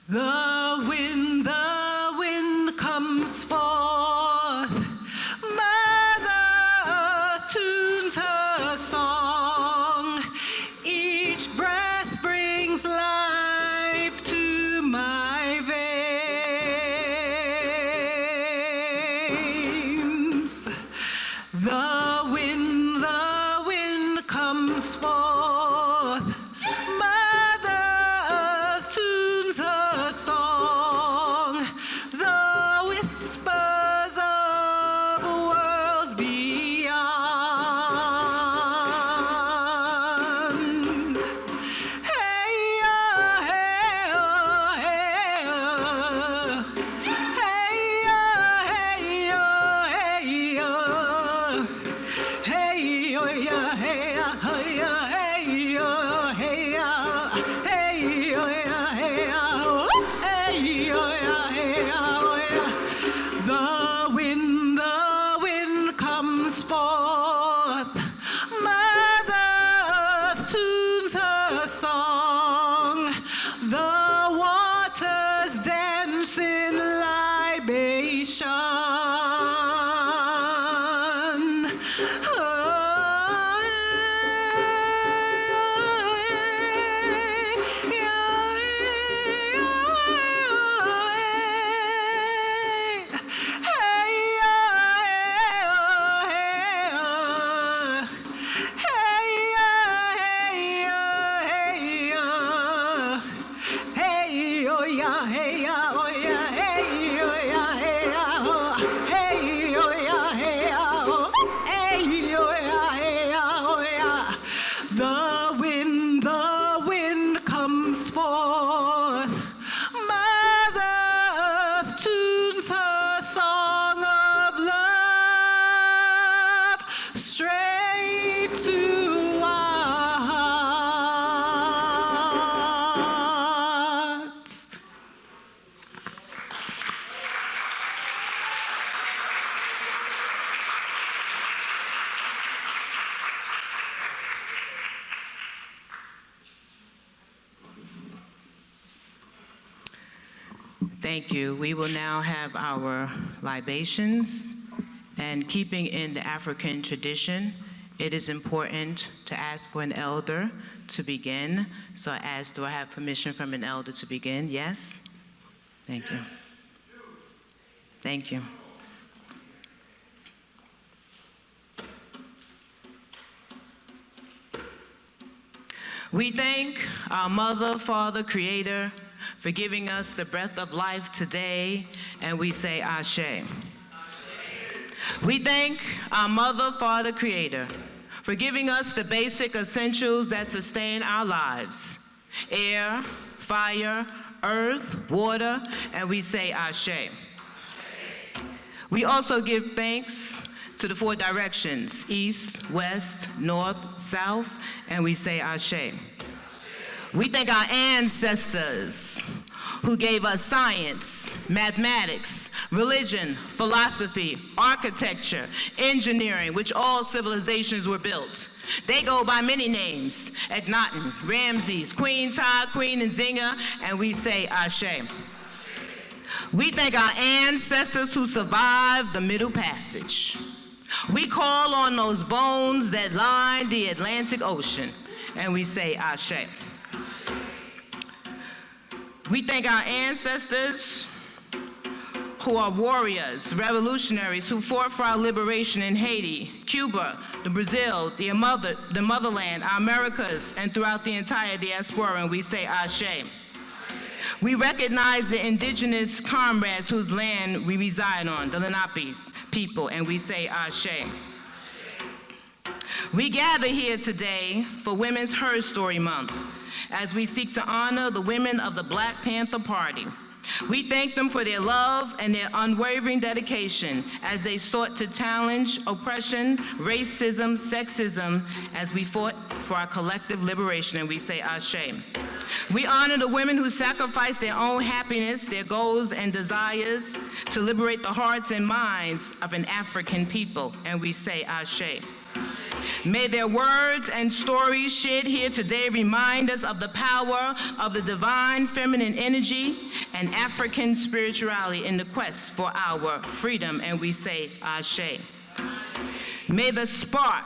The wind comes forth, Mother tunes her song. Each breath brings life to my veins. The wind comes forth, Mother tunes her song. The whispers of worlds beyond. Hey, hey, hey, the wind comes forth, Mother tunes her song. The waters dance in libation. The wind comes forth, Mother tunes her song of love straight to our hearts. Thank you. We will now have our libations. And keeping in the African tradition, it is important to ask for an elder to begin. So I ask, do I have permission from an elder to begin? Yes? Thank you. Thank you. We thank our Mother, Father, Creator, for giving us the breath of life today, and we say Ashe. We thank our Mother, Father, Creator, for giving us the basic essentials that sustain our lives: air, fire, earth, water, and we say Ashe. We also give thanks to the four directions: east, west, north, south, and we say Ashe. We thank our ancestors who gave us science, mathematics, religion, philosophy, architecture, engineering, which all civilizations were built. They go by many names: Akhenaten, Ramses, Queen Tut, Queen Nzinga, and we say Ashe. We thank our ancestors who survived the Middle Passage. We call on those bones that line the Atlantic Ocean, and we say Ashe. We thank our ancestors who are warriors, revolutionaries who fought for our liberation in Haiti, Cuba, the Brazil, the motherland, our Americas, and throughout the entire diaspora, and we say Ashe. We recognize the indigenous comrades whose land we reside on, the Lenapes people, and we say Ashe. We gather here today for Women's Her Story Month as we seek to honor the women of the Black Panther Party. We thank them for their love and their unwavering dedication as they sought to challenge oppression, racism, sexism, as we fought for our collective liberation, and we say Ashe. We honor the women who sacrificed their own happiness, their goals and desires to liberate the hearts and minds of an African people, and we say Ashe. May their words and stories shared here today remind us of the power of the divine feminine energy and African spirituality in the quest for our freedom, and we say Ashe. May the spark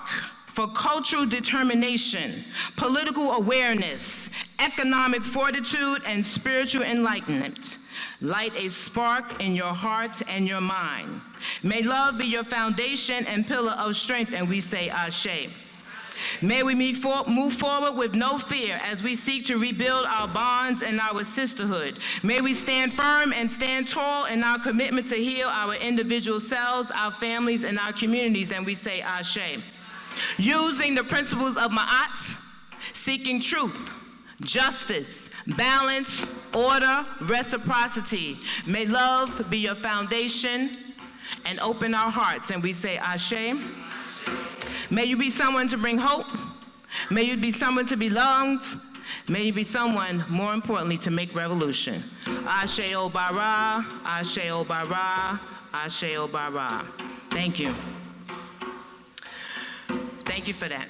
for cultural determination, political awareness, economic fortitude, and spiritual enlightenment light a spark in your heart and your mind. May love be your foundation and pillar of strength, and we say Ashe. May we move forward with no fear as we seek to rebuild our bonds and our sisterhood. May we stand firm and stand tall in our commitment to heal our individual selves, our families, and our communities, and we say Ashe. Using the principles of Ma'at, seeking truth, justice, balance, order, reciprocity. May love be your foundation and open our hearts, and we say Ashe. May you be someone to bring hope. May you be someone to be loved. May you be someone, more importantly, to make revolution. Ashe O Bara, Ashe O Bara, Ashe O Bara. Thank you. Thank you for that.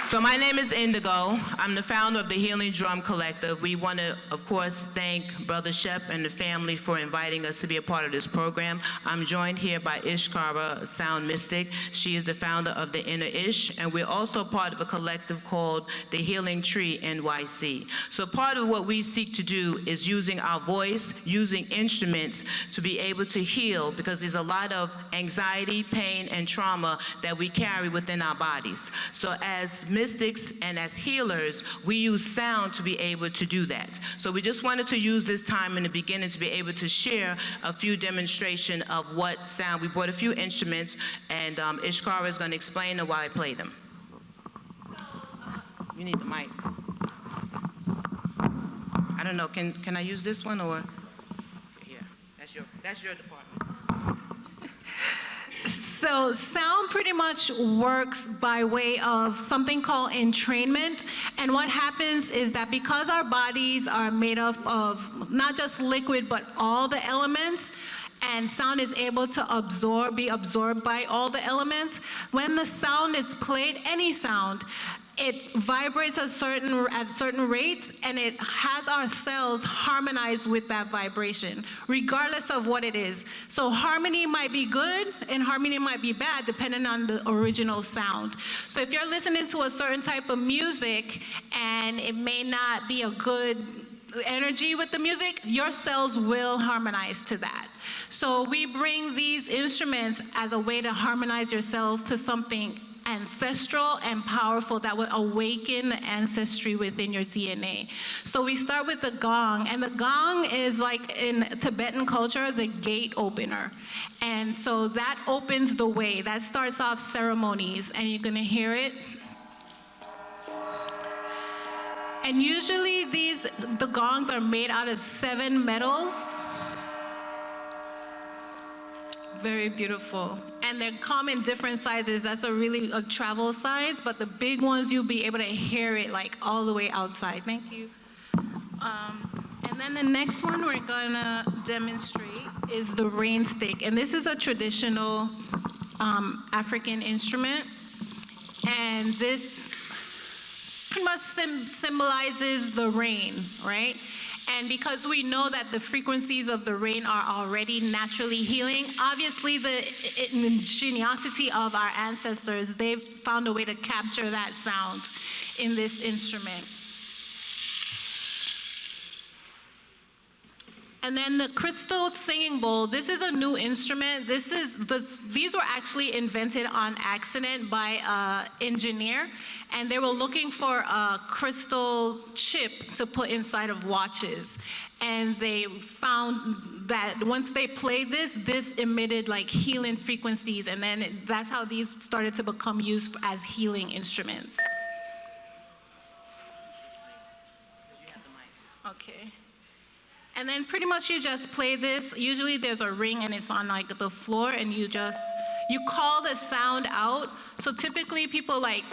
So my name is Indigo. I'm the founder of the Healing Drum Collective. We want to, of course, thank Brother Shep and the family for inviting us to be a part of this program. I'm joined here by Ishkara, Sound Mystic. She is the founder of the Inner Ish, and we're also part of a collective called the Healing Tree NYC. So part of what we seek to do is using our voice, using instruments to be able to heal, because there's a lot of anxiety, pain, and trauma that we carry within our bodies. So as mystics and as healers, we use sound to be able to do that. So we just wanted to use this time in the beginning to be able to share a few demonstration of what sound. We brought a few instruments, and Ishkara is going to explain them while I play them. You need the mic. I don't know, can I use this one or? Yeah, that's your department. So sound pretty much works by way of something called entrainment. And what happens is that because our bodies are made up of not just liquid, but all the elements, and sound is able to be absorbed by all the elements, when the sound is played, any sound, it vibrates at certain rates, and it has our cells harmonized with that vibration, regardless of what it is. So harmony might be good and harmony might be bad, depending on the original sound. So if you're listening to a certain type of music and it may not be a good energy with the music, your cells will harmonize to that. So we bring these instruments as a way to harmonize your cells to something ancestral and powerful that will awaken the ancestry within your DNA. So we start with the gong, and the gong is, like in Tibetan culture, the gate opener. And so that opens the way. That starts off ceremonies, and you're gonna hear it. And usually the gongs are made out of 7 metals. Very beautiful. And they come in different sizes. That's a travel size, but the big ones, you'll be able to hear it like all the way outside. Thank you. And then the next one we're gonna demonstrate is the rain stick. And this is a traditional African instrument. And this pretty much symbolizes the rain, right? And because we know that the frequencies of the rain are already naturally healing, obviously the ingenuity of our ancestors, they've found a way to capture that sound in this instrument. And then the crystal singing bowl, this is a new instrument. These were actually invented on accident by an engineer, and they were looking for a crystal chip to put inside of watches. And they found that once they played this emitted like healing frequencies, and then that's how these started to become used as healing instruments. Okay. And then pretty much you just play this. Usually there's a ring and it's on like the floor, and you call the sound out. So typically people like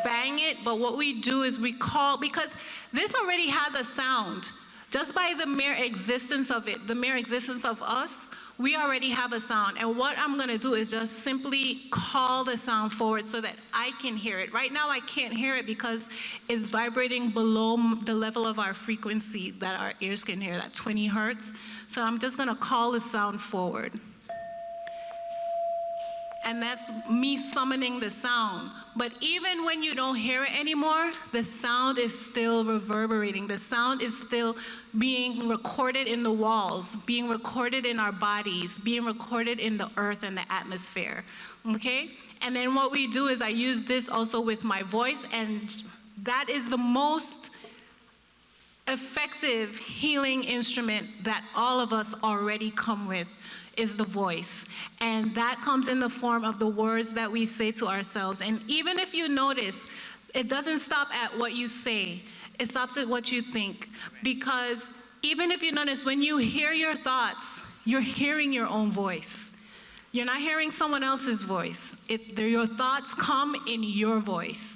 bang it, but what we do is we call, because this already has a sound. Just by the mere existence of it, the mere existence of us, we already have a sound. And what I'm gonna do is just simply call the sound forward so that I can hear it. Right now I can't hear it because it's vibrating below the level of our frequency that our ears can hear, that 20 hertz. So I'm just gonna call the sound forward. And that's me summoning the sound. But even when you don't hear it anymore, the sound is still reverberating. The sound is still being recorded in the walls, being recorded in our bodies, being recorded in the earth and the atmosphere, okay? And then what we do is I use this also with my voice, and that is the most effective healing instrument that all of us already come with, is the voice. And that comes in the form of the words that we say to ourselves. And even if you notice, it doesn't stop at what you say, it stops at what you think. Because even if you notice, when you hear your thoughts, you're hearing your own voice. You're not hearing someone else's voice. Your thoughts come in your voice.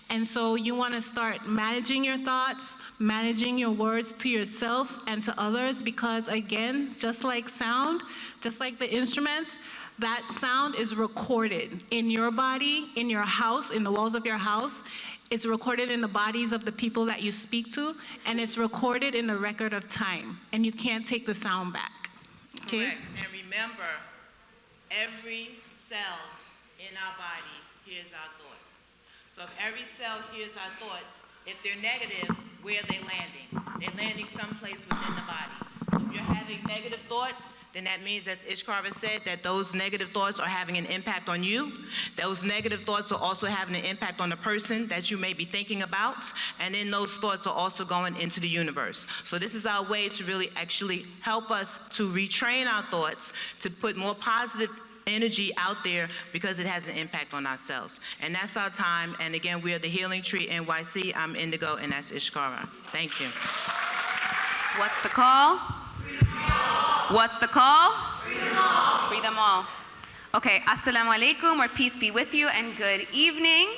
And so you want to start managing your thoughts, managing your words to yourself and to others, because again, just like sound, just like the instruments, that sound is recorded in your body, in your house, in the walls of your house. It's recorded in the bodies of the people that you speak to, and it's recorded in the record of time, and you can't take the sound back, okay? Correct. And remember, every cell in our body hears our thoughts. So if every cell hears our thoughts, if they're negative, where are they landing? They're landing someplace within the body. So if you're having negative thoughts, then that means, as Ishkara said, that those negative thoughts are having an impact on you. Those negative thoughts are also having an impact on the person that you may be thinking about, and then those thoughts are also going into the universe. So this is our way to really actually help us to retrain our thoughts, to put more positive energy out there, because it has an impact on ourselves. And that's our time. And again, we are the Healing Tree NYC. I'm Indigo, and that's Ishkara. Thank you. What's the call? Freedom all. What's the call? Freedom all. Freedom all. Okay, assalamu alaikum, or peace be with you, and good evening.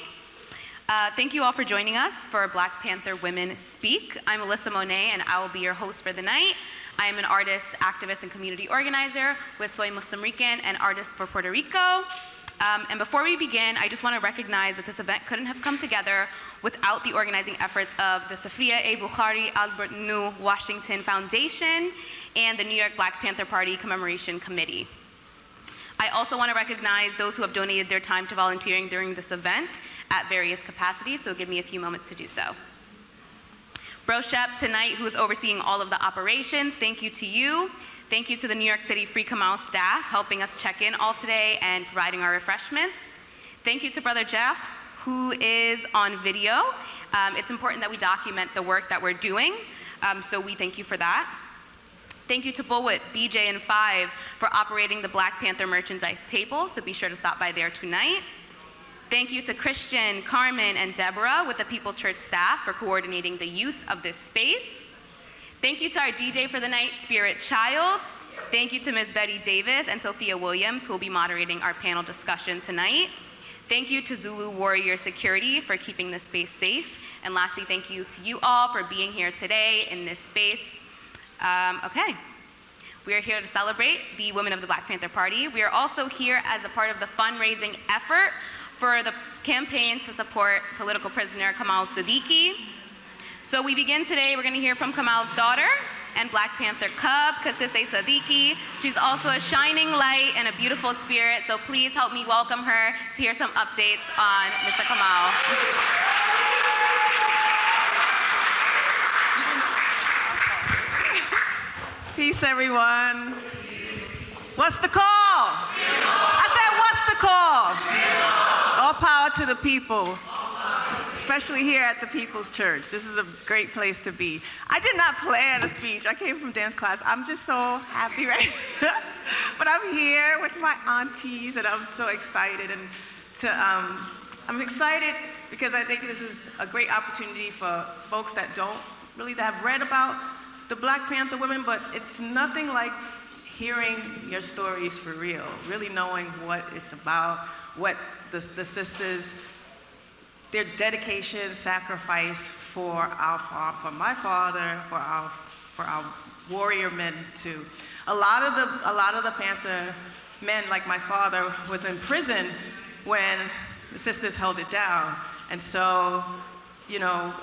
Thank you all for joining us for Black Panther Women Speak. I'm Alyssa Monet, and I will be your host for the night. I am an artist, activist, and community organizer with Soy Muslim Rican and Artists for Puerto Rico. And before we begin, I just want to recognize that this event couldn't have come together without the organizing efforts of the Sophia A. Bukhari Albert New Washington Foundation and the New York Black Panther Party Commemoration Committee. I also want to recognize those who have donated their time to volunteering during this event at various capacities, so give me a few moments to do so. Bro Shep tonight, who's overseeing all of the operations, thank you to you. Thank you to the New York City Free Kamau staff helping us check in all today and providing our refreshments. Thank you to Brother Jeff, who is on video. It's important that we document the work that we're doing, so we thank you for that. Thank you to Bulwit, BJ, and Five for operating the Black Panther merchandise table, so be sure to stop by there tonight. Thank you to Christian, Carmen, and Deborah with the People's Church staff for coordinating the use of this space. Thank you to our DJ for the night, Spirit Child. Thank you to Ms. Betty Davis and Sophia Williams, who will be moderating our panel discussion tonight. Thank you to Zulu Warrior Security for keeping this space safe. And lastly, thank you to you all for being here today in this space. Okay. We are here to celebrate the women of the Black Panther Party. We are also here as a part of the fundraising effort for the campaign to support political prisoner Kamau Sadiki. So we begin today, we're gonna hear from Kamau's daughter, and Black Panther Cub, Kasise Sadiki. She's also a shining light and a beautiful spirit, so please help me welcome her to hear some updates on Mr. Kamau. Peace, everyone. What's the call? I said, what's the call? All power to the people, especially here at the People's Church. This is a great place to be. I did not plan a speech. I came from dance class. I'm just so happy, right? But I'm here with my aunties, and I'm so excited. And I'm excited because I think this is a great opportunity for folks that don't really have read about the Black Panther women, but it's nothing like hearing your stories for real, really knowing what it's about, what the sisters, their dedication, sacrifice for my father, for our warrior men too. A lot of the Panther men, like my father, was in prison when the sisters held it down, and so, you know,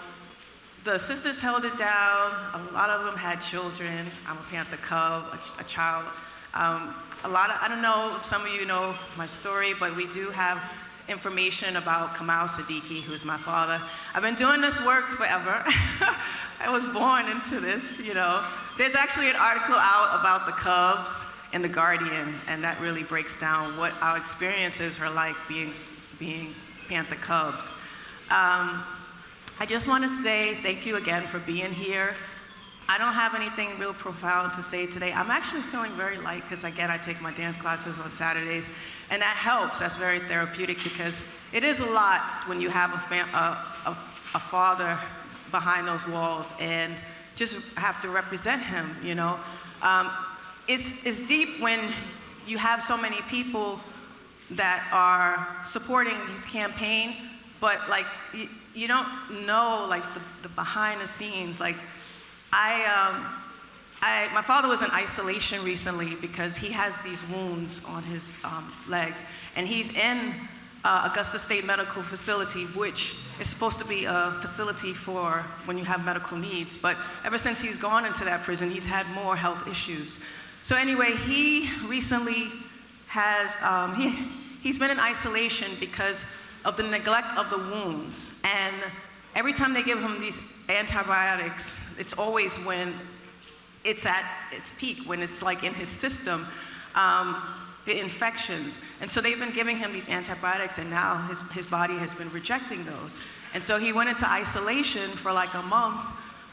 the sisters held it down. A lot of them had children. I'm a Panther Cub, a child. I don't know if some of you know my story, but we do have information about Kamau Sadiki, who's my father. I've been doing this work forever. I was born into this, you know. There's actually an article out about the Cubs in The Guardian, and that really breaks down what our experiences are like being Panther Cubs. I just want to say thank you again for being here. I don't have anything real profound to say today. I'm actually feeling very light because, again, I take my dance classes on Saturdays, and that helps. That's very therapeutic because it is a lot when you have a father behind those walls and just have to represent him, you know. It's deep when you have so many people that are supporting his campaign, but like you don't know like the behind the scenes. Like my father was in isolation recently because he has these wounds on his legs, and he's in Augusta State Medical Facility, which is supposed to be a facility for when you have medical needs. But ever since he's gone into that prison, he's had more health issues. So anyway, he recently has, he's been in isolation because of the neglect of the wounds. And every time they give him these antibiotics, it's always when it's at its peak, when it's like in his system, the infections. And so they've been giving him these antibiotics, and now his body has been rejecting those. And so he went into isolation for like a month,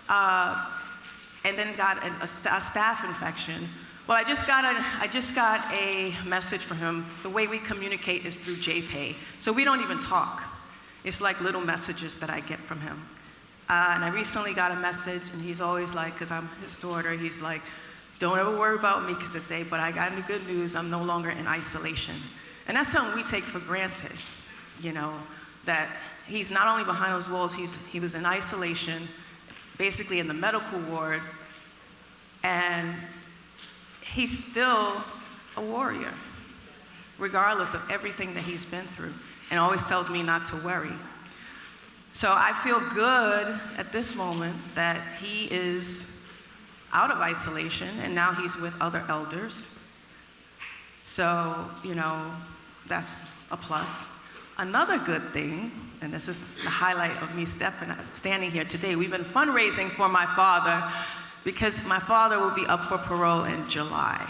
and then got a staph infection. Well, I just got a message from him. The way we communicate is through JPay. So we don't even talk. It's like little messages that I get from him. And I recently got a message, and he's always like, because I'm his daughter, he's like, don't ever worry about me, because I say, but I got any good news, I'm no longer in isolation. And that's something we take for granted, you know, that he's not only behind those walls, he was in isolation, basically in the medical ward, and he's still a warrior, regardless of everything that he's been through, and always tells me not to worry. So I feel good at this moment that he is out of isolation, and now he's with other elders. So, you know, that's a plus. Another good thing, and this is the highlight of me standing here today, we've been fundraising for my father because my father will be up for parole in July.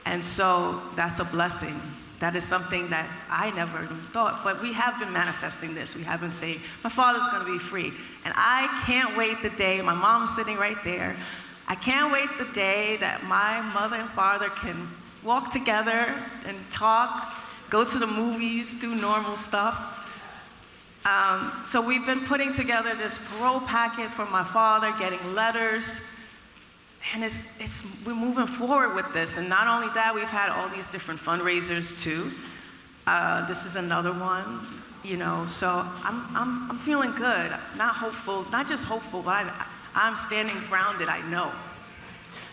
And so that's a blessing. That is something that I never even thought, but we have been manifesting this. We have been saying, my father's gonna be free. And I can't wait the day, my mom's sitting right there, I can't wait the day that my mother and father can walk together and talk, go to the movies, do normal stuff. So we've been putting together this parole packet for my father, getting letters, and we're moving forward with this. And not only that, we've had all these different fundraisers too. This is another one, you know, so I'm feeling good, not hopeful, not just hopeful, but I'm standing grounded, I know.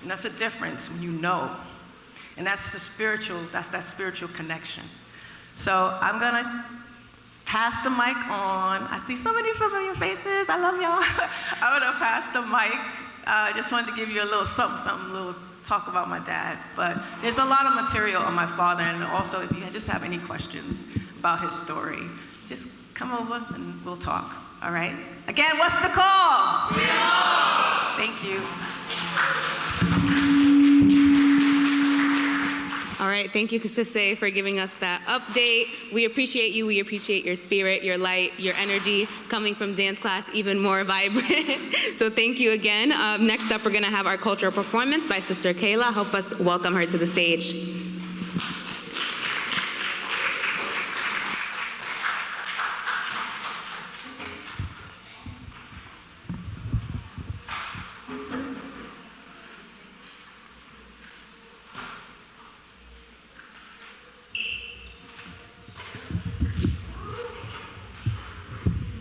And that's a difference when you know. And that's that spiritual connection. So I'm gonna pass the mic on. I see so many familiar faces, I love y'all. I'm gonna pass the mic I just wanted to give you a little something, a little talk about my dad. But there's a lot of material on my father, and also if you just have any questions about his story, just come over and we'll talk, all right? Again, what's the call? Freedom! Thank you. All right, thank you, Kasise, for giving us that update. We appreciate you. We appreciate your spirit, your light, your energy coming from dance class, even more vibrant. So thank you again. Next up, we're going to have our cultural performance by Sister Kayla. Help us welcome her to the stage.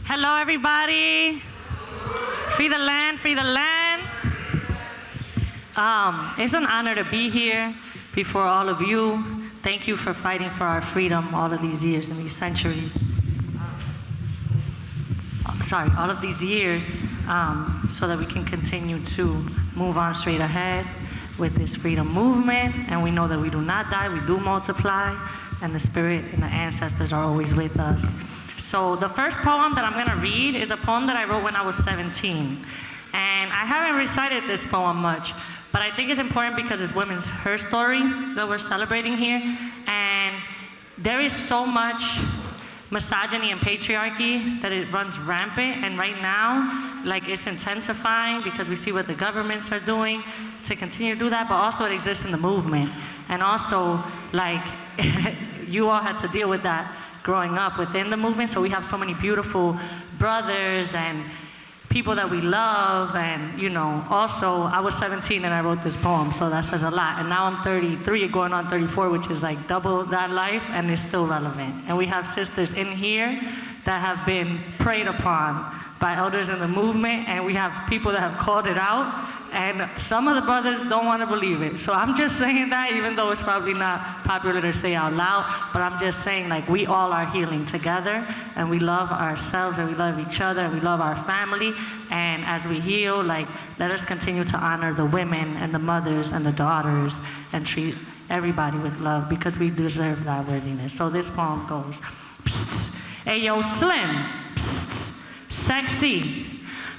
Hello, everybody. Free the land, free the land. It's an honor to be here before all of you. Thank you for fighting for our freedom all of these years and these centuries. All of these years, so that we can continue to move on straight ahead with this freedom movement. And we know that we do not die, we do multiply, and the spirit and the ancestors are always with us. So the first poem that I'm going to read is a poem that I wrote when I was 17. And I haven't recited this poem much, but I think it's important because it's her story that we're celebrating here. And there is so much misogyny and patriarchy that it runs rampant. And right now, like, it's intensifying because we see what the governments are doing to continue to do that, but also it exists in the movement. And also, like, you all had to deal with that growing up within the movement, so we have so many beautiful brothers and people that we love. And you know, also I was 17 and I wrote this poem, so that says a lot. And now I'm 33 going on 34, which is like double that life, and it's still relevant. And we have sisters in here that have been preyed upon by elders in the movement, and we have people that have called it out, and some of the brothers don't want to believe it. So I'm just saying that, even though it's probably not popular to say out loud, but I'm just saying, like, we all are healing together, and we love ourselves, and we love each other, and we love our family. And as we heal, like, let us continue to honor the women and the mothers and the daughters and treat everybody with love, because we deserve that worthiness. So this poem goes, psst, hey yo, Slim, psst, sexy.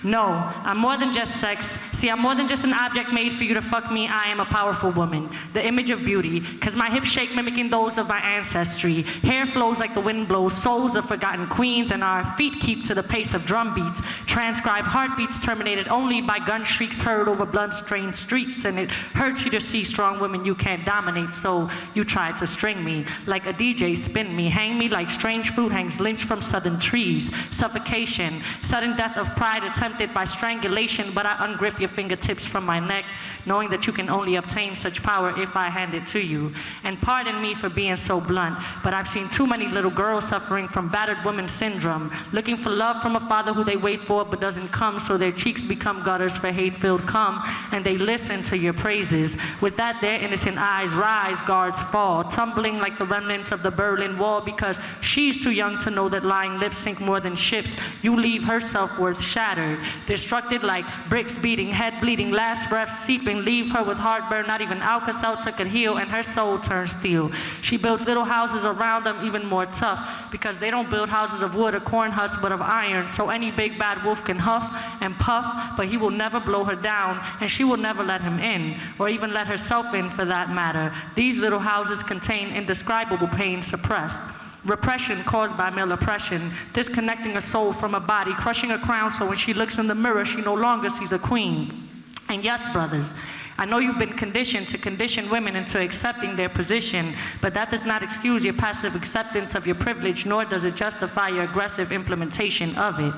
No, I'm more than just sex. See, I'm more than just an object made for you to fuck me. I am a powerful woman, the image of beauty, because my hips shake mimicking those of my ancestry. Hair flows like the wind blows, souls of forgotten queens, and our feet keep to the pace of drum beats. Transcribed heartbeats terminated only by gun shrieks heard over blood-stained streets, and it hurts you to see strong women you can't dominate, so you try to string me. Like a DJ, spin me, hang me like strange fruit hangs lynched from southern trees. Suffocation, sudden death of pride attempted by strangulation, but I ungrip your fingertips from my neck, knowing that you can only obtain such power if I hand it to you. And pardon me for being so blunt, but I've seen too many little girls suffering from battered woman syndrome, looking for love from a father who they wait for but doesn't come, so their cheeks become gutters for hate-filled cum, and they listen to your praises. With that, their innocent eyes rise, guards fall, tumbling like the remnants of the Berlin Wall, because she's too young to know that lying lips sink more than ships. You leave her self-worth shattered, destructed like bricks beating, head bleeding, last breath seeping, leave her with heartburn not even Alka-Seltzer could heal, and her soul turns steel. She builds little houses around them even more tough, because they don't build houses of wood or corn husks but of iron, so any big bad wolf can huff and puff, but he will never blow her down, and she will never let him in, or even let herself in for that matter. These little houses contain indescribable pain suppressed. Repression caused by male oppression, disconnecting a soul from a body, crushing a crown so when she looks in the mirror, she no longer sees a queen. And yes, brothers, I know you've been conditioned to condition women into accepting their position, but that does not excuse your passive acceptance of your privilege, nor does it justify your aggressive implementation of it.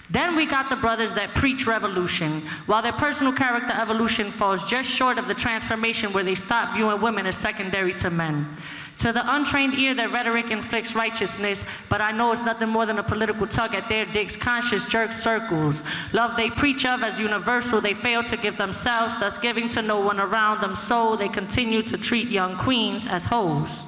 Then we got the brothers that preach revolution, while their personal character evolution falls just short of the transformation where they stop viewing women as secondary to men. To the untrained ear, their rhetoric inflicts righteousness, but I know it's nothing more than a political tug at their dicks, conscious jerk circles. Love they preach of as universal, they fail to give themselves, thus giving to no one around them, so they continue to treat young queens as hoes.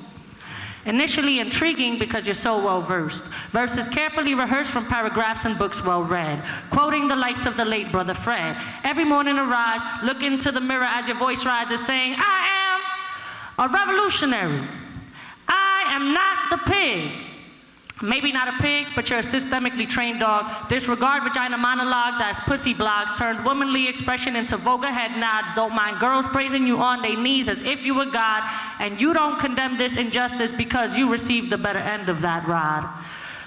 Initially intriguing because you're so well versed. Verses carefully rehearsed from paragraphs and books well read. Quoting the likes of the late Brother Fred. Every morning arise, look into the mirror as your voice rises saying, I am a revolutionary. I am not the pig. Maybe not a pig, but you're a systemically trained dog. Disregard vagina monologues as pussy blogs. Turned womanly expression into vulgar head nods. Don't mind girls praising you on their knees as if you were God. And you don't condemn this injustice because you received the better end of that rod.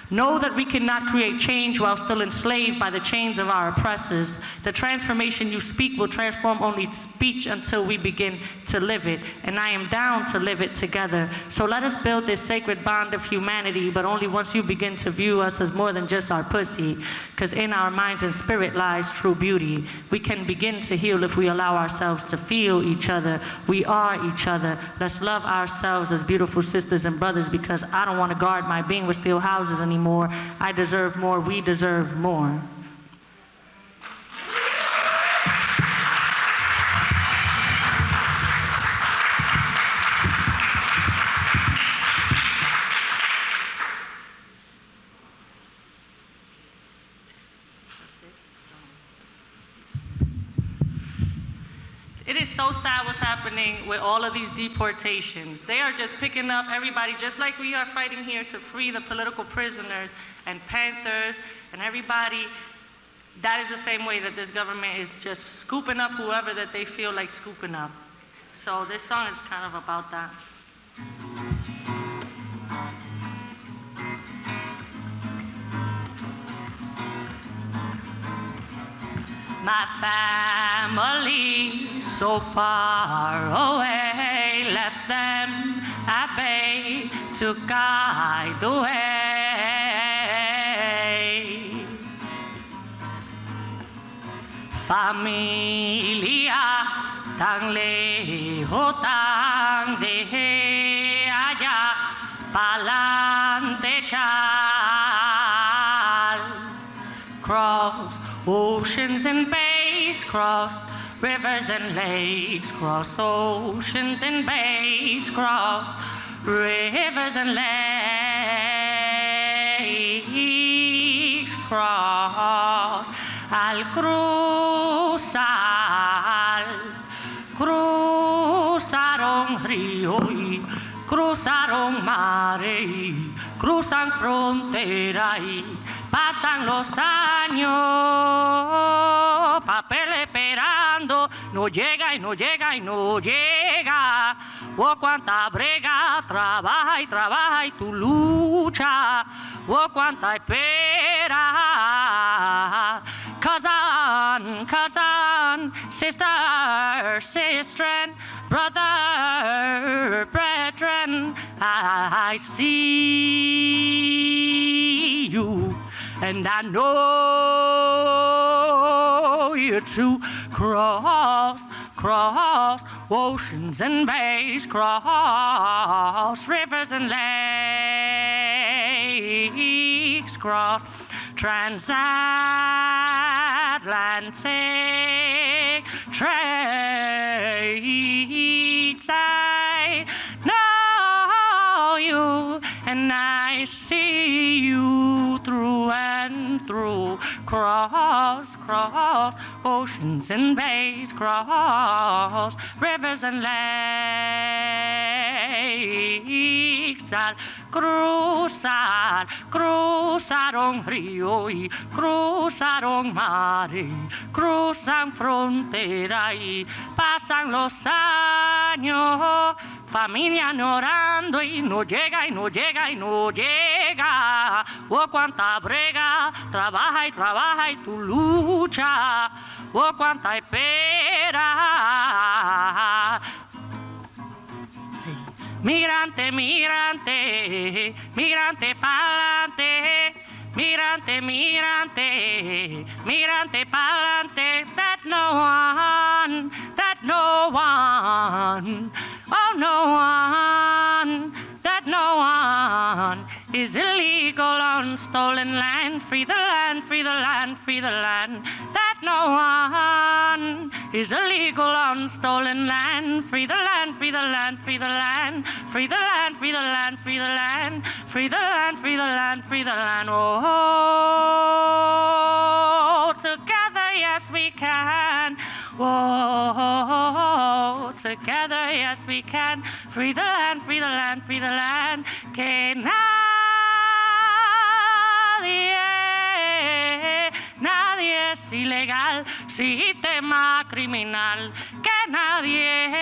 Know that we cannot create change while still enslaved by the chains of our oppressors. The transformation you speak will transform only speech until we begin to live it. And I am down to live it together. So let us build this sacred bond of humanity, but only once you begin to view us as more than just our pussy. Because in our minds and spirit lies true beauty. We can begin to heal if we allow ourselves to feel each other. We are each other. Let's love ourselves as beautiful sisters and brothers, because I don't want to guard my being with steel houses anymore. I deserve more. We deserve more. It is so sad what's happening with all of these deportations. They are just picking up everybody, just like we are fighting here to free the political prisoners and Panthers and everybody. That is the same way that this government is just scooping up whoever that they feel like scooping up. So this song is kind of about that. My family so far away, left them at bay to guide the way. Familia tan lejos, tan de allá, pa'lante chal. Cross oceans and bays, cross rivers and lakes, cross oceans and bays, cross rivers and lakes, cross. Al cruzaron río y cruzaron mare y cruzan frontera y pasan los años, papel esperando, no llega y no llega y no llega. Oh, cuánta brega, trabaja y trabaja y tu lucha. Oh, cuánta espera. Cousin, sister, sister, brother, brethren, I see you. And I know you too. Cross oceans and bays, cross rivers and lakes, cross transatlantic trade. I know you and I see you through and through. Cross oceans and bays, cross rivers and lakes. Al cruzaron río y cruzaron mare, cruzan frontera y pasan los años. Familia llorando y no llega y no llega y no llega. Oh, cuánta brega, trabaja y tu lucha. Oh, cuánta espera. Sí. Migrante, migrante, migrante pa'lante. Migrante, migrante, migrante pa'lante. That no one, oh no one, that no one is illegal on stolen land. Free the land, free the land, free the land. That no one is illegal on stolen land. Free the land, free the land, free the land. Free the land, free the land, free the land. Free the land, free the land, free the land. Oh, together, yes, we can. Whoa, together, yes, we can. Free the land, free the land, free the land. Que nadie es ilegal, sistema criminal. Que nadie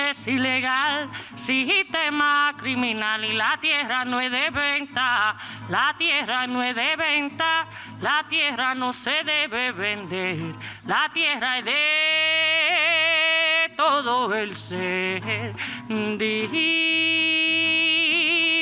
es ilegal, sistema criminal. Y la tierra no es de venta, la tierra no es de venta, la tierra no se debe vender, la tierra es de todo el ser.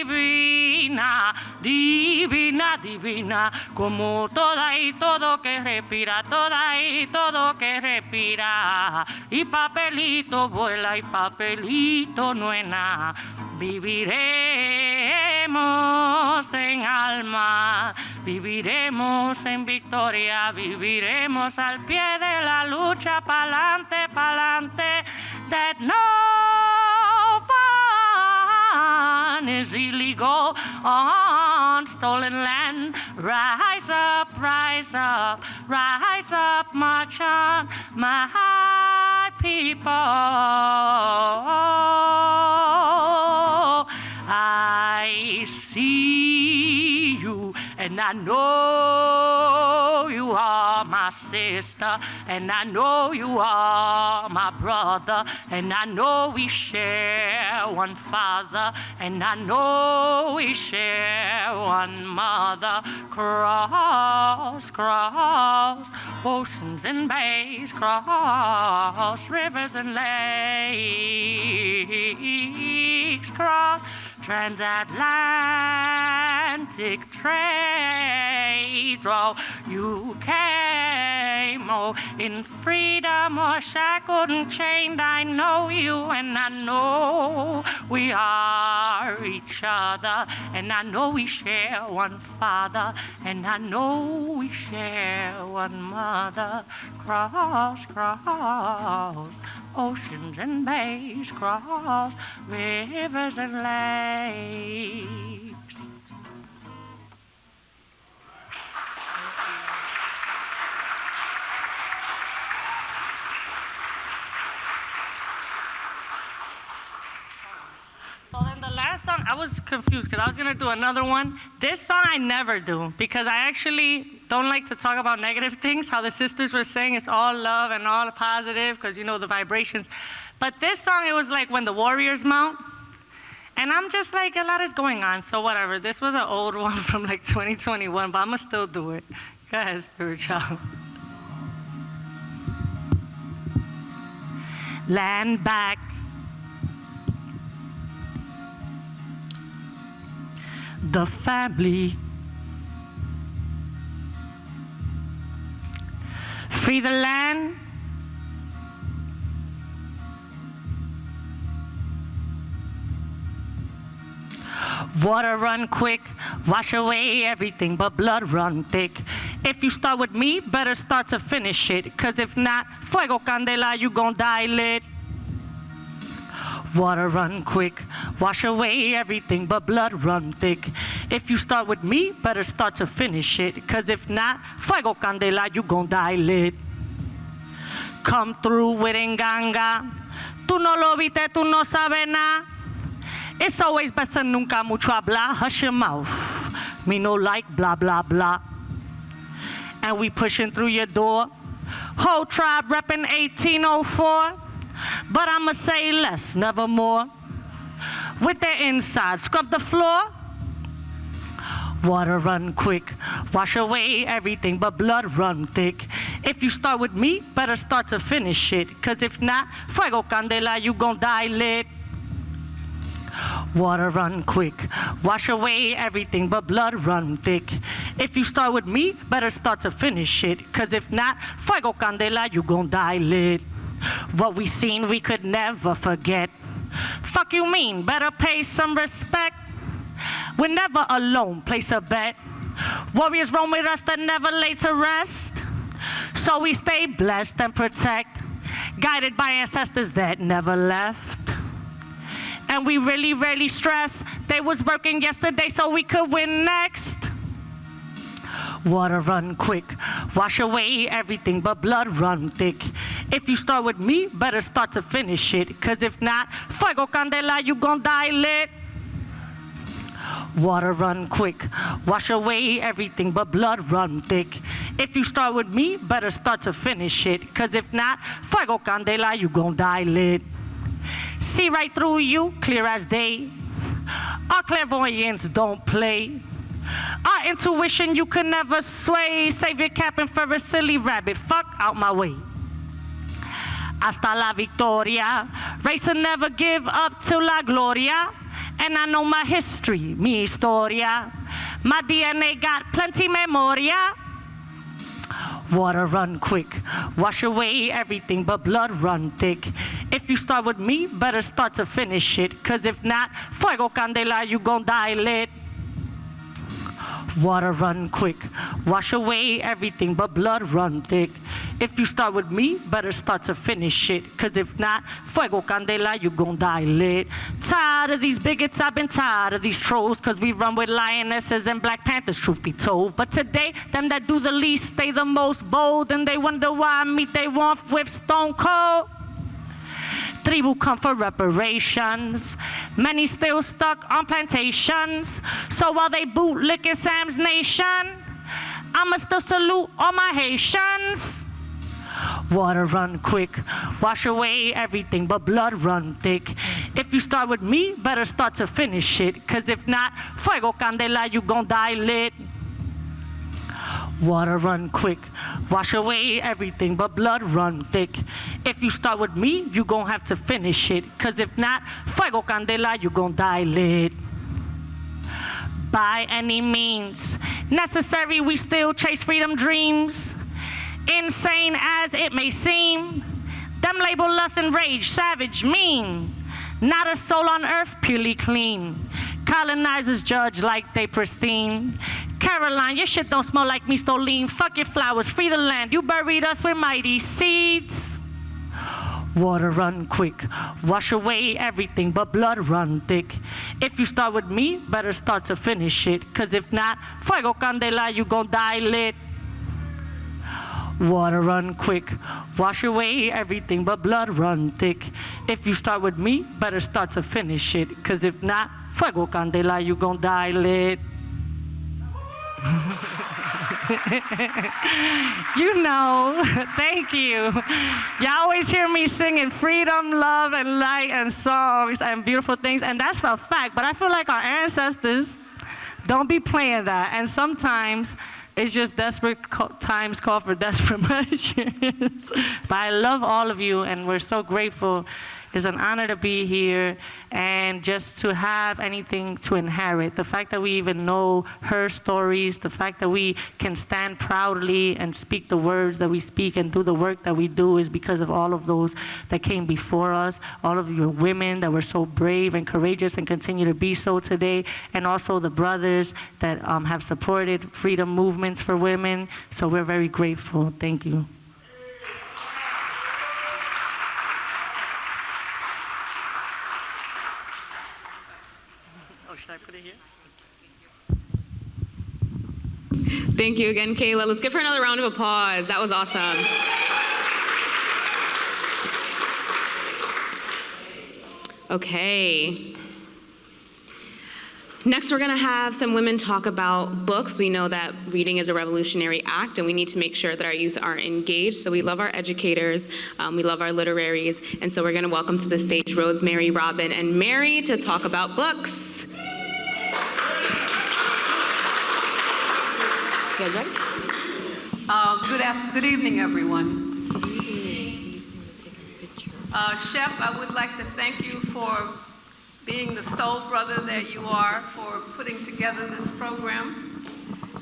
Divina, divina, divina, como toda y todo que respira, toda y todo que respira. Y papelito vuela y papelito no es nada. Viviremos en alma, viviremos en victoria, viviremos al pie de la lucha, pa'lante, pa'lante, that no one is illegal on stolen land. Rise up, rise up, rise up, march on, my people. I see you, and I know you are my sister, and I know you are my brother, and I know we share one father, and I know we share one mother. Cross, cross, oceans and bays, cross, rivers and lakes, cross, transatlantic trade. Oh, you came, oh, in freedom or shackled and chained. I know you, and I know we are each other, and I know we share one father, and I know we share one mother. Cross, cross, oceans and bays, cross, rivers and lakes. So then the last song, I was confused because I was going to do another one. This song I never do because I actually don't like to talk about negative things. How the sisters were saying it's all love and all positive because, you know, the vibrations. But this song, it was like when the warriors mount. And I'm just like, a lot is going on, so whatever. This was an old one from like 2021, but I'm going to still do it. Go ahead, Spirit Child. Land back. The family. Free the land. Water run quick, wash away everything but blood run thick. If you start with me, better start to finish it, cause if not, fuego candela, you gon' die lit. Water run quick, wash away everything but blood run thick. If you start with me, better start to finish it, cause if not, fuego candela, you gon' die lit. Come through with enganga, tú no lo viste, tú no sabes nada. It's always best to nunca mucho hablar, hush your mouth. Me no like blah, blah, blah. And we pushing through your door. Whole tribe repping 1804. But I'ma say less, never more. With their inside, scrub the floor. Water run quick, wash away everything but blood run thick. If you start with me, better start to finish it. Cause if not, fuego candela, you gon' die lit. Water run quick, wash away everything but blood run thick. If you start with me, better start to finish it. Cause if not, fuego candela, you gon' die lit. What we seen we could never forget. Fuck you mean, better pay some respect. We're never alone, place a bet. Warriors roam with us that never lay to rest. So we stay blessed and protect, guided by ancestors that never left. And we really, really stress they was working yesterday so we could win next. Water run quick, wash away everything but blood run thick. If you start with me, better start to finish it, cause if not, fuego candela, you gon' die lit. Water run quick, wash away everything but blood run thick. If you start with me, better start to finish it, cause if not, fuego candela, you gon' die lit. See right through you, clear as day. Our clairvoyance don't play. Our intuition you could never sway. Save your capping for a silly rabbit. Fuck out my way. Hasta la victoria. Race will never give up till la gloria. And I know my history, mi historia. My DNA got plenty memoria. Water run quick, wash away everything but blood run thick. If you start with me, better start to finish it, cause if not, fuego candela, you gon' die lit. Water run quick, wash away everything but blood run thick. If you start with me, better start to finish it, cause if not, fuego candela, you gon' die lit. Tired of these bigots, I've been tired of these trolls, cause we run with lionesses and Black Panthers, truth be told. But today, them that do the least stay the most bold, and they wonder why I meet they want with Stone Cold. Tribu come for reparations. Many still stuck on plantations. So while they bootlicking Sam's nation, I'ma still salute all my Haitians. Water run quick, wash away everything but blood run thick. If you start with me, better start to finish it, cause if not, fuego candela, you gon' die lit. Water run quick, wash away everything but blood run thick. If you start with me, you gon' have to finish it, cause if not, fuego candela, you gon' die lit. By any means necessary, we still chase freedom dreams. Insane as it may seem, them label us enraged, savage, mean. Not a soul on earth purely clean. Colonizers judge like they pristine. Caroline, your shit don't smell like mistoline. Fuck your flowers, free the land. You buried us with mighty seeds. Water run quick, wash away everything but blood run thick. If you start with me, better start to finish it, cause if not, fuego candela, you gon' die lit. Water run quick, wash away everything but blood run thick. If you start with me, better start to finish it, cause if not, fuego candela, you gon' die lit. You know, thank you. Y'all always hear me singing freedom, love, and light, and songs, and beautiful things, and that's a fact, but I feel like our ancestors don't be playing that, and sometimes it's just desperate times call for desperate measures. But I love all of you, and we're so grateful. It's an honor to be here and just to have anything to inherit. The fact that we even know her stories, the fact that we can stand proudly and speak the words that we speak and do the work that we do is because of all of those that came before us, all of your women that were so brave and courageous and continue to be so today, and also the brothers that have supported freedom movements for women. So we're very grateful. Thank you. Should I put it here? Thank you again, Kayla. Let's give her another round of applause. That was awesome. Okay. Next, we're going to have some women talk about books. We know that reading is a revolutionary act, and we need to make sure that our youth are engaged. So we love our educators, we love our literaries, and so we're going to welcome to the stage Rosemary, Robin, and Mary to talk about books. You guys ready? Good evening, everyone. Shep, I would like to thank you for being the soul brother that you are, for putting together this program.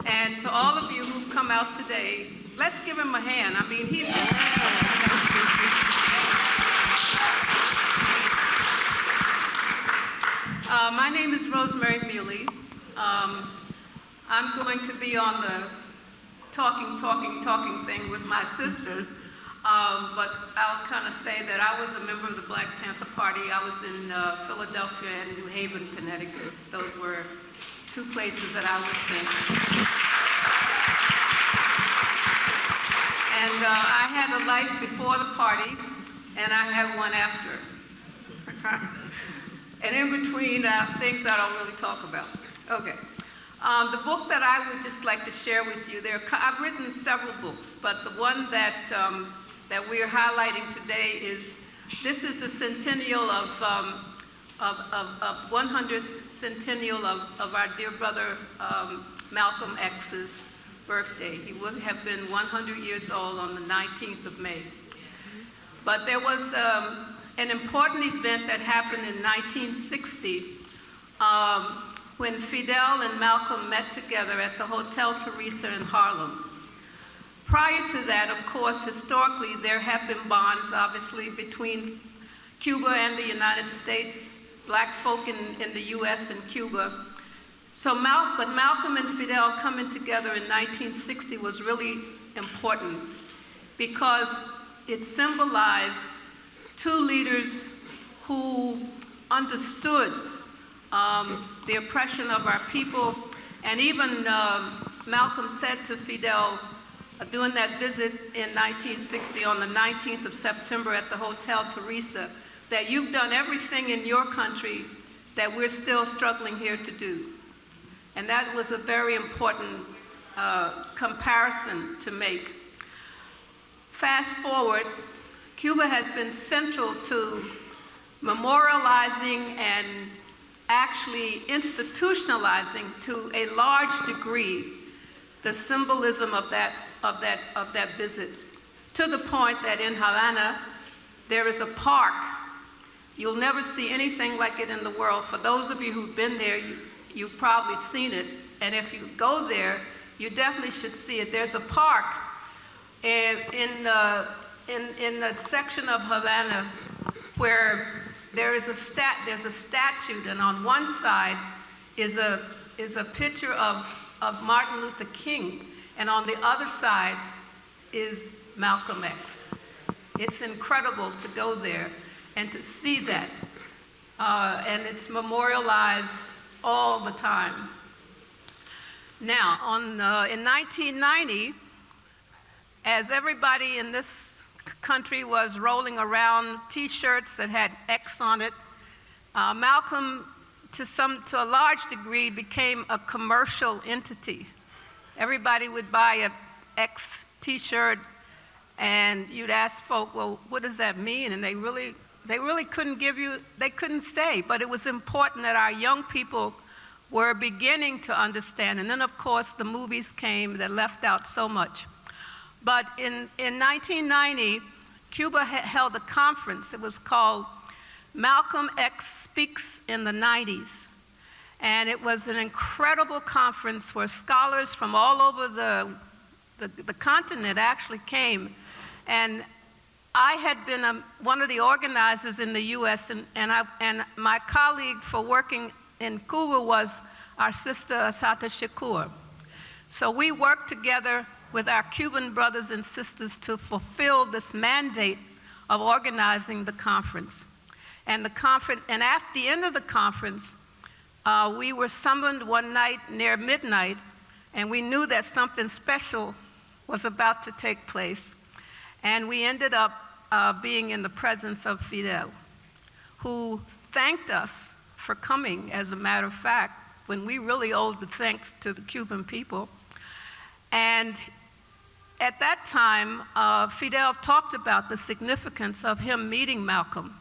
And to all of you who've come out today, let's give him a hand. I mean, he's just... My name is Rosemary Mealy. I'm going to be on the talking thing with my sisters. But I'll kind of say that I was a member of the Black Panther Party. I was in Philadelphia and New Haven, Connecticut. Those were two places that I was sent. And I had a life before the party, and I had one after. And in between, things I don't really talk about. Okay. The book that I would just like to share with you, I've written several books, but the one that we're highlighting today this is the centennial of 100th centennial of our dear brother Malcolm X's birthday. He would have been 100 years old on the 19th of May. But there was an important event that happened in 1960 when Fidel and Malcolm met together at the Hotel Teresa in Harlem. Prior to that, of course, historically, there have been bonds, obviously, between Cuba and the United States, black folk in the US and Cuba. But Malcolm and Fidel coming together in 1960 was really important because it symbolized two leaders who understood the oppression of our people. And even Malcolm said to Fidel during that visit in 1960 on the 19th of September at the Hotel Teresa, that you've done everything in your country that we're still struggling here to do. And that was a very important comparison to make. Fast forward, Cuba has been central to memorializing and actually institutionalizing to a large degree the symbolism of that visit, to the point that in Havana there is a park. You'll never see anything like it in the world. For those of you who've been there, you've probably seen it, and if you go there, you definitely should see it. There's a park in the section of Havana where there's a statue, and on one side is a picture of Martin Luther King, and on the other side is Malcolm X. It's incredible to go there and to see that, and it's memorialized all the time. Now, in 1990, as everybody in this country was rolling around T-shirts that had X on it, Malcolm, to a large degree, became a commercial entity. Everybody would buy a X T-shirt, and you'd ask folk, well, what does that mean? And they really couldn't say, but it was important that our young people were beginning to understand. And then, of course, the movies came that left out so much. But in 1990, Cuba held a conference. It was called Malcolm X Speaks in the 90s. And it was an incredible conference where scholars from all over the continent actually came. And I had been one of the organizers in the US, and my colleague for working in Cuba was our sister Asata Shakur. So we worked together with our Cuban brothers and sisters to fulfill this mandate of organizing the conference. And at the end of the conference, we were summoned one night near midnight, and we knew that something special was about to take place. And we ended up being in the presence of Fidel, who thanked us for coming, as a matter of fact, when we really owed the thanks to the Cuban people. And at that time, Fidel talked about the significance of him meeting Malcolm.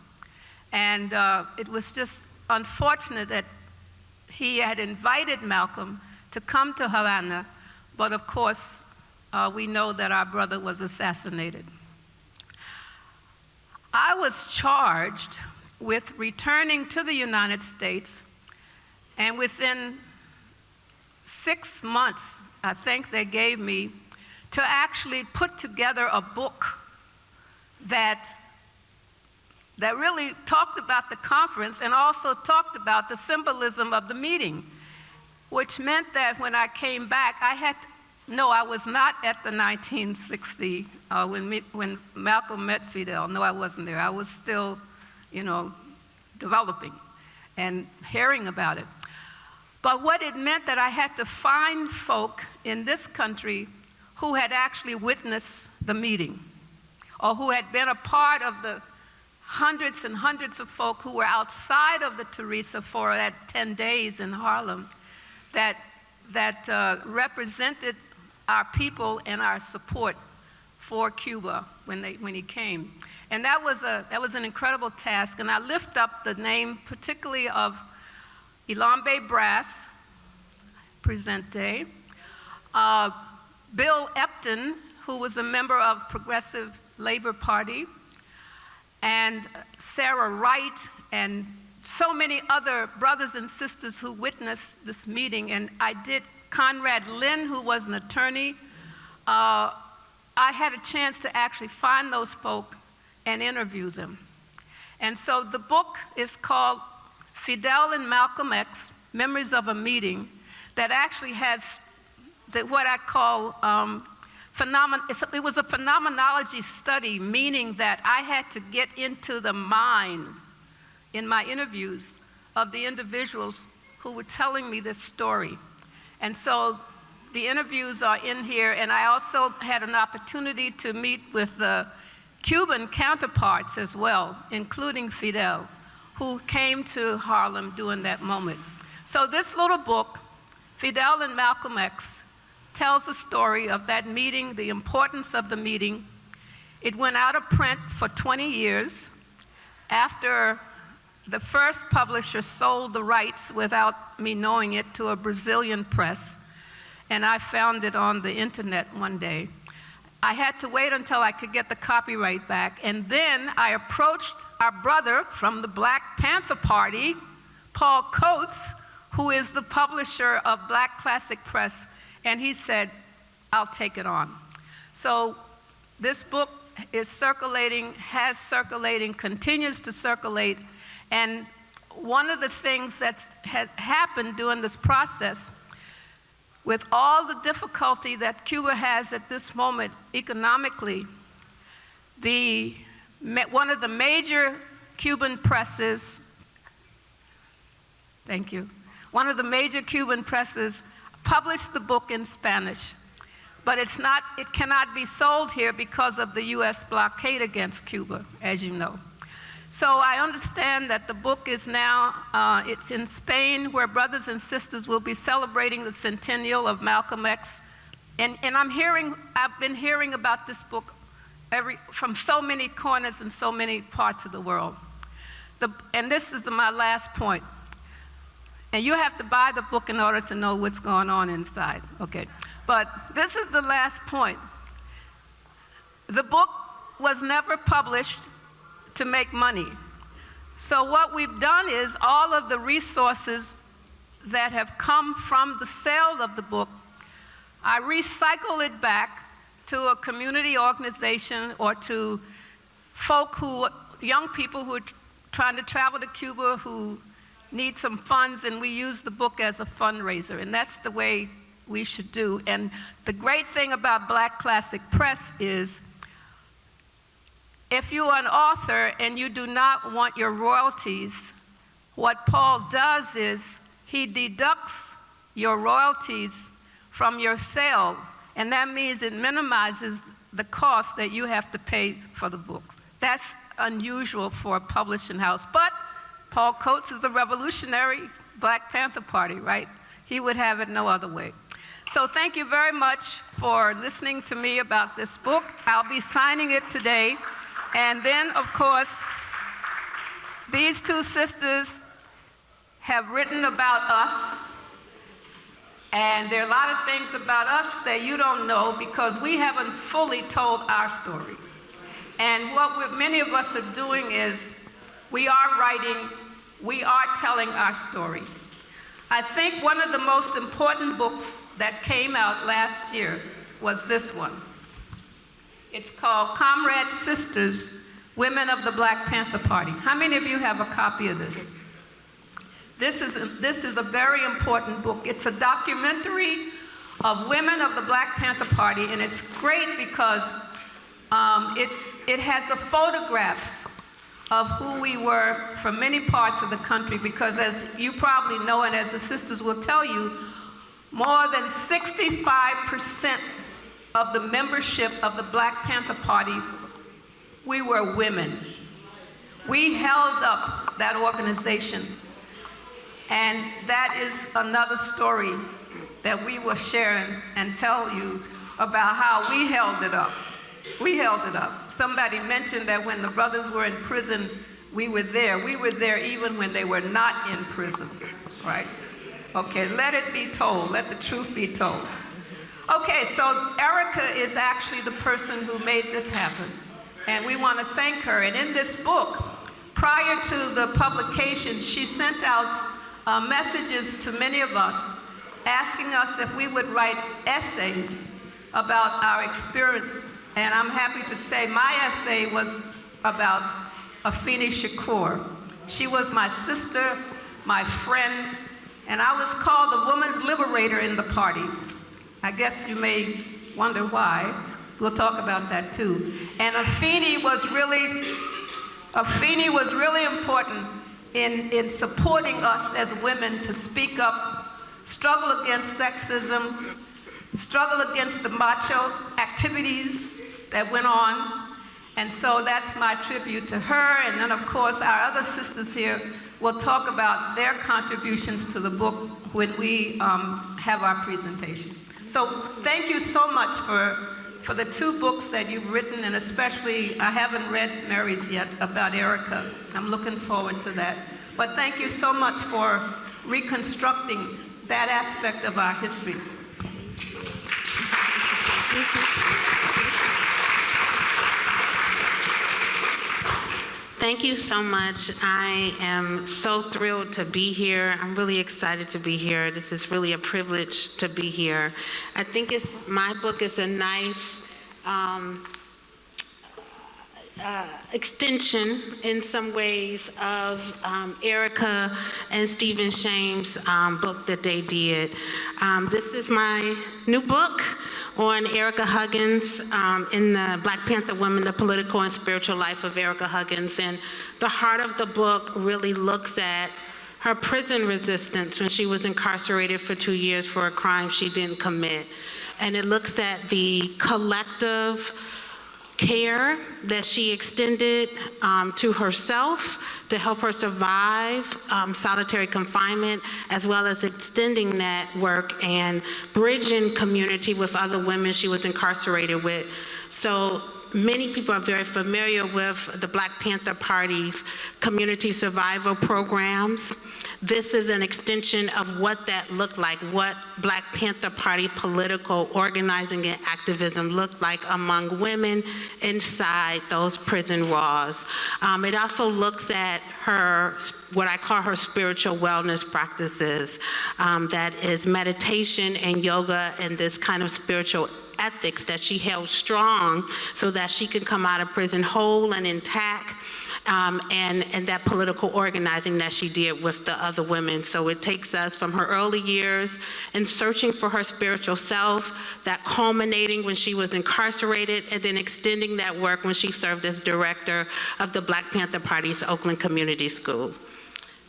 And it was just unfortunate that he had invited Malcolm to come to Havana, but of course, we know that our brother was assassinated. I was charged with returning to the United States, and within 6 months, I think they gave me, to actually put together a book that really talked about the conference and also talked about the symbolism of the meeting, which meant that when I came back, No, I was not at the 1960 when Malcolm met Fidel. No, I wasn't there. I was still, developing and hearing about it. But what it meant that I had to find folk in this country who had actually witnessed the meeting, or who had been a part of the hundreds and hundreds of folk who were outside of the Teresa for that 10 days in Harlem that represented our people and our support for Cuba when he came. And that was an incredible task. And I lift up the name particularly of Ilambe Brass, presente, Bill Epton, who was a member of Progressive Labor Party, and Sarah Wright, and so many other brothers and sisters who witnessed this meeting. And I did Conrad Lynn, who was an attorney. I had a chance to actually find those folk and interview them. And so the book is called Fidel and Malcolm X, Memories of a Meeting, that actually has what I call it was a phenomenology study, meaning that I had to get into the mind in my interviews of the individuals who were telling me this story. And so the interviews are in here, and I also had an opportunity to meet with the Cuban counterparts as well, including Fidel, who came to Harlem during that moment. So this little book, Fidel and Malcolm X, tells the story of that meeting, the importance of the meeting. It went out of print for 20 years after the first publisher sold the rights without me knowing it to a Brazilian press, and I found it on the internet one day. I had to wait until I could get the copyright back, and then I approached our brother from the Black Panther Party, Paul Coates, who is the publisher of Black Classic Press, and he said, I'll take it on. So this book is circulating, has circulating, continues to circulate, and one of the things that has happened during this process, with all the difficulty that Cuba has at this moment economically, one of the major Cuban presses, thank you, one of the major Cuban presses published the book in Spanish, but it cannot be sold here because of the US blockade against Cuba, as you know. So I understand that the book is now, it's in Spain, where brothers and sisters will be celebrating the centennial of Malcolm X. And I've been hearing about this book from so many corners and so many parts of the world. And this is my last point. And you have to buy the book in order to know what's going on inside, okay? But this is the last point. The book was never published to make money. So what we've done is all of the resources that have come from the sale of the book, I recycle it back to a community organization or to young people who are trying to travel to Cuba who need some funds, and we use the book as a fundraiser, and that's the way we should do. And the great thing about Black Classic Press is if you're an author and you do not want your royalties, what Paul does is he deducts your royalties from your sale, and that means it minimizes the cost that you have to pay for the books. That's unusual for a publishing house, but Paul Coates is a revolutionary Black Panther Party, right? He would have it no other way. So thank you very much for listening to me about this book. I'll be signing it today. And then, of course, these two sisters have written about us. And there are a lot of things about us that you don't know because we haven't fully told our story. And what many of us are doing is we are writing, we are telling our story. I think one of the most important books that came out last year was this one. It's called Comrade Sisters, Women of the Black Panther Party. How many of you have a copy of this? This is a very important book. It's a documentary of women of the Black Panther Party, and it's great because it has the photographs of who we were from many parts of the country, because as you probably know, and as the sisters will tell you, more than 65% of the membership of the Black Panther Party, we were women. We held up that organization, and that is another story that we will share and tell you about how we held it up. We held it up. Somebody mentioned that when the brothers were in prison, we were there. We were there even when they were not in prison, right? Okay, let it be told. Let the truth be told. Okay, so Erica is actually the person who made this happen, and we want to thank her. And in this book, prior to the publication, she sent out messages to many of us, asking us if we would write essays about our experience. And I'm happy to say my essay was about Afeni Shakur. She was my sister, my friend, and I was called the woman's liberator in the party. I guess you may wonder why. We'll talk about that too. And Afeni was really important in supporting us as women to speak up, struggle against sexism, struggle against the macho activities that went on. And so that's my tribute to her. And then, of course, our other sisters here will talk about their contributions to the book when we have our presentation. So thank you so much for the two books that you've written, and especially, I haven't read Mary's yet about Erica. I'm looking forward to that. But thank you so much for reconstructing that aspect of our history. Thank you so much. I am so thrilled to be here. I'm really excited to be here. This is really a privilege to be here. I think my book is a nice extension in some ways of Erica and Stephen Shame's book that they did. This is my new book on Erica Huggins in the Black Panther Women, the Political and Spiritual Life of Erica Huggins. And the heart of the book really looks at her prison resistance when she was incarcerated for 2 years for a crime she didn't commit. And it looks at the collective care that she extended to herself to help her survive solitary confinement, as well as extending that work and bridging community with other women she was incarcerated with. So many people are very familiar with the Black Panther Party's community survival programs. This is an extension of what that looked like, what Black Panther Party political organizing and activism looked like among women inside those prison walls. It also looks at her, what I call her spiritual wellness practices, that is meditation and yoga and this kind of spiritual ethics that she held strong so that she could come out of prison whole and intact. And that political organizing that she did with the other women. So it takes us from her early years in searching for her spiritual self, that culminating when she was incarcerated, and then extending that work when she served as director of the Black Panther Party's Oakland Community School.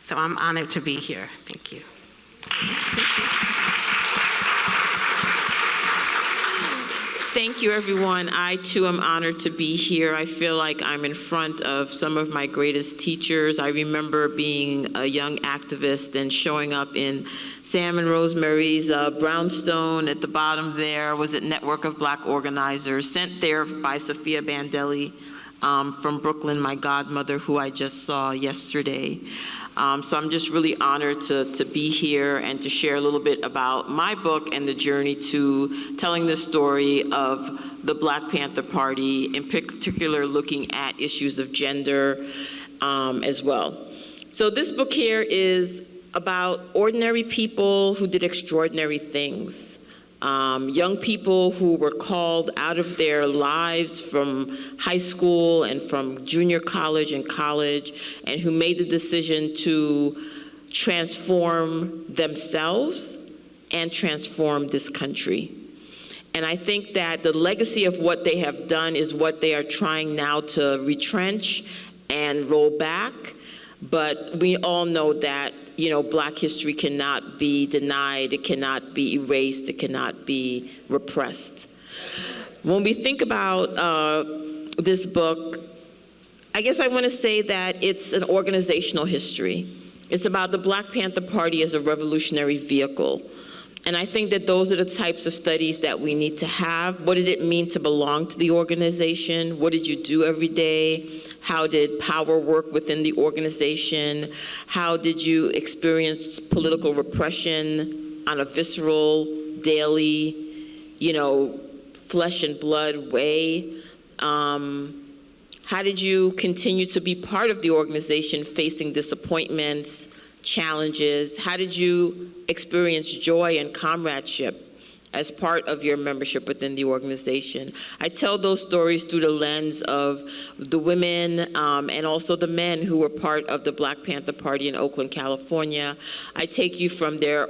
So I'm honored to be here. Thank you. Thank you, everyone. I, too, am honored to be here. I feel like I'm in front of some of my greatest teachers. I remember being a young activist and showing up in Sam and Rosemary's brownstone at the bottom there was a network of Black organizers, sent there by Sophia Bandelli from Brooklyn, my godmother, who I just saw yesterday. So I'm just really honored to be here and to share a little bit about my book and the journey to telling the story of the Black Panther Party, in particular looking at issues of gender as well. So this book here is about ordinary people who did extraordinary things. Young people who were called out of their lives from high school and from junior college and college, and who made the decision to transform themselves and transform this country. And I think that the legacy of what they have done is what they are trying now to retrench and roll back. But we all know that, Black history cannot be denied, it cannot be erased, it cannot be repressed. When we think about this book, I guess I want to say that it's an organizational history. It's about the Black Panther Party as a revolutionary vehicle. And I think that those are the types of studies that we need to have. What did it mean to belong to the organization? What did you do every day? How did power work within the organization? How did you experience political repression on a visceral, daily, flesh and blood way? How did you continue to be part of the organization facing disappointments, challenges? How did you experience joy and comradeship as part of your membership within the organization? I tell those stories through the lens of the women and also the men who were part of the Black Panther Party in Oakland, California. I take you from their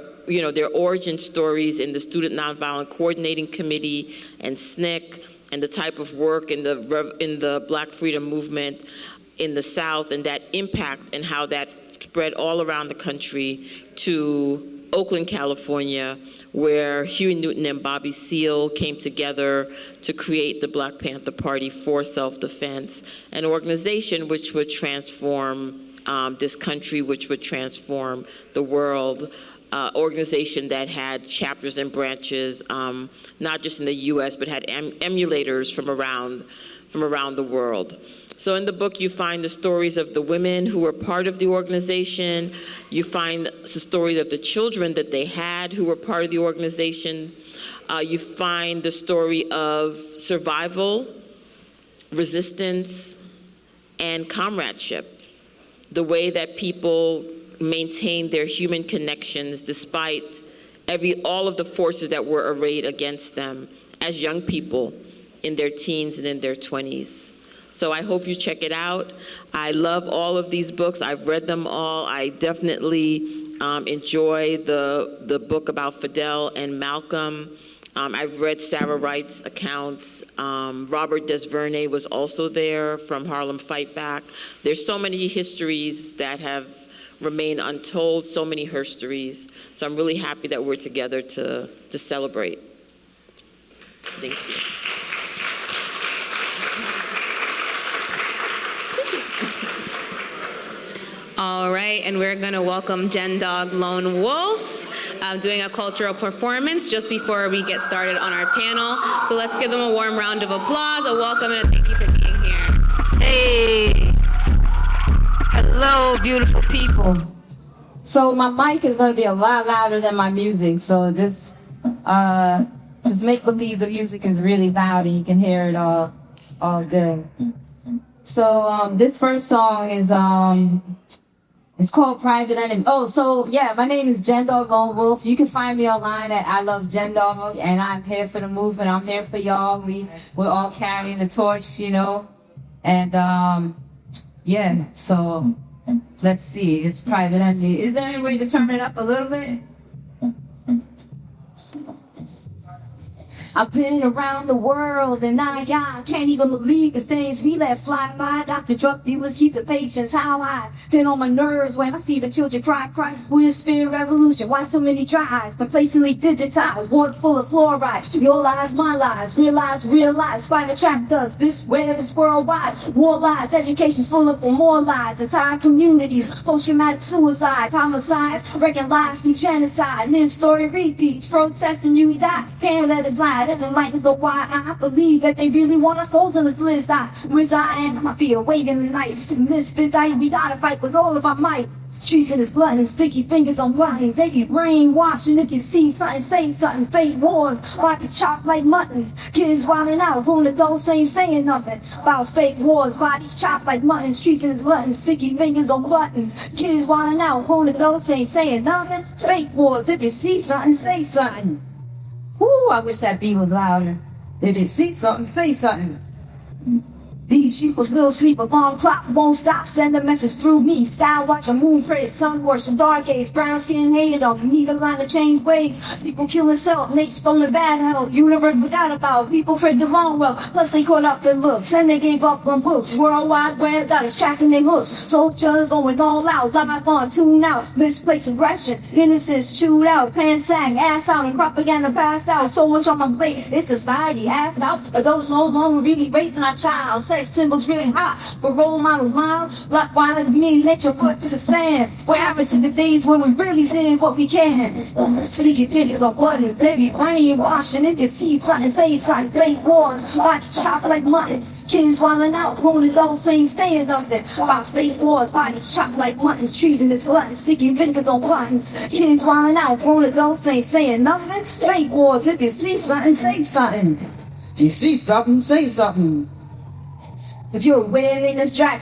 origin stories in the Student Nonviolent Coordinating Committee and SNCC, and the type of work in the Black Freedom Movement in the South, and that impact and how that spread all around the country to Oakland, California, where Huey Newton and Bobby Seale came together to create the Black Panther Party for self-defense, an organization which would transform this country, which would transform the world. Organization that had chapters and branches, not just in the U.S., but had emulators from around the world. So in the book, you find the stories of the women who were part of the organization. You find the stories of the children that they had who were part of the organization. You find the story of survival, resistance, and comradeship. The way that people maintain their human connections despite all of the forces that were arrayed against them as young people in their teens and in their 20s. So I hope you check it out. I love all of these books. I've read them all. I definitely enjoy the book about Fidel and Malcolm. I've read Sarah Wright's accounts. Robert Desvernay was also there from Harlem Fight Back. There's so many histories that have remained untold, so many histories. So I'm really happy that we're together to celebrate. Thank you. All right, and we're going to welcome Jen Dog Lone Wolf doing a cultural performance just before we get started on our panel. So let's give them a warm round of applause, a welcome, and a thank you for being here. Hey, hello, beautiful people. So my mic is going to be a lot louder than my music, so just make believe the music is really loud and you can hear it all good. So this first song is it's called Private Enemy. Oh, so yeah, my name is Jen Dog Lone Wolf. You can find me online at I Love Jen Dog, and I'm here for the movement. I'm here for y'all. We're all carrying the torch, and yeah. So let's see. It's Private Enemy. Is there any way to turn it up a little bit? I've been around the world and I can't even believe the things we let fly by. Dr. Drug dealers keep the patients how I been on my nerves when I see the children cry. We're a spirit revolution. Why so many tries? Complacently digitized, water full of fluoride. Your lies, my lies, realize. Spider trapped us, this web is worldwide. War lies, education's full of more lies. Entire communities, post-traumatic suicides, homicides, wrecking lives through genocide. And this story repeats, protesting you die. Can't let it slide. And the light is the why I believe that they really want our souls in this list. I am, my feet awake in the night. Misfits, we gotta fight with all of our might. Streets in his blood and sticky fingers on buttons. They get brainwashed, and if you see something, say something. Fake wars, bodies chopped like muttons. Kids wilding out, grown adults ain't saying nothing about fake wars. Bodies chopped like muttons. Streets in his blood and sticky fingers on buttons. Kids wilding out, grown adults ain't saying nothing. Fake wars, if you see something, say something. Woo, I wish that beat was louder. If you see something, say something. These people still sleep, alarm clock won't stop, send a message through me. Style watch a moon praise, sun worship, dark age, brown skin hated on, neither line to change ways. People killing self, mates stolen bad health, universe forgot about, people prayed the wrong road, plus they caught up in looks, and they gave up on books. Worldwide web got us tracking their looks, soldiers going all out, live on, tune out, misplaced aggression, innocence chewed out, pants sag, ass out, and propaganda passed out. So much on my plate, it's society ass out, but those no longer really raising our child. Sex symbols really hot, but role models mild. Black wine and me, let your foot to the sand. What happened to the days when we really did what we can? Sticky fingers on buttons, they be brainwashing. If you see something, say something. Fake wars, watch chop like muttons. Kids wildin' out, rolling those things, saying nothing. About fake wars, bodies chopped like muttons. Trees in this blood, sticky fingers on buttons. Kids wildin' out, rolling those things, saying nothing. Fake wars, if you see something, say something. If you see something, say something. If you're wearing this jack,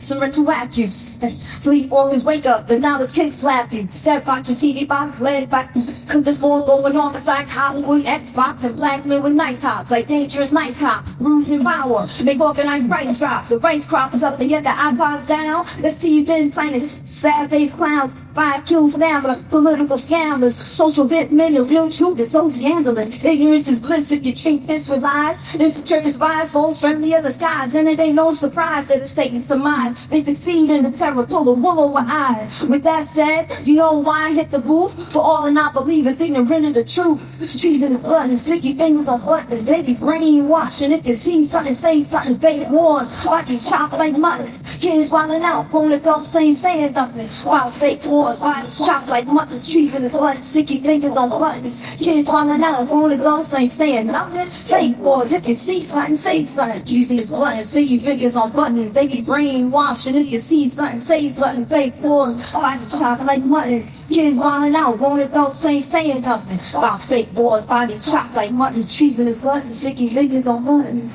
some retroactive. Sleep, always wake up, the knowledge kick slap you. Step out your TV box, leg back. Cause there's more going on besides Hollywood, Xbox, and black men with nice hops. Like dangerous night cops, bruising power. Make organized price drops. The rice crop is up and yet the iPod's down. The seed been planted, sad face clowns. 5 kills gambler, political scammers. Social bit men, the real truth is so scandalous. Ignorance is bliss if you treat this with lies. If the church is wise, falls from the other skies. Then it ain't no surprise that it's Satan's surmise. They succeed in the terror, pull the wool over eyes. With that said, you know why I hit the booth? For all the non-believers ignorant of the truth. Treason is blood and sticky fingers on buttons. They be brainwashing. If you see something, say something. Fake wars, bodies chopped like muttons. Kids wildin' out, phone adults saying nothing. While fake wars, bodies chopped like muttons. Treason is blood and sticky fingers on buttons. Kids wildin' out, phone adults saying nothing. Fake wars, if you see something, say something. Treason is blood and sticky fingers on buttons. They be brainwashing. If you see something, say something. Fake wars, bodies chopped like muttons. Kids wildin' out, phone adults saying nothing. While fake wars, bodies chopped like muttons. Treason is blood and sticky fingers on buttons.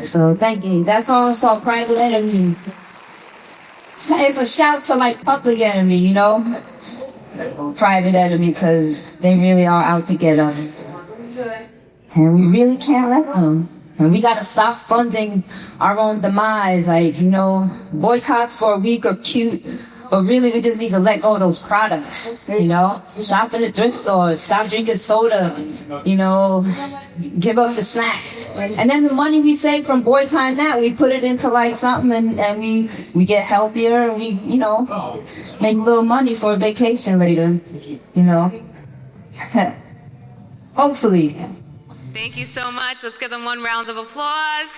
So thank you. That song is called Private Enemy. It's a shout to like Public Enemy, you know? Private Enemy, because they really are out to get us. And we really can't let them. And we gotta stop funding our own demise. Like, you know, boycotts for a week are cute, but really we just need to let go of those products, you know? Shop in the thrift store, stop drinking soda, you know, give up the snacks. And then the money we save from boycotting that, we put it into like something and we get healthier and we, you know, make a little money for a vacation later, you know? Hopefully. Thank you so much. Let's give them one round of applause.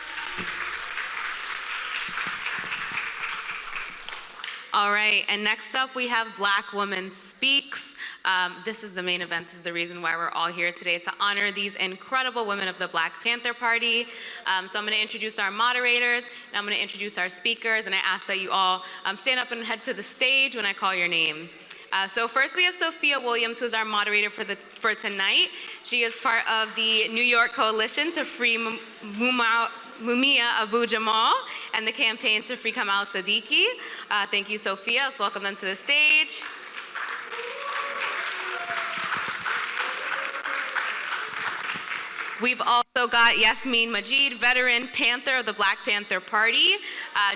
All right, and next up we have Black Woman Speaks. This is the main event. This is the reason why we're all here today, to honor these incredible women of the Black Panther Party. So I'm gonna introduce our moderators, and I'm gonna introduce our speakers, and I ask that you all stand up and head to the stage when I call your name. So first we have Sophia Williams, who's our moderator for tonight. She is part of the New York Coalition to Free Mumia Abu Jamal and the campaign to free Kamau Sadiki. Thank you, Sophia. Let's welcome them to the stage. We've also got Yasmin Majid, veteran Panther of the Black Panther Party,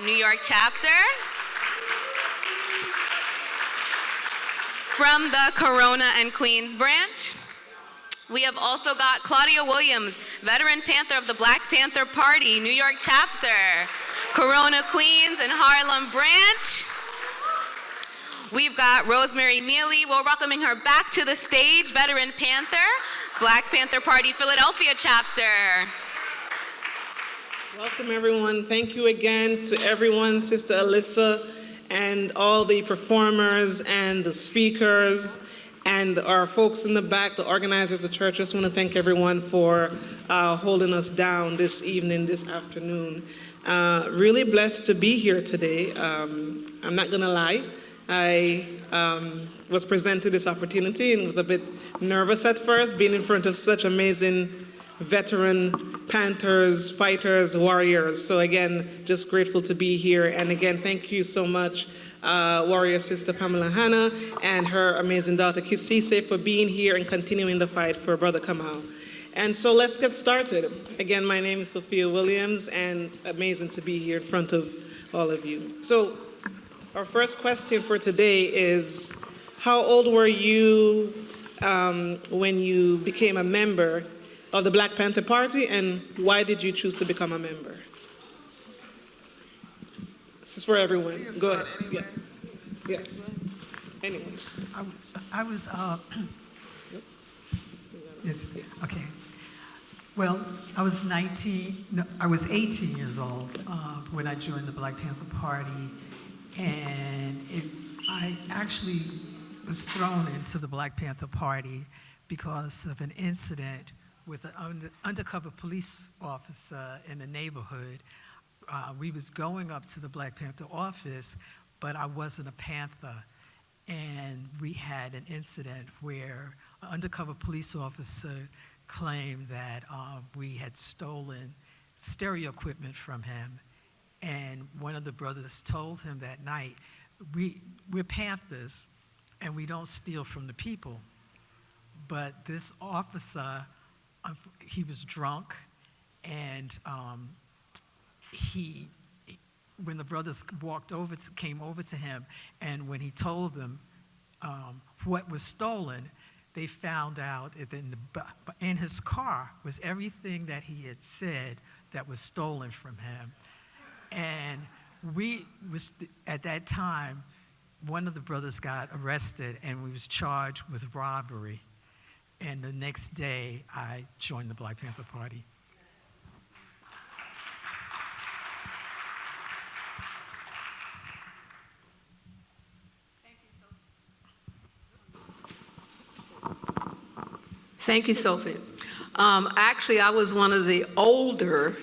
New York chapter. From the Corona and Queens branch. We have also got Claudia Williams, veteran Panther of the Black Panther Party, New York chapter, Corona, Queens, and Harlem branch. We've got Rosemary Mealy. We're welcoming her back to the stage, veteran Panther, Black Panther Party, Philadelphia chapter. Welcome, everyone. Thank you again to everyone, Sister Alyssa, and all the performers and the speakers and our folks in the back, the organizers, the church. Just want to thank everyone for holding us down this evening, this afternoon. Really blessed to be here today. I'm not gonna lie. I was presented this opportunity and was a bit nervous at first, being in front of such amazing veteran Panthers, fighters, warriors. So again, just grateful to be here. And again, thank you so much, warrior sister Pamela Hanna and her amazing daughter Kisise for being here and continuing the fight for Brother Kamau. And so let's get started. Again, my name is Sophia Williams, and amazing to be here in front of all of you. So our first question for today is, how old were you when you became a member of the Black Panther Party, and why did you choose to become a member? This is for everyone. Go ahead. Yes. Yes. Anyone. Yes, okay. Well, I was 18 years old when I joined the Black Panther Party, and I actually was thrown into the Black Panther Party because of an incident with an undercover police officer in the neighborhood. We was going up to the Black Panther office, but I wasn't a Panther. And we had an incident where an undercover police officer claimed that we had stolen stereo equipment from him. And one of the brothers told him that night, we're Panthers and we don't steal from the people. But this officer, he was drunk, and when the brothers came over to him, and when he told them what was stolen, they found out that in his car was everything that he had said that was stolen from him. And at that time, one of the brothers got arrested, and we was charged with robbery. And the next day, I joined the Black Panther Party. Thank you, Sophie. Actually, I was one of the older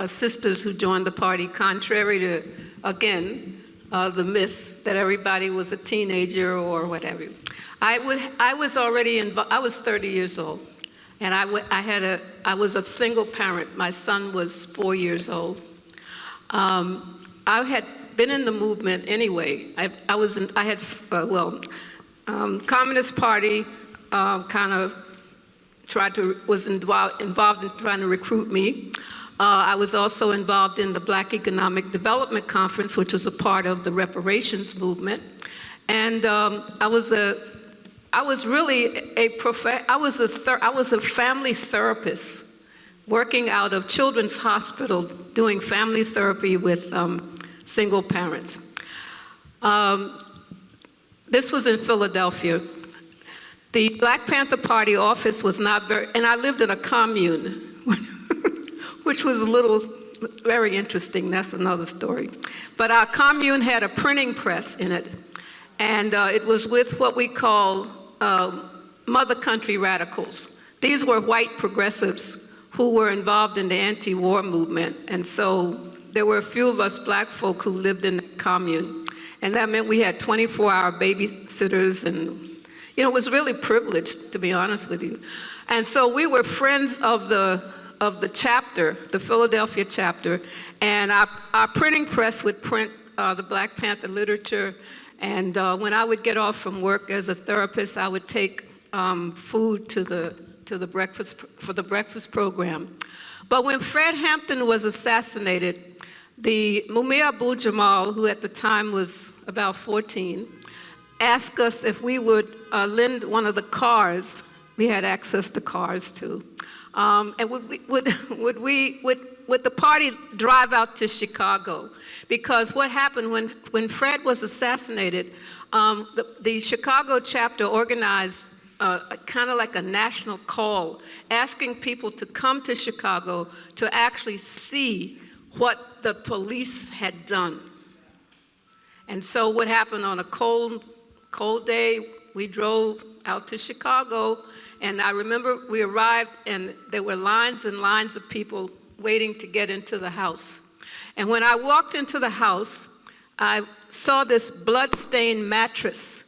sisters who joined the party, contrary to, again, the myth that everybody was a teenager or whatever. I was 30 years old, and I was a single parent. My son was 4 years old. I had been in the movement anyway. Communist Party kind of was involved in trying to recruit me. I was also involved in the Black Economic Development Conference, which was a part of the reparations movement. And I was a family therapist working out of Children's Hospital doing family therapy with single parents. This was in Philadelphia. The Black Panther Party office was not and I lived in a commune, which was very interesting. That's another story. But our commune had a printing press in it, and it was with what we call mother country radicals. These were white progressives who were involved in the anti-war movement, and so there were a few of us black folk who lived in the commune, and that meant we had 24-hour babysitters, and it was really privileged, to be honest with you. And so we were friends of the chapter, the Philadelphia chapter, and our printing press would print the Black Panther literature. And when I would get off from work as a therapist, I would take food to the breakfast program. But when Fred Hampton was assassinated, the Mumia Abu-Jamal, who at the time was about 14, asked us if we would lend one of the cars. We had access to cars too. And would the party drive out to Chicago? Because what happened when Fred was assassinated, the Chicago chapter organized kind of like a national call, asking people to come to Chicago to actually see what the police had done. And so what happened on a cold day, we drove out to Chicago, and I remember we arrived and there were lines and lines of people waiting to get into the house. And when I walked into the house, I saw this blood-stained mattress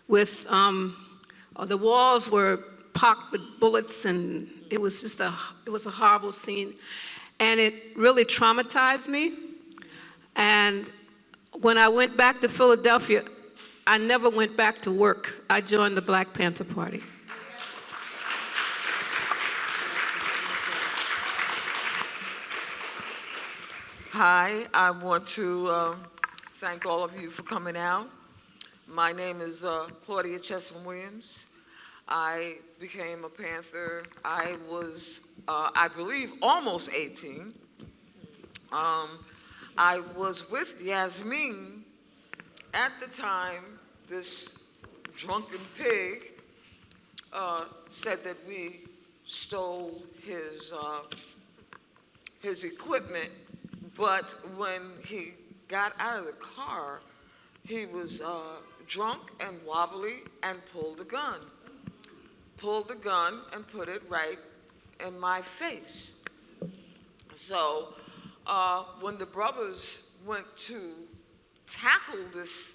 with, the walls were pocked with bullets, and it was just a horrible scene. And it really traumatized me. And when I went back to Philadelphia, I never went back to work. I joined the Black Panther Party. Hi, I want to thank all of you for coming out. My name is Claudia Chesson Williams. I became a Panther. I was, I believe, almost 18. I was with Yasmin at the time. This drunken pig said that we stole his equipment, but when he got out of the car, he was drunk and wobbly and pulled the gun. Pulled the gun and put it right in my face. So when the brothers went to tackle this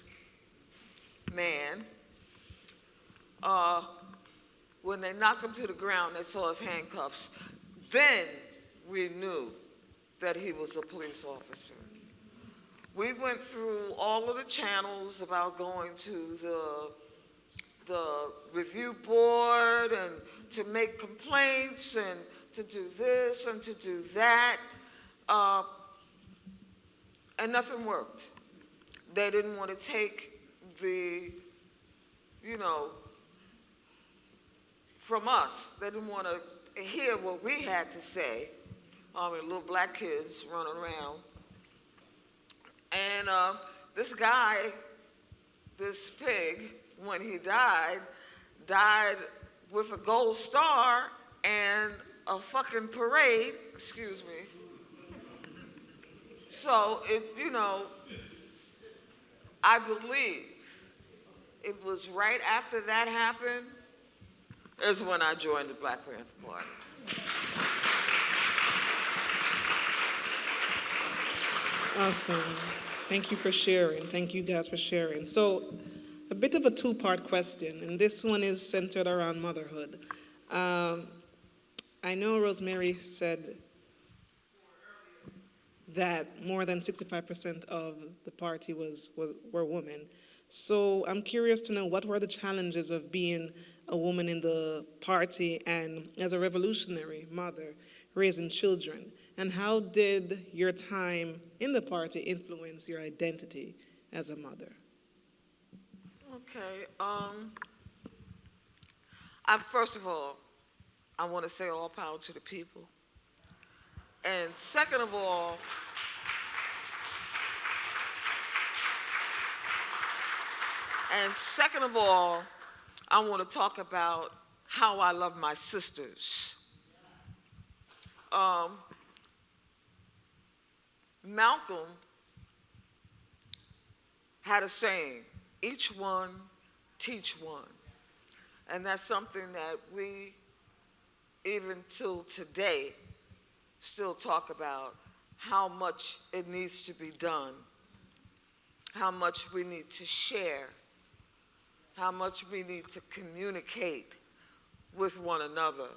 man, when they knocked him to the ground, they saw his handcuffs. Then we knew that he was a police officer. We went through all of the channels about going to the review board and to make complaints and to do this and to do that, and nothing worked. They didn't want to take the, from us. They didn't want to hear what we had to say. Little black kids running around. And this guy, this pig, when he died with a gold star and a fucking parade, excuse me. So, I believe it was right after that happened is when I joined the Black Panther Party. Awesome. Thank you for sharing. Thank you guys for sharing. So, a bit of a two-part question, and this one is centered around motherhood. I know Rosemary said that more than 65% of the party were women. So I'm curious to know, what were the challenges of being a woman in the party and as a revolutionary mother raising children? And how did your time in the party influence your identity as a mother? Okay. First of all, I want to say all power to the people. And second of all, I want to talk about how I love my sisters. Malcolm had a saying, each one, teach one. And that's something that we, even till today, still talk about, how much it needs to be done, how much we need to share, how much we need to communicate with one another.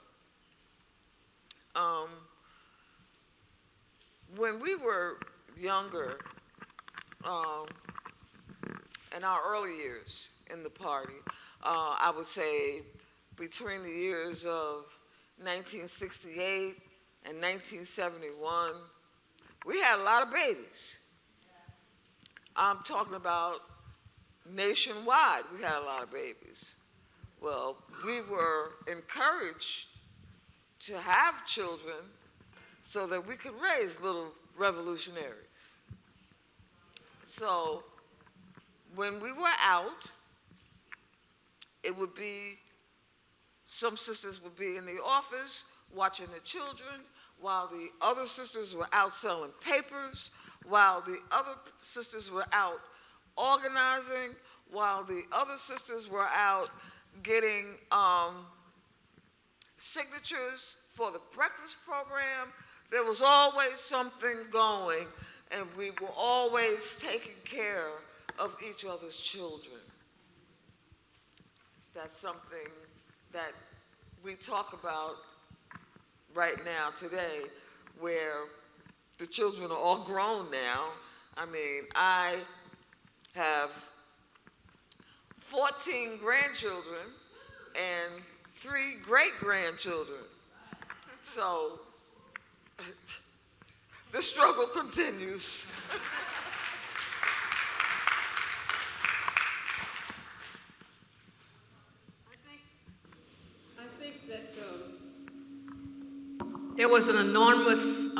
When we were younger, in our early years in the party, I would say between the years of 1968 and 1971, we had a lot of babies. I'm talking about nationwide, we had a lot of babies. Well, we were encouraged to have children so that we could raise little revolutionaries. So when we were out, it would be, some sisters would be in the office watching the children, while the other sisters were out selling papers, while the other sisters were out organizing, while the other sisters were out getting signatures for the breakfast program. There was always something going, and we were always taking care of each other's children. That's something that we talk about right now today, where the children are all grown now. I mean, I have 14 grandchildren and 3 great-grandchildren. So the struggle continues. I think that there was an enormous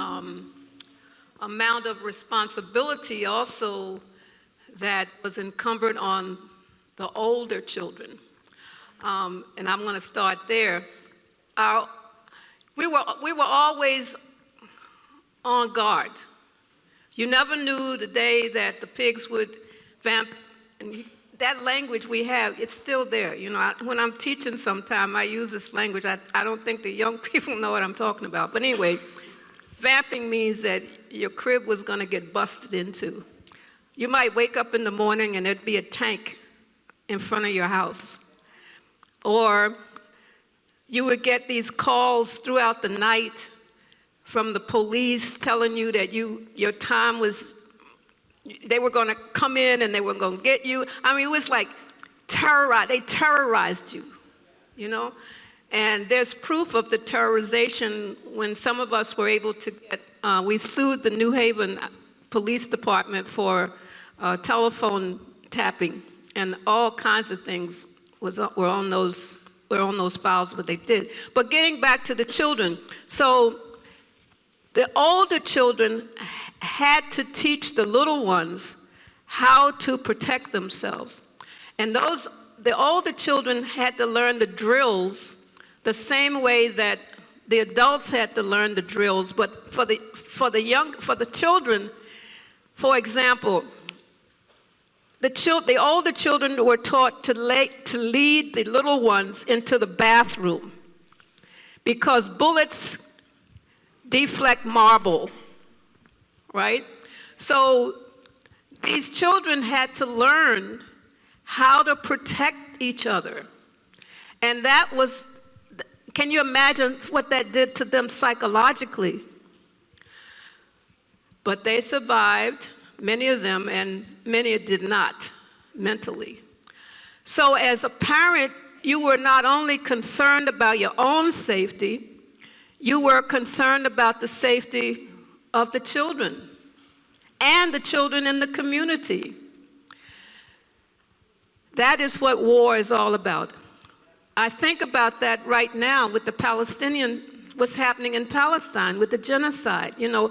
amount of responsibility also that was incumbent on the older children. And I'm going to start there. We were always on guard. You never knew the day that the pigs would vamp. And that language we have, it's still there. You know, when I'm teaching sometime, I use this language. I don't think the young people know what I'm talking about. But anyway, vamping means that your crib was going to get busted into. You might wake up in the morning and there'd be a tank in front of your house. Or you would get these calls throughout the night from the police telling you that your time was, they were going to come in and they were going to get you. I mean, it was like they terrorized you, you know? And there's proof of the terrorization when some of us were able to get, we sued the New Haven Police Department for telephone tapping, and all kinds of things were on those files, what they did. But getting back to the children, so the older children had to teach the little ones how to protect themselves. And the older children had to learn the drills the same way that the adults had to learn the drills. But for the children, for example, the older children were taught to lead the little ones into the bathroom because bullets deflect marble, right? So these children had to learn how to protect each other. And that was, can you imagine what that did to them psychologically? But they survived, many of them, and many did not mentally. So as a parent, you were not only concerned about your own safety, you were concerned about the safety of the children and the children in the community. That is what war is all about. I think about that right now with the what's happening in Palestine, with the genocide. You know,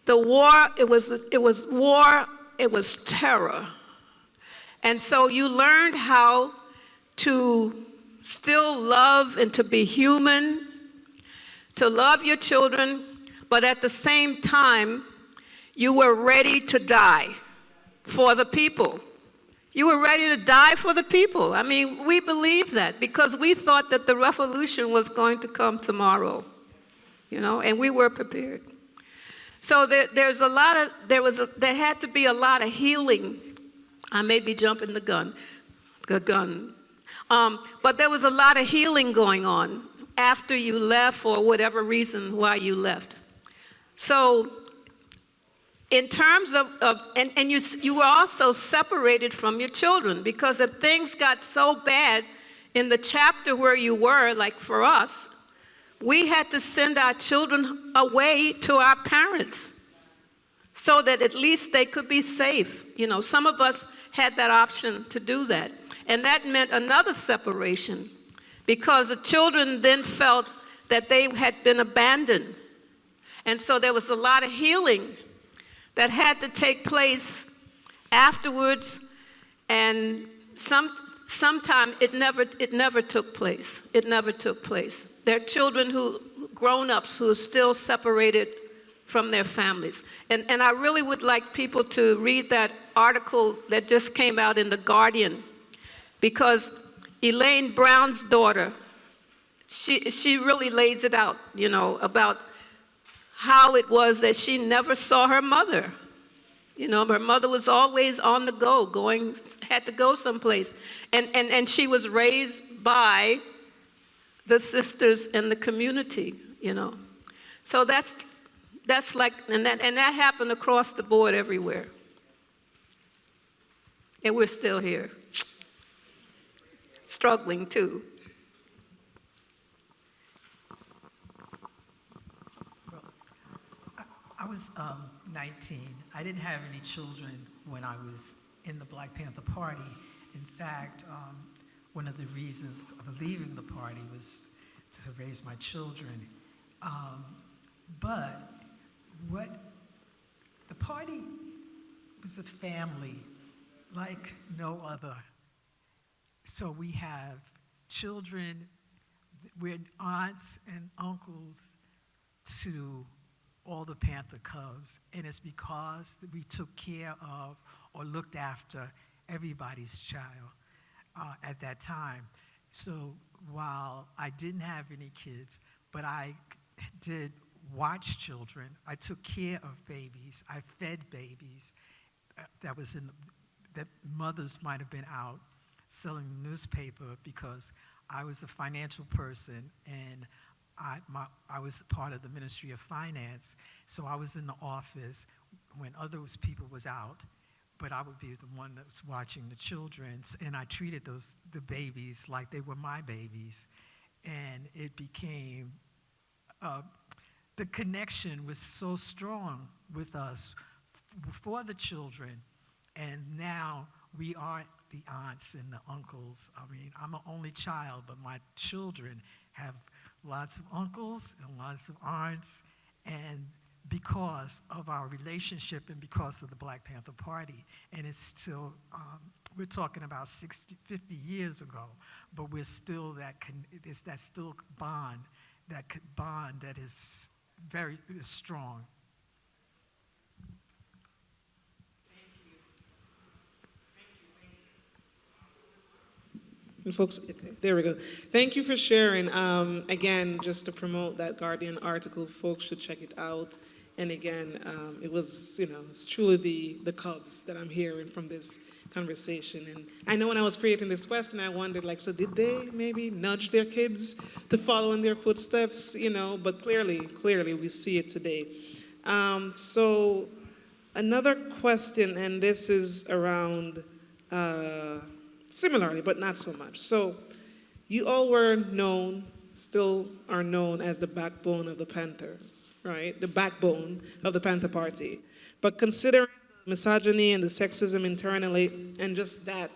the war, it was war, it was terror. And so you learned how to still love and to be human, to love your children, but at the same time, you were ready to die for the people. You were ready to die for the people. I mean, we believed that because we thought that the revolution was going to come tomorrow, you know, and we were prepared. So there had to be a lot of healing. I may be jumping the gun. But there was a lot of healing going on after you left for whatever reason why you left. So in terms of you were also separated from your children, because if things got so bad in the chapter where you were, like for us, we had to send our children away to our parents so that at least they could be safe. You know, some of us had that option to do that. And that meant another separation, because the children then felt that they had been abandoned. And so there was a lot of healing that had to take place afterwards, and sometime it never took place. It never took place. There are children grown-ups who are still separated from their families. And I really would like people to read that article that just came out in The Guardian, because Elaine Brown's daughter, she really lays it out, you know, about how it was that she never saw her mother. You know, her mother was always on the go, had to go someplace. And she was raised by the sisters in the community, you know. So that's like, and that happened across the board everywhere. And we're still here, struggling too. was 19. I didn't have any children when I was in the Black Panther Party. In fact, one of the reasons of leaving the party was to raise my children. But what the party was a family like no other. So we have children, we're aunts and uncles to all the Panther Cubs, and it's because we took care of or looked after everybody's child at that time. So while I didn't have any kids, but I did watch children, I took care of babies, I fed babies. That mothers might have been out selling the newspaper because I was a financial person and I was part of the Ministry of Finance, so I was in the office when other people was out, but I would be the one that was watching the children, and I treated the babies like they were my babies, and it became, the connection was so strong with us for the children, and now we are the aunts and the uncles. I mean, I'm an only child, but my children have lots of uncles and lots of aunts, and because of our relationship and because of the Black Panther Party, and it's still, we're talking about 50 years ago, but we're still it's that still bond, that is very strong. And folks, there we go. Thank you for sharing. Again, just to promote that Guardian article, folks should check it out. And again, it was, it's truly the Cubs that I'm hearing from this conversation. And I know when I was creating this question, I wondered, so did they maybe nudge their kids to follow in their footsteps, but clearly we see it today. So another question, and this is around, similarly, but not so much. So you all were known, still are known as the backbone of the Panthers, right? The backbone of the Panther Party. But considering the misogyny and the sexism internally and just that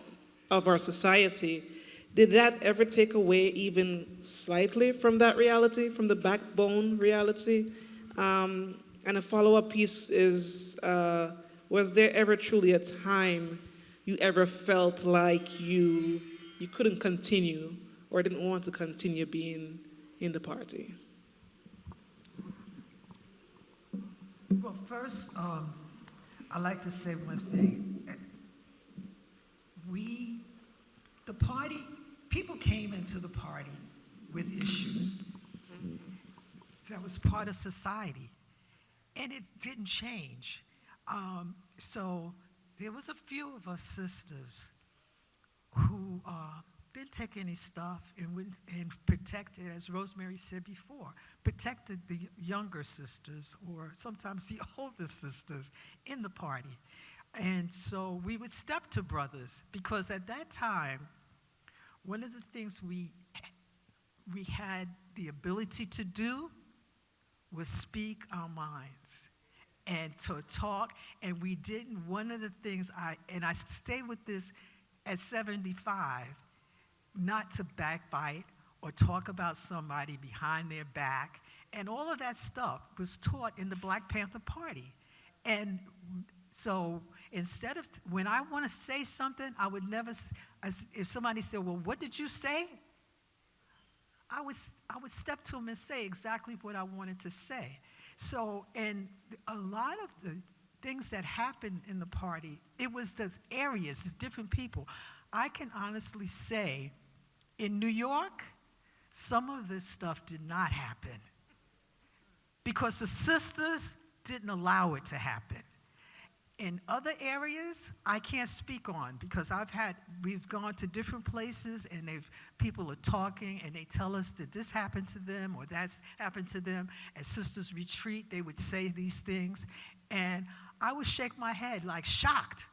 of our society, did that ever take away even slightly from that reality, from the backbone reality? And a follow-up piece is, was there ever truly a time you ever felt like you couldn't continue or didn't want to continue being in the party? Well, first, I'd like to say one thing. The party, people came into the party with issues. That was part of society, and it didn't change. So there was a few of us sisters who didn't take any stuff and protected, as Rosemary said before, protected the younger sisters or sometimes the older sisters in the party. And so we would step to brothers because at that time, one of the things we had the ability to do was speak our minds and to talk, and we didn't. One of the things I stay with this at 75, not to backbite or talk about somebody behind their back, and all of that stuff was taught in the Black Panther Party. And so instead of, when I want to say something, I would never, if somebody said, well, what did you say? I would step to them and say exactly what I wanted to say. So, and a lot of the things that happened in the party, it was the areas, the different people. I can honestly say, in New York, some of this stuff did not happen because the sisters didn't allow it to happen. In other areas, I can't speak on because we've gone to different places and people are talking and they tell us that this happened to them or that's happened to them. As sisters retreat, they would say these things. And I would shake my head like shocked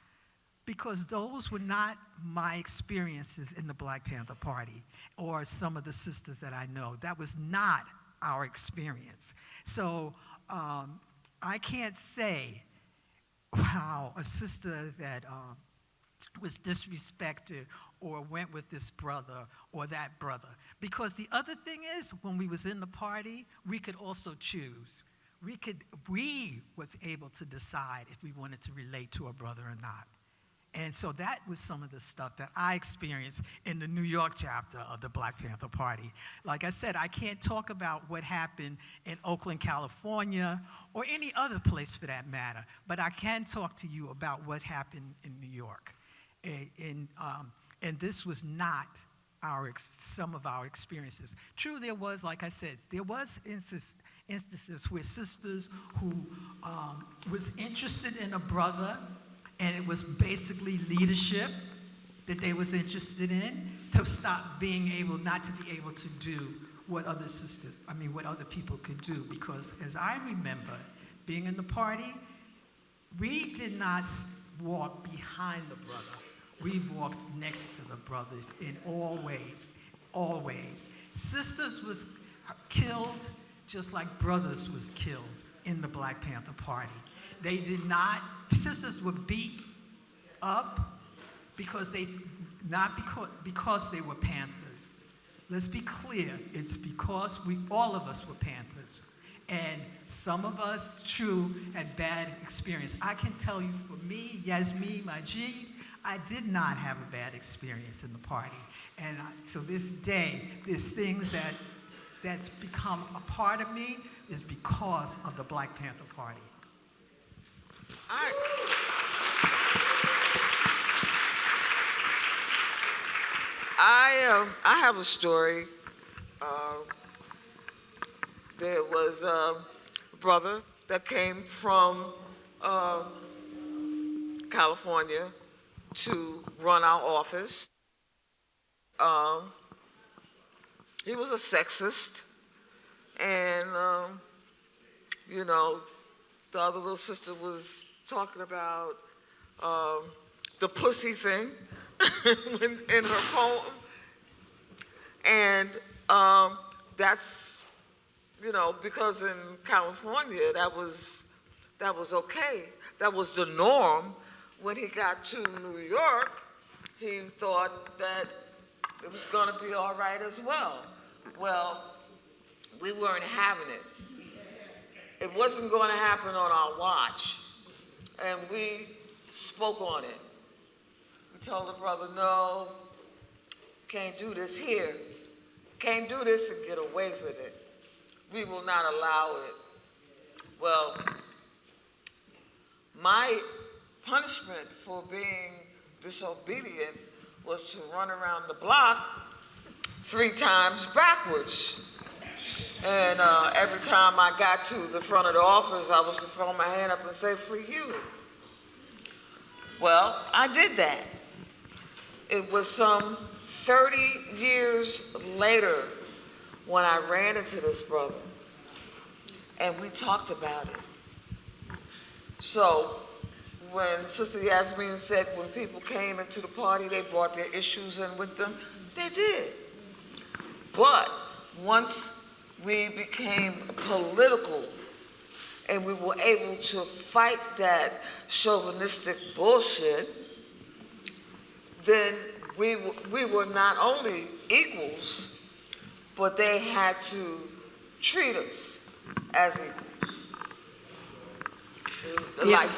because those were not my experiences in the Black Panther Party or some of the sisters that I know. That was not our experience. So I can't say how a sister that was disrespected or went with this brother or that brother. Because the other thing is, when we was in the party, we could also choose. We was able to decide if we wanted to relate to a brother or not. And so that was some of the stuff that I experienced in the New York chapter of the Black Panther Party. Like I said, I can't talk about what happened in Oakland, California, or any other place for that matter, but I can talk to you about what happened in New York. And this was not some of our experiences. True, there was, like I said, there was instances where sisters who was interested in a brother, and it was basically leadership that they was interested in, to stop being able, not to be able to do what other people could do. Because as I remember being in the party, we did not walk behind the brother. We walked next to the brother in all ways, always. Sisters was killed just like brothers was killed in the Black Panther Party. They did not, sisters were beat up because they were Panthers. Let's be clear, it's because all of us were Panthers. And some of us, true, had bad experience. I can tell you, for me, Yasmin, my G, I did not have a bad experience in the party. And so this day, there's things that's become a part of me is because of the Black Panther Party. I have a story. There was a brother that came from California to run our office. He was a sexist, and the other little sister was talking about the pussy thing in her poem, and that's because in California that was okay. That was the norm. When he got to New York, he thought that it was going to be all right as well. Well, we weren't having it. It wasn't going to happen on our watch, and we spoke on it. We told the brother, no, can't do this here. Can't do this and get away with it. We will not allow it. Well, my punishment for being disobedient was to run around the block 3 times backwards. And every time I got to the front of the office, I was to throw my hand up and say, "Free Hugh." Well, I did that. It was some 30 years later when I ran into this brother, and we talked about it. So when Sister Yasmin said when people came into the party, they brought their issues in with them, they did. But once we became political and we were able to fight that chauvinistic bullshit, then we were not only equals, but they had to treat us as equals. Like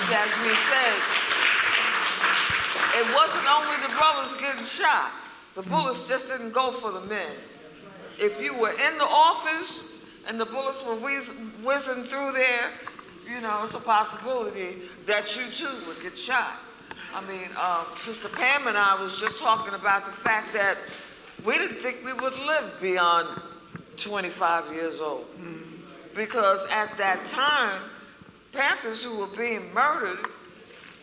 Jasmine said, it wasn't only the brothers getting shot. The bullets just didn't go for the men. If you were in the office and the bullets were whizzing through there, it's a possibility that you too would get shot. I mean, Sister Pam and I was just talking about the fact that we didn't think we would live beyond 25 years old. Because at that time, Panthers who were being murdered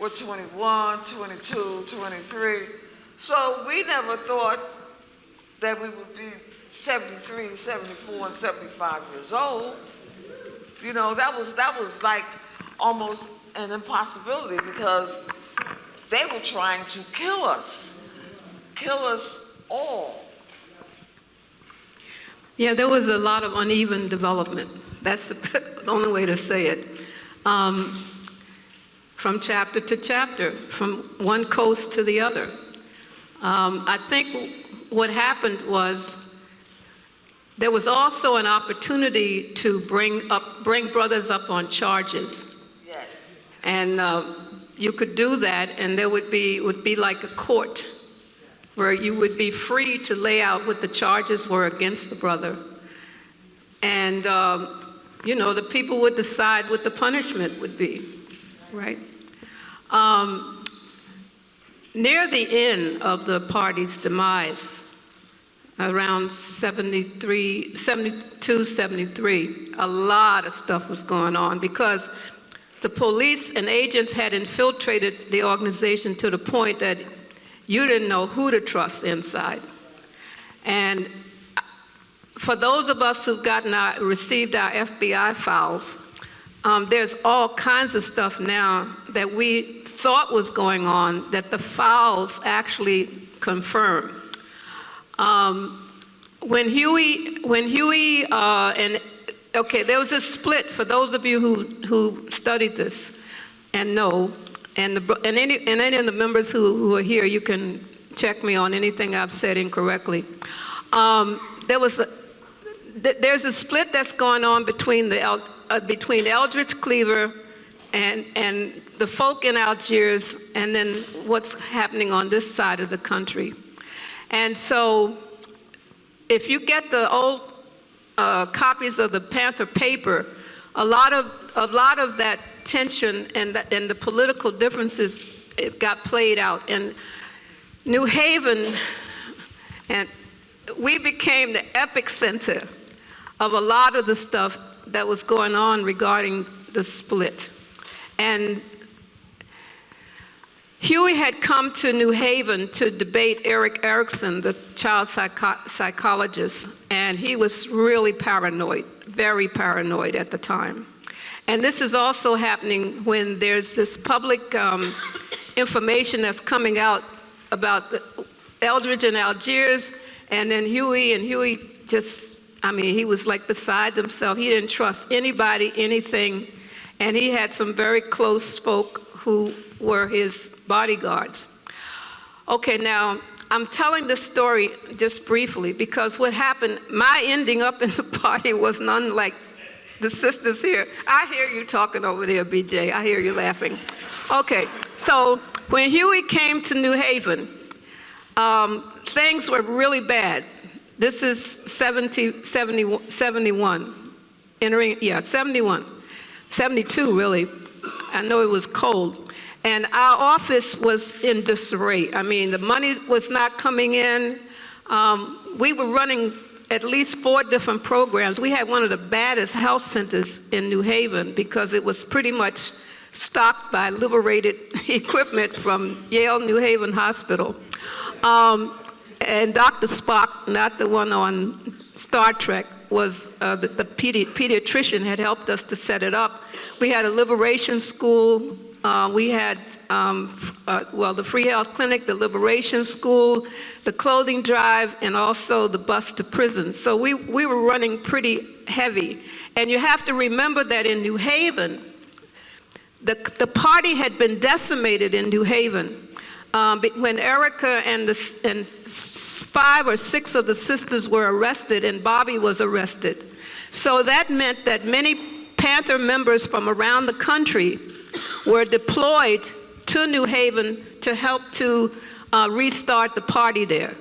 were 21, 22, 23. So we never thought that we would be 73, 74, and 75 years old. That was like almost an impossibility because they were trying to kill us all. Yeah, there was a lot of uneven development. That's the only way to say it. from chapter to chapter, from one coast to the other. I think what happened was there was also an opportunity to bring brothers up on charges. Yes. And you could do that, and there would be like a court where you would be free to lay out what the charges were against the brother. And, the people would decide what the punishment would be, right? Near the end of the party's demise, around 72, 73, a lot of stuff was going on because the police and agents had infiltrated the organization to the point that you didn't know who to trust inside. And for those of us who've received our FBI files, there's all kinds of stuff now that we thought was going on that the files actually confirm. When Huey there was a split for those of you who studied this and know, and any of the members who are here, you can check me on anything I've said incorrectly. There's a split that's going on between Eldridge Cleaver and the folk in Algiers, and then what's happening on this side of the country. And so, if you get the old copies of the Panther paper, a lot of that tension and the political differences, it got played out. And New Haven, and we became the epicenter of a lot of the stuff that was going on regarding the split. And Huey had come to New Haven to debate Eric Erickson, the child psychologist, and he was really paranoid, very paranoid at the time. And this is also happening when there's this public information that's coming out about Eldridge and Algiers, and then Huey just, he was like beside himself. He didn't trust anybody, anything, and he had some very close folk who were his bodyguards. Okay, now, I'm telling this story just briefly because what happened, my ending up in the party was none like the sisters here. I hear you talking over there, BJ. I hear you laughing. Okay, so when Huey came to New Haven, things were really bad. This is 71, 71, 72 really. I know it was cold. And our office was in disarray. The money was not coming in. We were running at least 4 different programs. We had one of the baddest health centers in New Haven because it was pretty much stocked by liberated equipment from Yale New Haven Hospital. And Dr. Spock, not the one on Star Trek, was the pediatrician had helped us to set it up. We had a liberation school. We had, the free health clinic, the liberation school, the clothing drive, and also the bus to prison. So we were running pretty heavy. And you have to remember that in New Haven, the party had been decimated in New Haven. When Erica and 5 or 6 of the sisters were arrested and Bobby was arrested. So that meant that many Panther members from around the country were deployed to New Haven to help to restart the party there.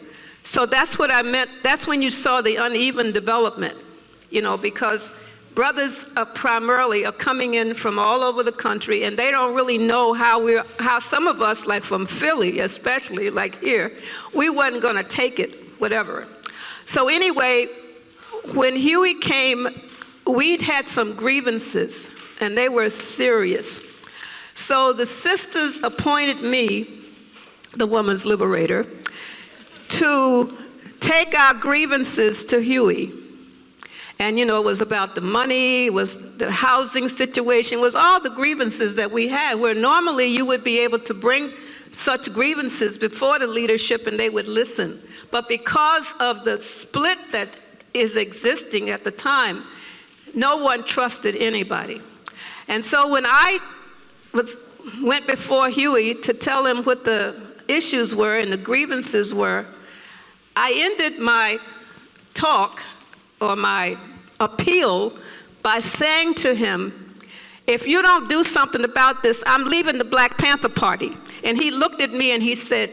So that's what I meant. That's when you saw the uneven development, because brothers primarily are coming in from all over the country, and they don't really know how some of us, like from Philly especially, like here, we wasn't gonna take it, whatever. So anyway, when Huey came, we'd had some grievances, and they were serious. So the sisters appointed me, the woman's liberator, to take our grievances to Huey. And it was about the money, it was the housing situation, it was all the grievances that we had, where normally you would be able to bring such grievances before the leadership and they would listen. But because of the split that is existing at the time, no one trusted anybody. And so when I went before Huey to tell him what the issues were and the grievances were, I ended my talk or my appeal by saying to him, if you don't do something about this, I'm leaving the Black Panther Party. And he looked at me and he said,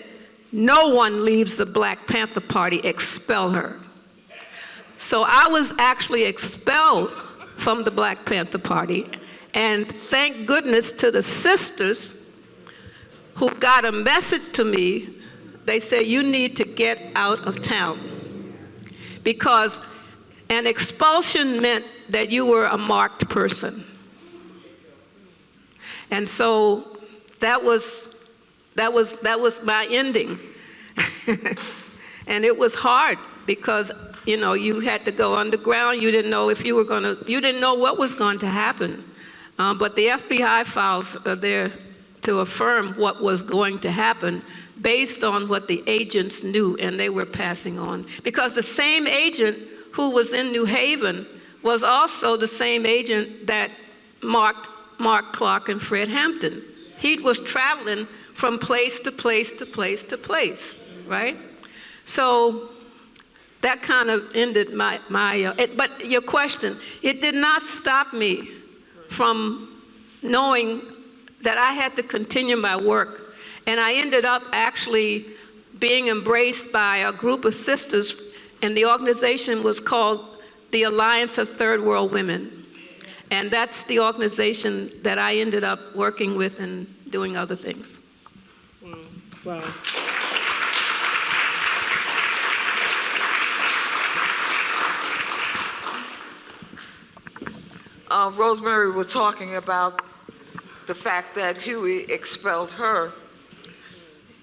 no one leaves the Black Panther Party, expel her. So I was actually expelled from the Black Panther Party, and thank goodness to the sisters who got a message to me. They said, you need to get out of town, because an expulsion meant that you were a marked person. And so that was my ending. And it was hard because, you know, you had to go underground. You didn't know if you were you didn't know what was going to happen. But the FBI files are there to affirm what was going to happen based on what the agents knew and they were passing on. Because the same agent who was in New Haven was also the same agent that marked Mark Clark and Fred Hampton. He was traveling from place to place to place to place, right? So that kind of ended but your question, it did not stop me from knowing that I had to continue my work. And I ended up actually being embraced by a group of sisters, and the organization was called the Alliance of Third World Women. And that's the organization that I ended up working with and doing other things. Wow. Rosemary was talking about the fact that Huey expelled her.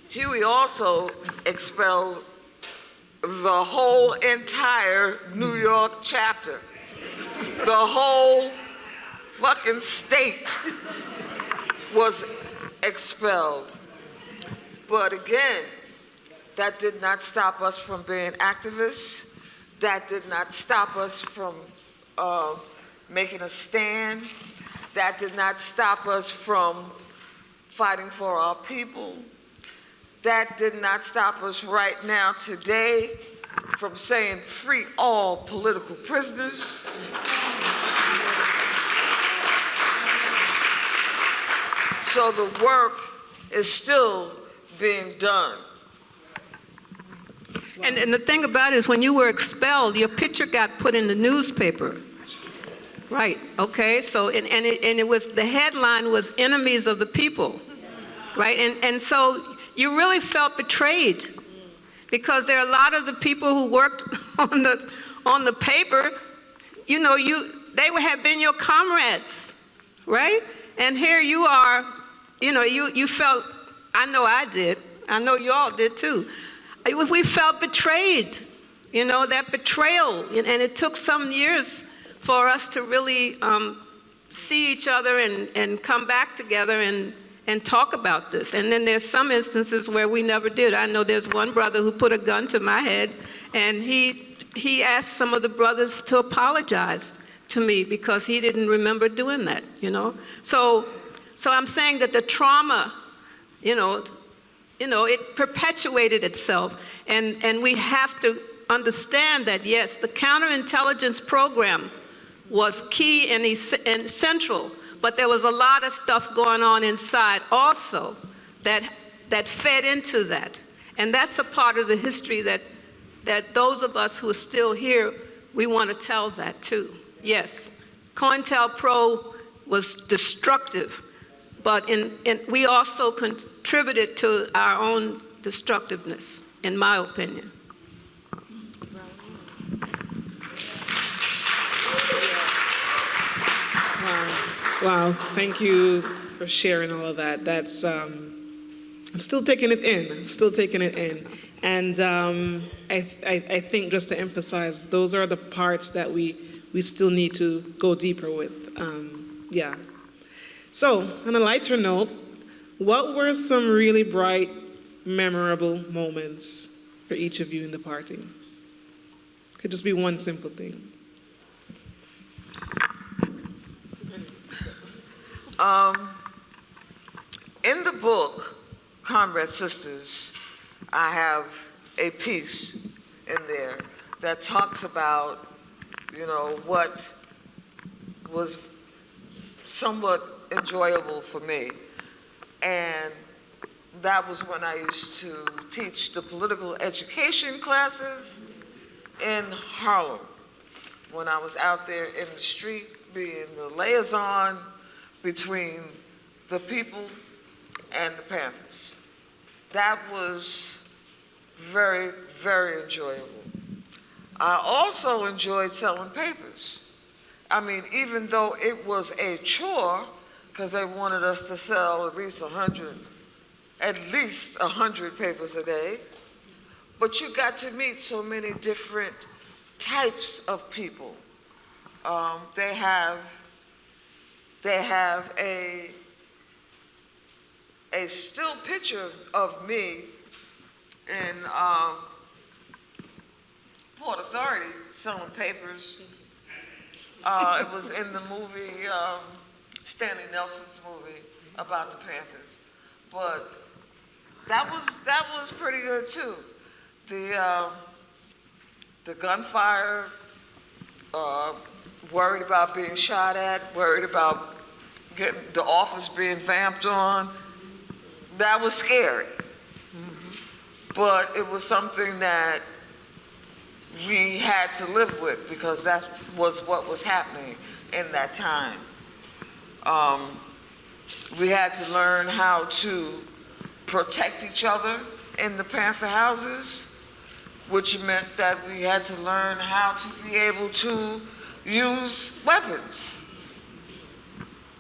Huey also expelled the whole entire New York chapter. The whole fucking state was expelled. But again, that did not stop us from being activists. That did not stop us from making a stand. That did not stop us from fighting for our people. That did not stop us right now today from saying free all political prisoners. So the work is still being done. And the thing about it is when you were expelled, your picture got put in the newspaper. Right, okay, so, and it was, the headline was enemies of the people, right? And so you really felt betrayed because there are a lot of the people who worked on the paper, you know, they have been your comrades, right? And here you are, you know, you felt, I know I did, I know you all did too. We felt betrayed, you know, that betrayal, and it took some years for us to really see each other and come back together and talk about this. And then there's some instances where we never did. I know there's one brother who put a gun to my head, and he asked some of the brothers to apologize to me because he didn't remember doing that, you know? So I'm saying that the trauma, you know, it perpetuated itself, and we have to understand that, yes, the counterintelligence program was key and central, but there was a lot of stuff going on inside also that fed into that. And that's a part of the history that those of us who are still here, we want to tell that too. Yes, COINTELPRO was destructive, but we also contributed to our own destructiveness, in my opinion. Wow, thank you for sharing all of that. That's, I'm still taking it in. And I think, just to emphasize, those are the parts that we still need to go deeper with. Yeah. So, on a lighter note, what were some really bright, memorable moments for each of you in the party? Could just be one simple thing. In the book, Comrade Sisters, I have a piece in there that talks about, what was somewhat enjoyable for me. And that was when I used to teach the political education classes in Harlem, when I was out there in the street being the liaison between the people and the Panthers. That was very, very enjoyable. I also enjoyed selling papers. I mean, even though it was a chore, because they wanted us to sell at least 100 papers a day, but you got to meet so many different types of people. They have a still picture of me in Port Authority selling papers. It was in the movie, Stanley Nelson's movie about the Panthers. But that was pretty good too. The gunfire, worried about being shot at, worried about getting the office being vamped on. That was scary. But it was something that we had to live with because that was what was happening in that time. We had to learn how to protect each other in the Panther houses, which meant that we had to learn how to be able to use weapons.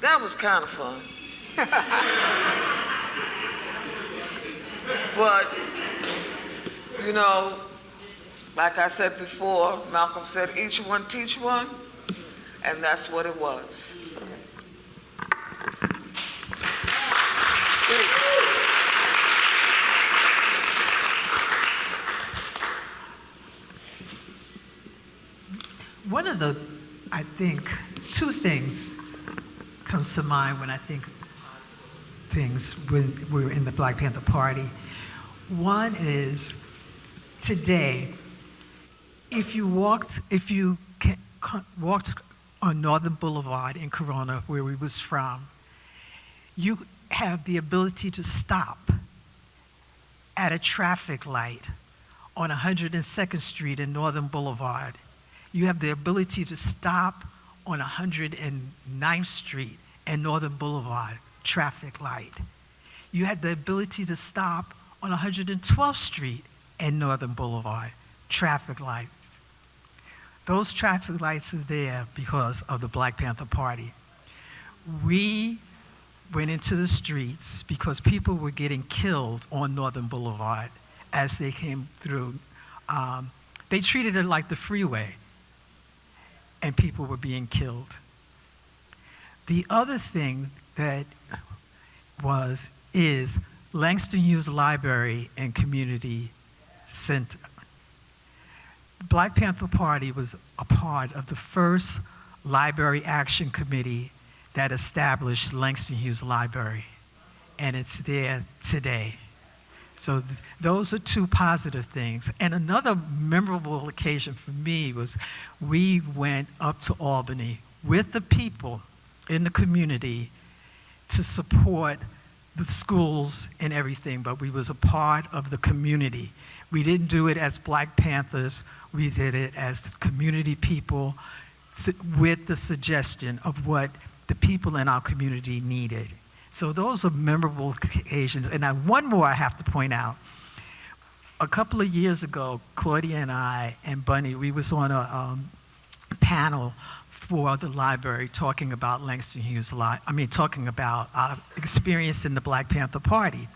That was kind of fun. But, like I said before, Malcolm said, each one teach one, and that's what it was. One of the, I think, two things comes to mind when I think things when we were in the Black Panther Party. One is today, if you walked on Northern Boulevard in Corona, where we was from, you have the ability to stop at a traffic light on 102nd Street in Northern Boulevard. You have the ability to stop on 109th Street and Northern Boulevard, traffic light. You had the ability to stop on 112th Street and Northern Boulevard, traffic lights. Those traffic lights are there because of the Black Panther Party. We went into the streets because people were getting killed on Northern Boulevard as they came through. They treated it like the freeway, and people were being killed. The other thing that is Langston Hughes Library and Community Center. Black Panther Party was a part of the first Library Action Committee that established Langston Hughes Library, and it's there today. So those are two positive things. And another memorable occasion for me was we went up to Albany with the people in the community to support the schools and everything, but we was a part of the community. We didn't do it as Black Panthers, we did it as the community people with the suggestion of what the people in our community needed. So those are memorable occasions. And now one more I have to point out. A couple of years ago, Claudia and I and Bunny, we was on a panel for the library talking about Langston Hughes, talking about our experience in the Black Panther Party.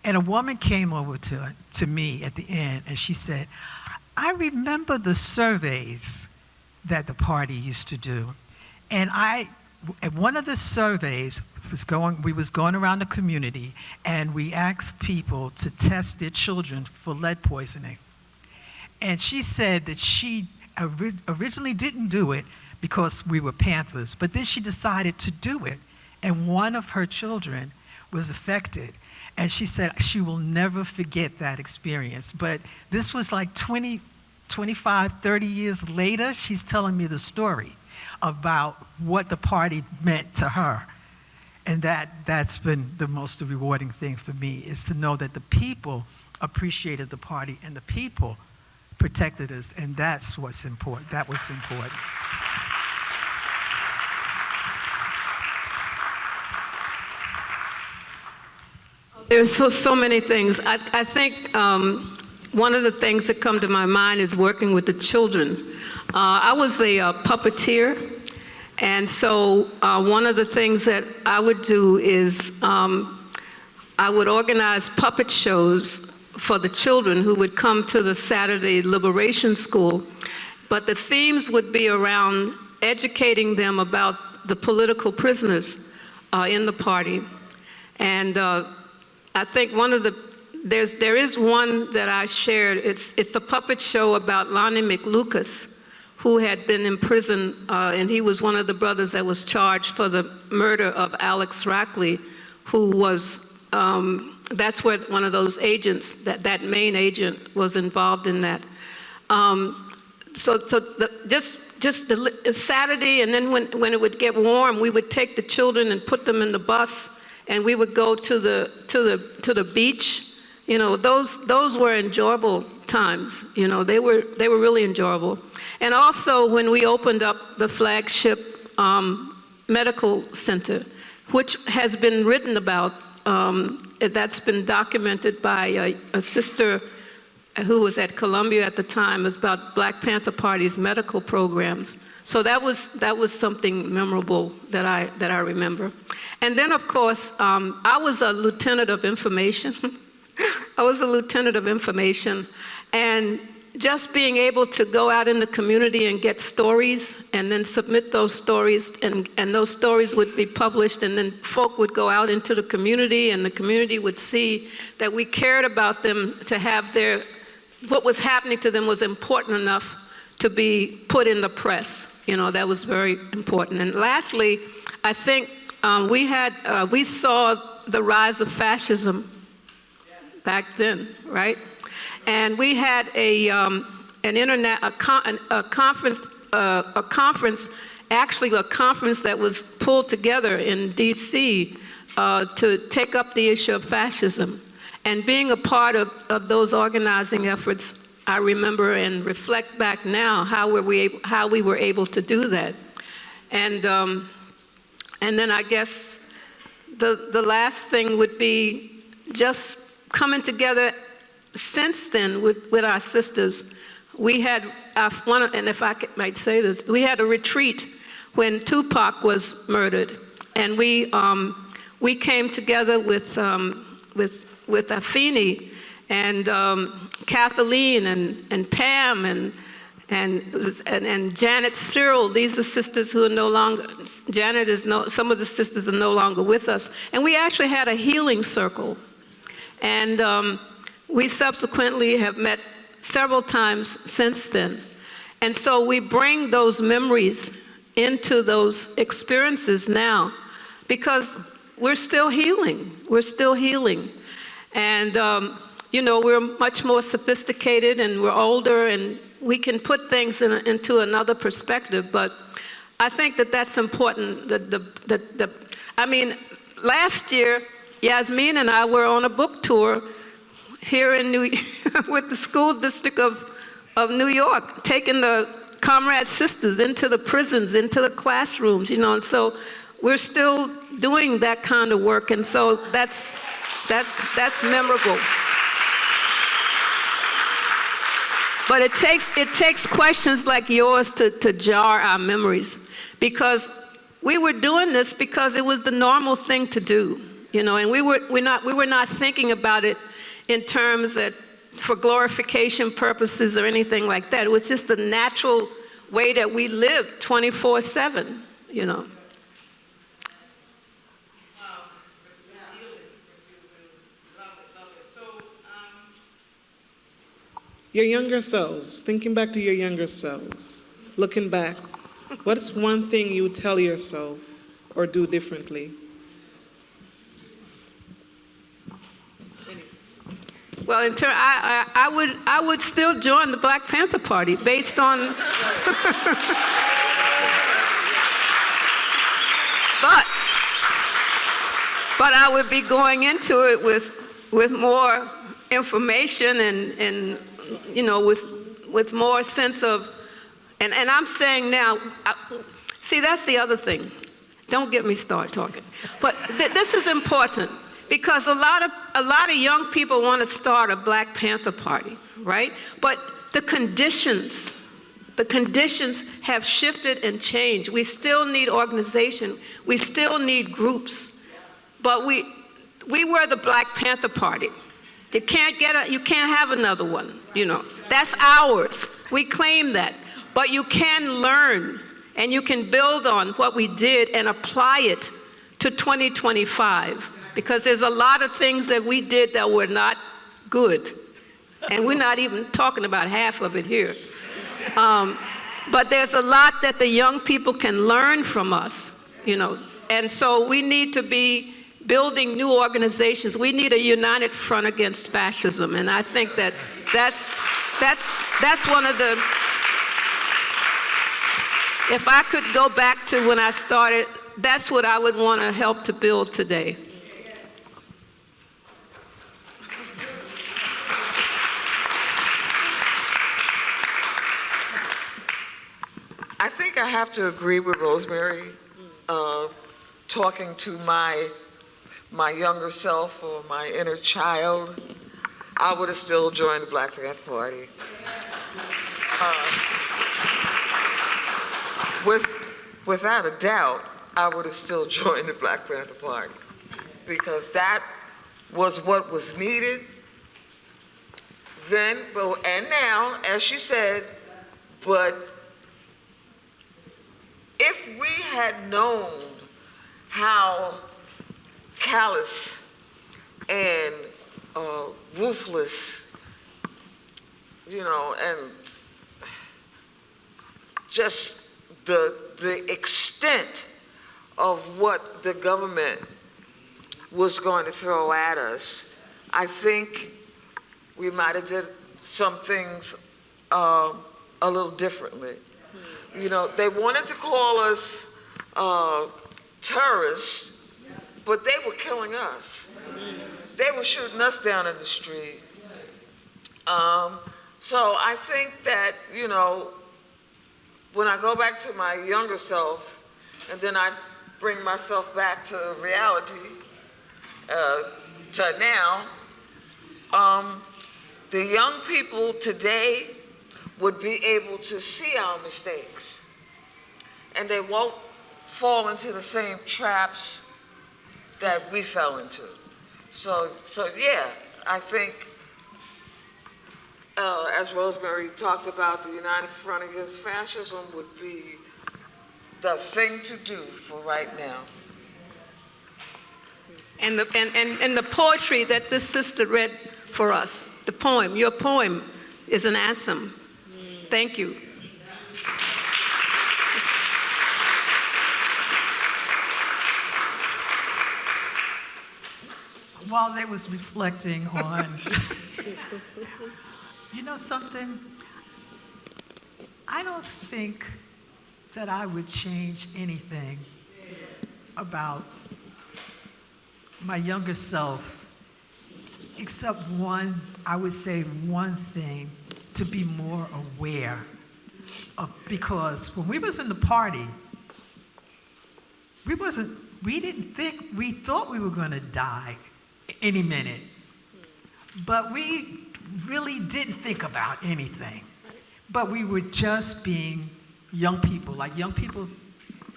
And a woman came over to me at the end and she said, I remember the surveys that the party used to do. And at one of the surveys, we was going around the community and we asked people to test their children for lead poisoning. And she said that she originally didn't do it because we were Panthers, but then she decided to do it. and one of her children was affected. And she said she will never forget that experience. But this was like 20, 25, 30 years later, she's telling me the story about what the party meant to her. And that's been the most rewarding thing for me, is to know that the people appreciated the party and the people protected us, and that's what's important. That was important. There's so many things. I think one of the things that come to my mind is working with the children. I was a puppeteer, and so one of the things that I would do is I would organize puppet shows for the children who would come to the Saturday Liberation School, but the themes would be around educating them about the political prisoners in the party. And I think there is one that I shared. It's a puppet show about Lonnie McLucas, who had been in prison, and he was one of the brothers that was charged for the murder of Alex Rackley, who was, that's where one of those agents, that main agent was involved in that. Just the Saturday, and then when it would get warm, we would take the children and put them in the bus, and we would go to the beach. You know, those were enjoyable times. You know, they were really enjoyable. And also when we opened up the flagship medical center, which has been written about, that's been documented by a sister who was at Columbia at the time, is about Black Panther Party's medical programs. So that was something memorable that I remember. And then, of course, I was a lieutenant of information. I was a lieutenant of information, and just being able to go out in the community and get stories and then submit those stories, and those stories would be published, and then folk would go out into the community, and the community would see that we cared about them, to have what was happening to them was important enough to be put in the press. You know, that was very important. And lastly, I think we saw the rise of fascism back then, right? And we had a conference that was pulled together in DC to take up the issue of fascism. And being a part of those organizing efforts, I remember and reflect back now how we were able to do that. And then I guess the last thing would be just coming together since then with our sisters. We had, and if I might say this, we had a retreat when Tupac was murdered, and we came together with Afeni and Kathleen and Pam and Janet Cyril. These are sisters who are no longer, some of the sisters are no longer with us. And we actually had a healing circle. And we subsequently have met several times since then. And so we bring those memories into those experiences now, because we're still healing. We're still healing. And, you know, we're much more sophisticated, and we're older, and we can put things into another perspective. But I think that's important. I mean, last year, Yasmin and I were on a book tour here in with the school district of New York, taking the Comrade Sisters into the prisons, into the classrooms, you know, and so we're still doing that kind of work, and so that's memorable. But it takes questions like yours to jar our memories, because we were doing this because it was the normal thing to do, you know, and we were not thinking about it in terms that for glorification purposes or anything like that. It was just the natural way that we lived 24/7, you know. Your younger selves, thinking back to your younger selves, looking back, what's one thing you would tell yourself or do differently? Well, in turn, I would still join the Black Panther Party based on. But I would be going into it with more information and you know, with more sense of, and I'm saying now, see, that's the other thing. Don't get me started talking. But this is important because a lot of young people want to start a Black Panther Party, right? But the conditions have shifted and changed. We still need organization. We still need groups. But we were the Black Panther Party. You can't have another one, you know. That's ours. We claim that. But you can learn and you can build on what we did and apply it to 2025. Because there's a lot of things that we did that were not good. And we're not even talking about half of it here. But there's a lot that the young people can learn from us, you know. And so we need to be building new organizations. We need a united front against fascism. And I think that's one of the, if I could go back to when I started, that's what I would want to help to build today. I think I have to agree with Rosemary, talking to my younger self or my inner child. I would have still joined the Black Panther Party. Without a doubt, I would have still joined the Black Panther Party because that was what was needed then, and now, as she said, but if we had known how callous and ruthless, you know, and just the extent of what the government was going to throw at us, I think we might have did some things a little differently. You know, they wanted to call us terrorists, but they were killing us. They were shooting us down in the street. So I think that, you know, when I go back to my younger self, and then I bring myself back to reality, to now, the young people today would be able to see our mistakes, and they won't fall into the same traps that we fell into. So yeah, I think, as Rosemary talked about, the United Front Against Fascism would be the thing to do for right now. And the poetry that this sister read for us, the poem, your poem is an anthem. Thank you. While they was reflecting on, you know something? I don't think that I would change anything about my younger self, except one, I would say one thing, to be more aware of, because when we was in the party, we thought we were gonna die any minute, but we really didn't think about anything. But we were just being young people, like young people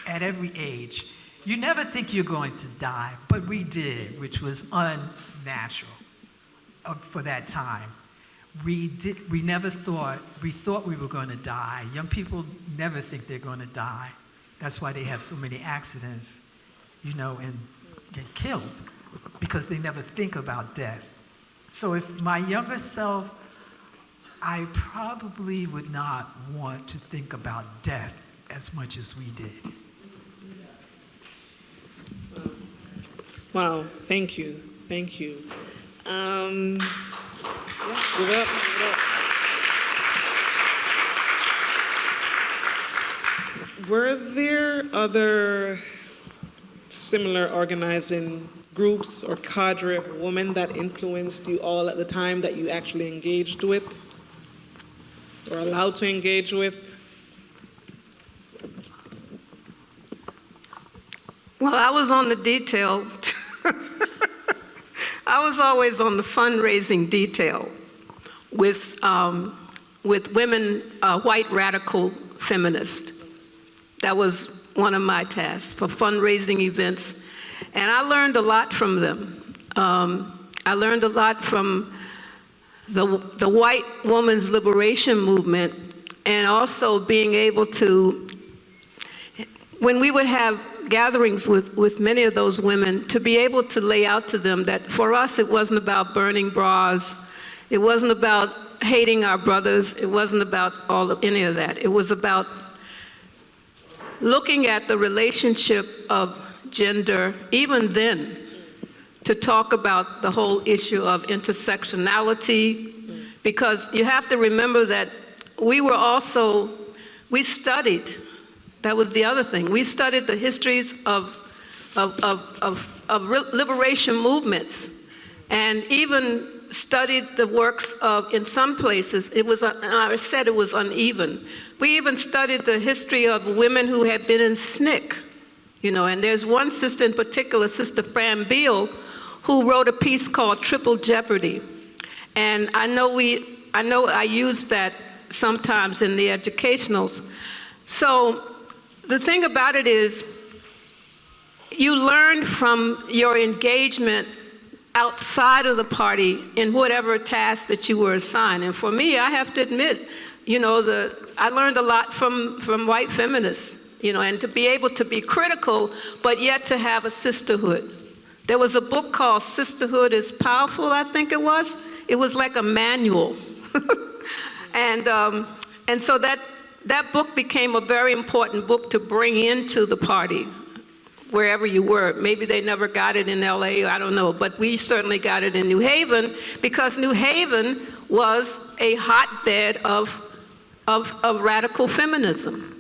at every age. You never think you're going to die, but we did, which was unnatural for that time. We thought we were going to die. Young people never think they're going to die. That's why they have so many accidents, you know, and get killed, because they never think about death. So if my younger self, I probably would not want to think about death as much as we did. Wow, thank you, thank you. Give it up, give it up. Were there other similar organizing groups or cadre of women that influenced you all at the time that you actually engaged with or allowed to engage with? Well, I was on the detail. I was always on the fundraising detail with women, white radical feminists. That was one of my tasks for fundraising events. And I learned a lot from them. I learned a lot from the white woman's liberation movement, and also being able to, when we would have gatherings with many of those women, to be able to lay out to them that for us it wasn't about burning bras, it wasn't about hating our brothers, it wasn't about any of that. It was about looking at the relationship of gender, even then, to talk about the whole issue of intersectionality, because you have to remember that we studied, that was the other thing, we studied the histories of liberation movements, and even studied the works of, in some places, I said it was uneven. We even studied the history of women who had been in SNCC, and there's one sister in particular, Sister Fran Beal, who wrote a piece called Triple Jeopardy. And I know I use that sometimes in the educationals. So the thing about it is, you learn from your engagement outside of the party in whatever task that you were assigned. And for me, I have to admit, I learned a lot from white feminists, and to be able to be critical, but yet to have a sisterhood. There was a book called Sisterhood is Powerful, I think it was. It was like a manual. And so that book became a very important book to bring into the party, wherever you were. Maybe they never got it in LA, I don't know, but we certainly got it in New Haven, because New Haven was a hotbed of radical feminism.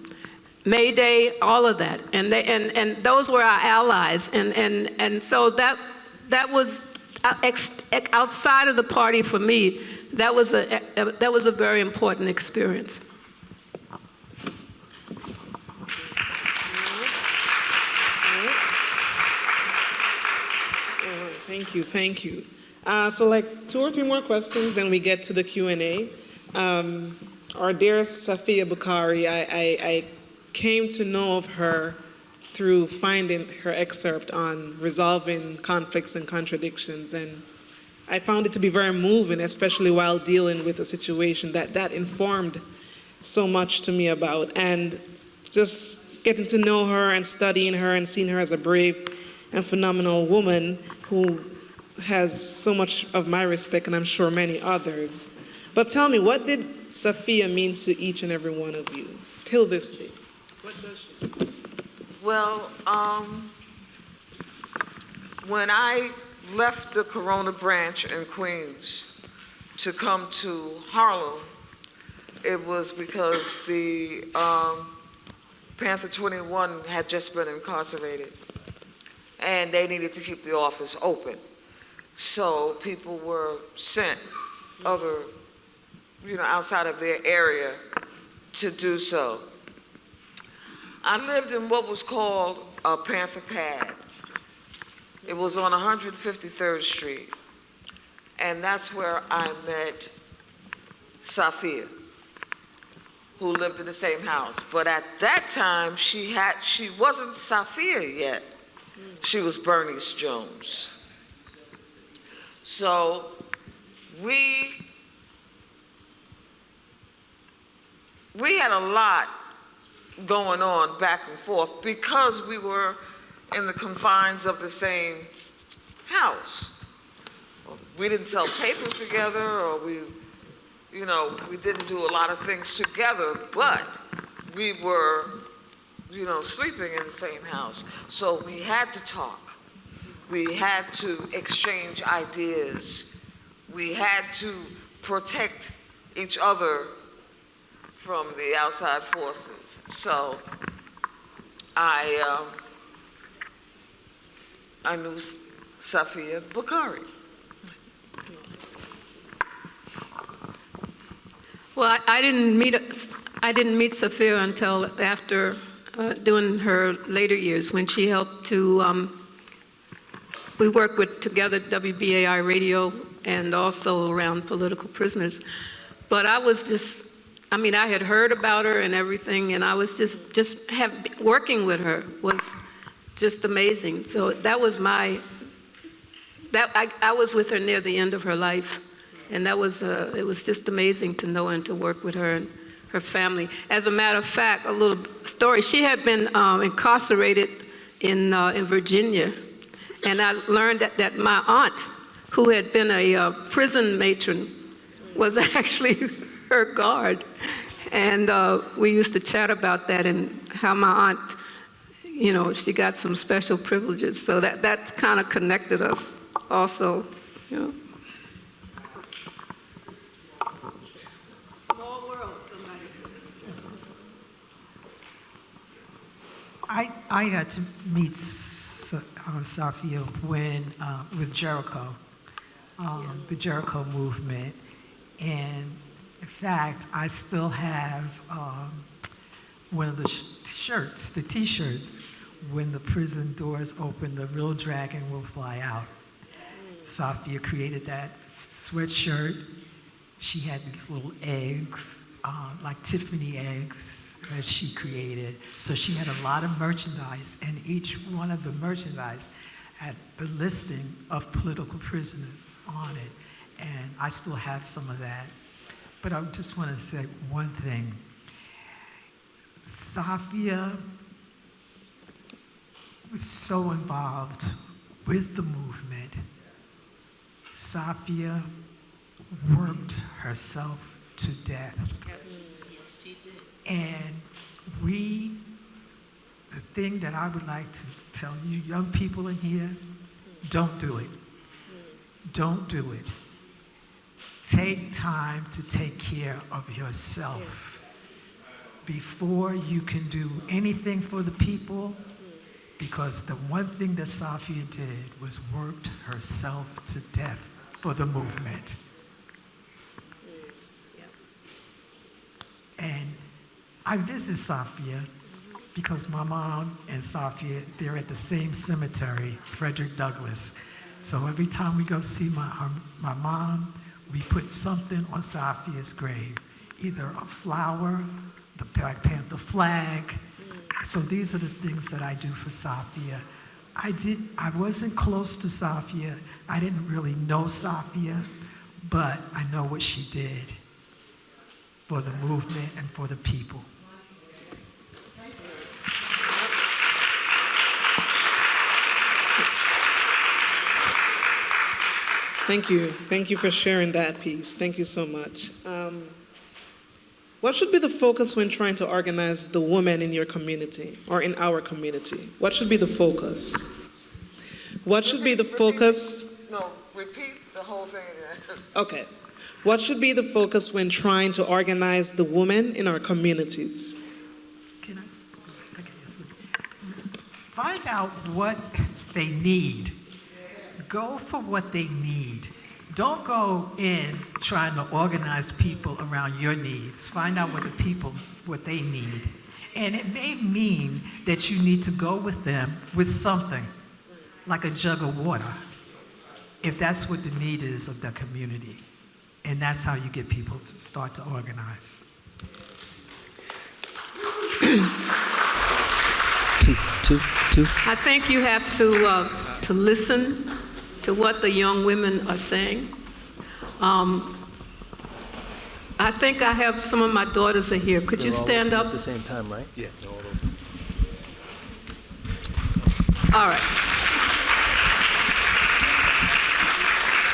May Day, all of that, and those were our allies, and so that was outside of the party for me. That was a very important experience. Thank you. So like 2 or 3 more questions, then we get to the Q&A. Our dear Safia Bukhari, I came to know of her through finding her excerpt on resolving conflicts and contradictions, and I found it to be very moving, especially while dealing with a situation that informed so much to me about, and just getting to know her and studying her and seeing her as a brave and phenomenal woman who has so much of my respect, and I'm sure many others. But tell me, what did Safia mean to each and every one of you till this day? What does she? Well, when I left the Corona branch in Queens to come to Harlem, it was because the Panther 21 had just been incarcerated, and they needed to keep the office open. So people were sent outside of their area to do so. I lived in what was called a Panther Pad. It was on 153rd Street. And that's where I met Safia, who lived in the same house. But at that time, she wasn't Safia yet. She was Bernice Jones. So we had a lot going on back and forth because we were in the confines of the same house. We didn't sell papers together, or we didn't do a lot of things together, but we were, sleeping in the same house. So we had to talk. We had to exchange ideas. We had to protect each other from the outside forces. So I knew Safia Bukhari. Well, I didn't meet Safia until after during her later years when she helped to. We worked together WBAI radio and also around political prisoners. But I was just, I had heard about her and everything, and I was working with her was just amazing. So that was I was with her near the end of her life, and it was just amazing to know and to work with her and her family. As a matter of fact, a little story, she had been incarcerated in Virginia, and I learned that my aunt, who had been a prison matron, was actually her guard. And we used to chat about that and how my aunt, she got some special privileges. So that kind of connected us also, Small world, somebody said. I got to meet Safia when, with Jericho, the Jericho movement. And in fact, I still have one of the shirts, the t-shirts, when the prison doors open, the real dragon will fly out. Safia created that sweatshirt. She had these little eggs, like Tiffany eggs that she created. So she had a lot of merchandise, and each one of the merchandise had the listing of political prisoners on it. And I still have some of that. But I just want to say one thing. Safia was so involved with the movement. Safia worked herself to death. And the thing that I would like to tell you young people in here, don't do it. Don't do it. Take time to take care of yourself before you can do anything for the people, because the one thing that Safia did was worked herself to death for the movement. And I visit Safia because my mom and Safia, they're at the same cemetery, Frederick Douglass. So every time we go see my mom, we put something on Safia's grave, either a flower, the Black Panther flag. So these are the things that I do for Safia. I wasn't close to Safia. I didn't really know Safia, but I know what she did for the movement and for the people. Thank you. Thank you for sharing that piece. Thank you so much. What should be the focus when trying to organize the women in your community or in our community? What should be the focus? What should be the focus? No, repeat the whole thing again. Okay. What should be the focus when trying to organize the women in our communities? Find out what they need. Go for what they need. Don't go in trying to organize people around your needs. Find out what they need. And it may mean that you need to go with them with something, like a jug of water, if that's what the need is of the community. And that's how you get people to start to organize. I think you have to listen to what the young women are saying. I think I have some of my daughters are here. Could you stand up? At the same time, right? Yeah. All right.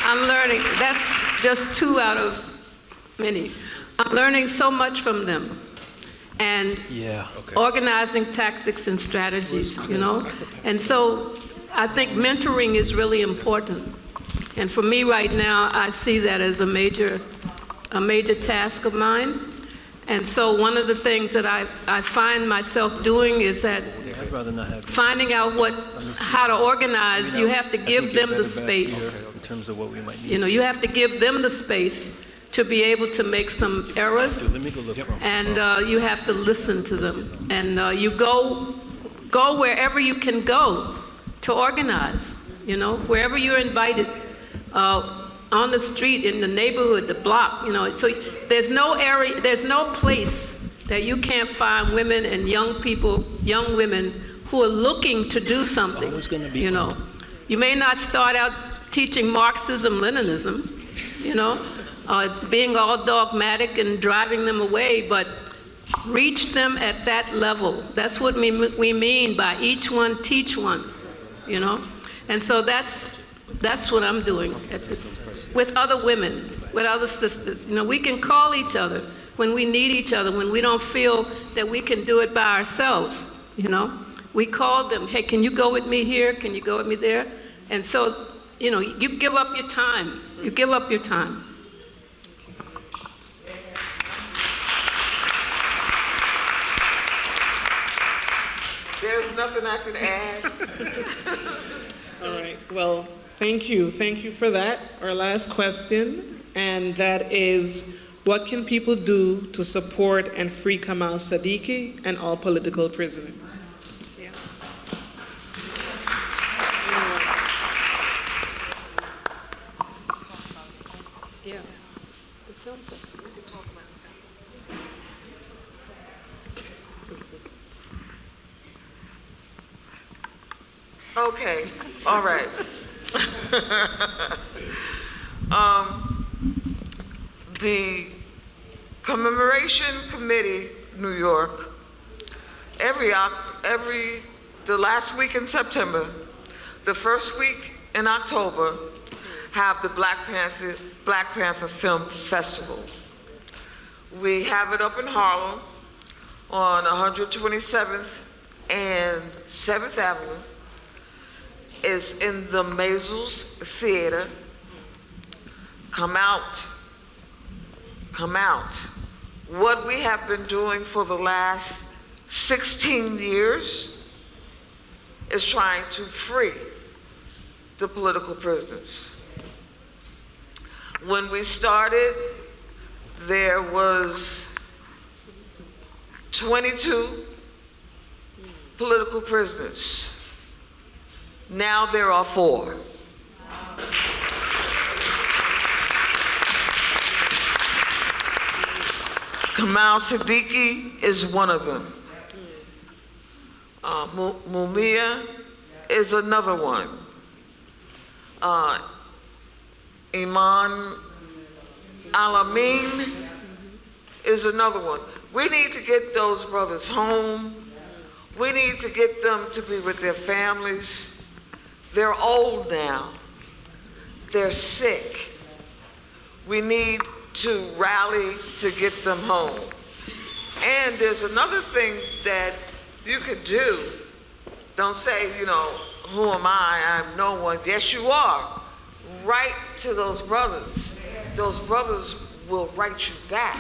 I'm learning. That's just 2 out of many. I'm learning so much from them. And organizing tactics and strategies, And so I think mentoring is really important. And for me right now, I see that as a major a major task of mine. And so one of the things that I find myself doing is that finding out how to organize, you have to give them the space. In terms of what we might need. You know, you have to give them the space to be able to make some errors, and you have to listen to them. And you go wherever you can go to organize, you know, wherever you're invited, on the street, in the neighborhood, the block, you know. So there's no area, there's no place that you can't find women and young people, young women who are looking to do something, you know. You may not start out teaching Marxism, Leninism, you know, being all dogmatic and driving them away, but reach them at that level. That's what we mean by each one teach one, you know. And so that's what I'm doing with other women, with other sisters. You know, we can call each other when we need each other, when we don't feel that we can do it by ourselves, you know. We call them, hey, can you go with me here? Can you go with me there? And so, you know, you give up your time. You give up your time. There's nothing I can add. All right, well, thank you. Thank you for that. Our last question, and that is, what can people do to support and free Kamau Sadiki and all political prisoners? Yeah. Yeah. Okay, all right. The Commemoration Committee, New York, the last week in September, the first week in October, have the Black Panther Film Festival. We have it up in Harlem on 127th and 7th Avenue. It's in the Maisels Theater. Come out. Come out. What we have been doing for the last 16 years is trying to free the political prisoners. When we started, there was 22 political prisoners. Now there are 4. Kamau Sadiki is one of them. Mumia is another one. Iman Alamin is another one. We need to get those brothers home. We need to get them to be with their families. They're old now. They're sick. We need to rally to get them home. And there's another thing that you could do. Don't say, you know, who am I? I'm no one. Yes, you are. Write to those brothers. Those brothers will write you back.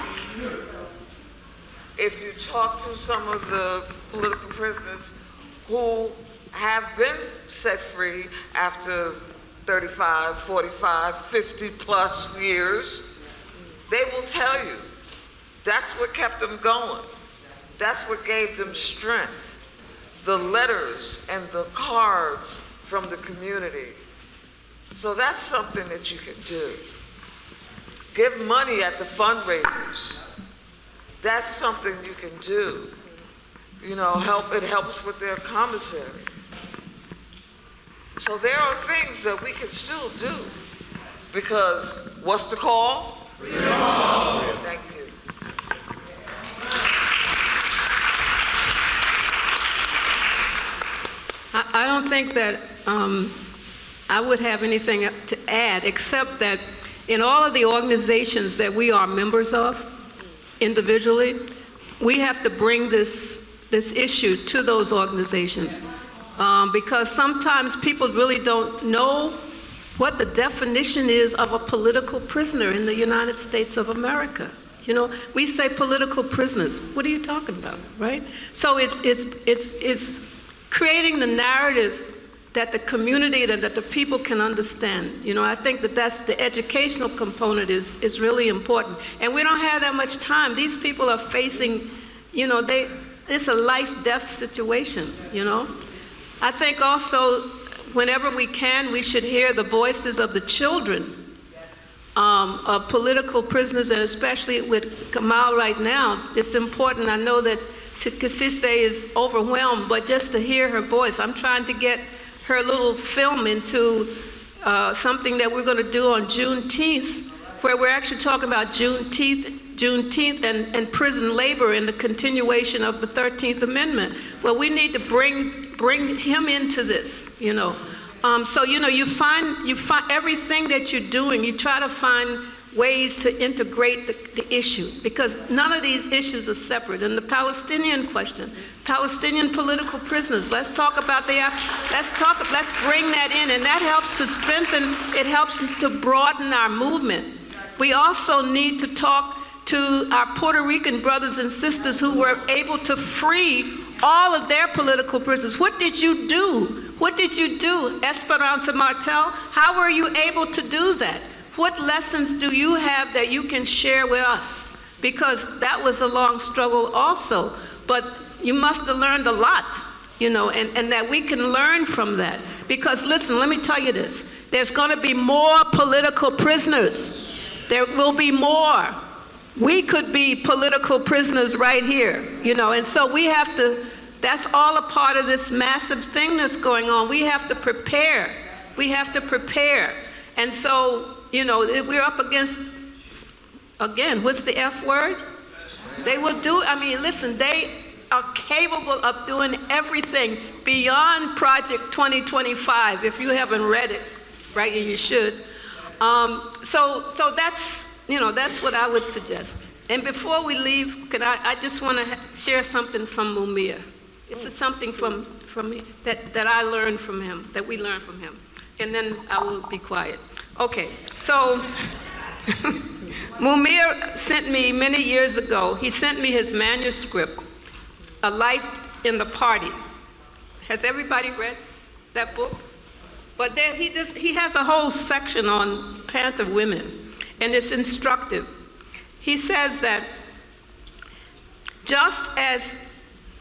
If you talk to some of the political prisoners who have been set free after 35, 45, 50 plus years, they will tell you that's what kept them going. That's what gave them strength. The letters and the cards from the community. So that's something that you can do. Give money at the fundraisers. That's something you can do. You know, it helps with their commissary. So there are things that we can still do, because what's the call? Freedom. Thank you. I don't think that I would have anything to add, except that in all of the organizations that we are members of individually, we have to bring this issue to those organizations, because sometimes people really don't know what the definition is of a political prisoner in the United States of America. You know, we say political prisoners. What are you talking about, right? So it's creating the narrative that the community, that the people can understand. You know, I think that's the educational component is really important. And we don't have that much time. These people are facing, you know, it's a life-death situation, you know. I think also, whenever we can, we should hear the voices of the children of political prisoners, and especially with Kamau right now. It's important. I know that Kasise is overwhelmed, but just to hear her voice, I'm trying to get her little film into something that we're going to do on Juneteenth, where we're actually talking about Juneteenth and prison labor and the continuation of the 13th Amendment. Well, we need to bring him into this, you know. So, you know, you find everything that you're doing, you try to find ways to integrate the issue, because none of these issues are separate. And the Palestinian question, Palestinian political prisoners, let's talk about let's bring that in, and that helps to strengthen, it helps to broaden our movement. We also need to talk to our Puerto Rican brothers and sisters who were able to free all of their political prisoners. What did you do? What did you do, Esperanza Martel? How were you able to do that? What lessons do you have that you can share with us? Because that was a long struggle also, but you must have learned a lot, you know, and that we can learn from that. Because listen, let me tell you this, there's gonna be more political prisoners. There will be more. We could be political prisoners right here, you know, and so we have to, that's all a part of this massive thing that's going on. We have to prepare. We have to prepare. And so, you know, we're up against, again, what's the F word? They will do, I mean, listen, they are capable of doing everything beyond Project 2025, if you haven't read it, right, and you should. So that's, you know, that's what I would suggest. And before we leave, I just want to share something from Mumia. This is something from me that I learned from him, that we learned from him. And then I will be quiet. Okay, so Mumia sent me many years ago, he sent me his manuscript, A Life in the Party. Has everybody read that book? But then he has a whole section on Panther women, and it's instructive. He says that just as,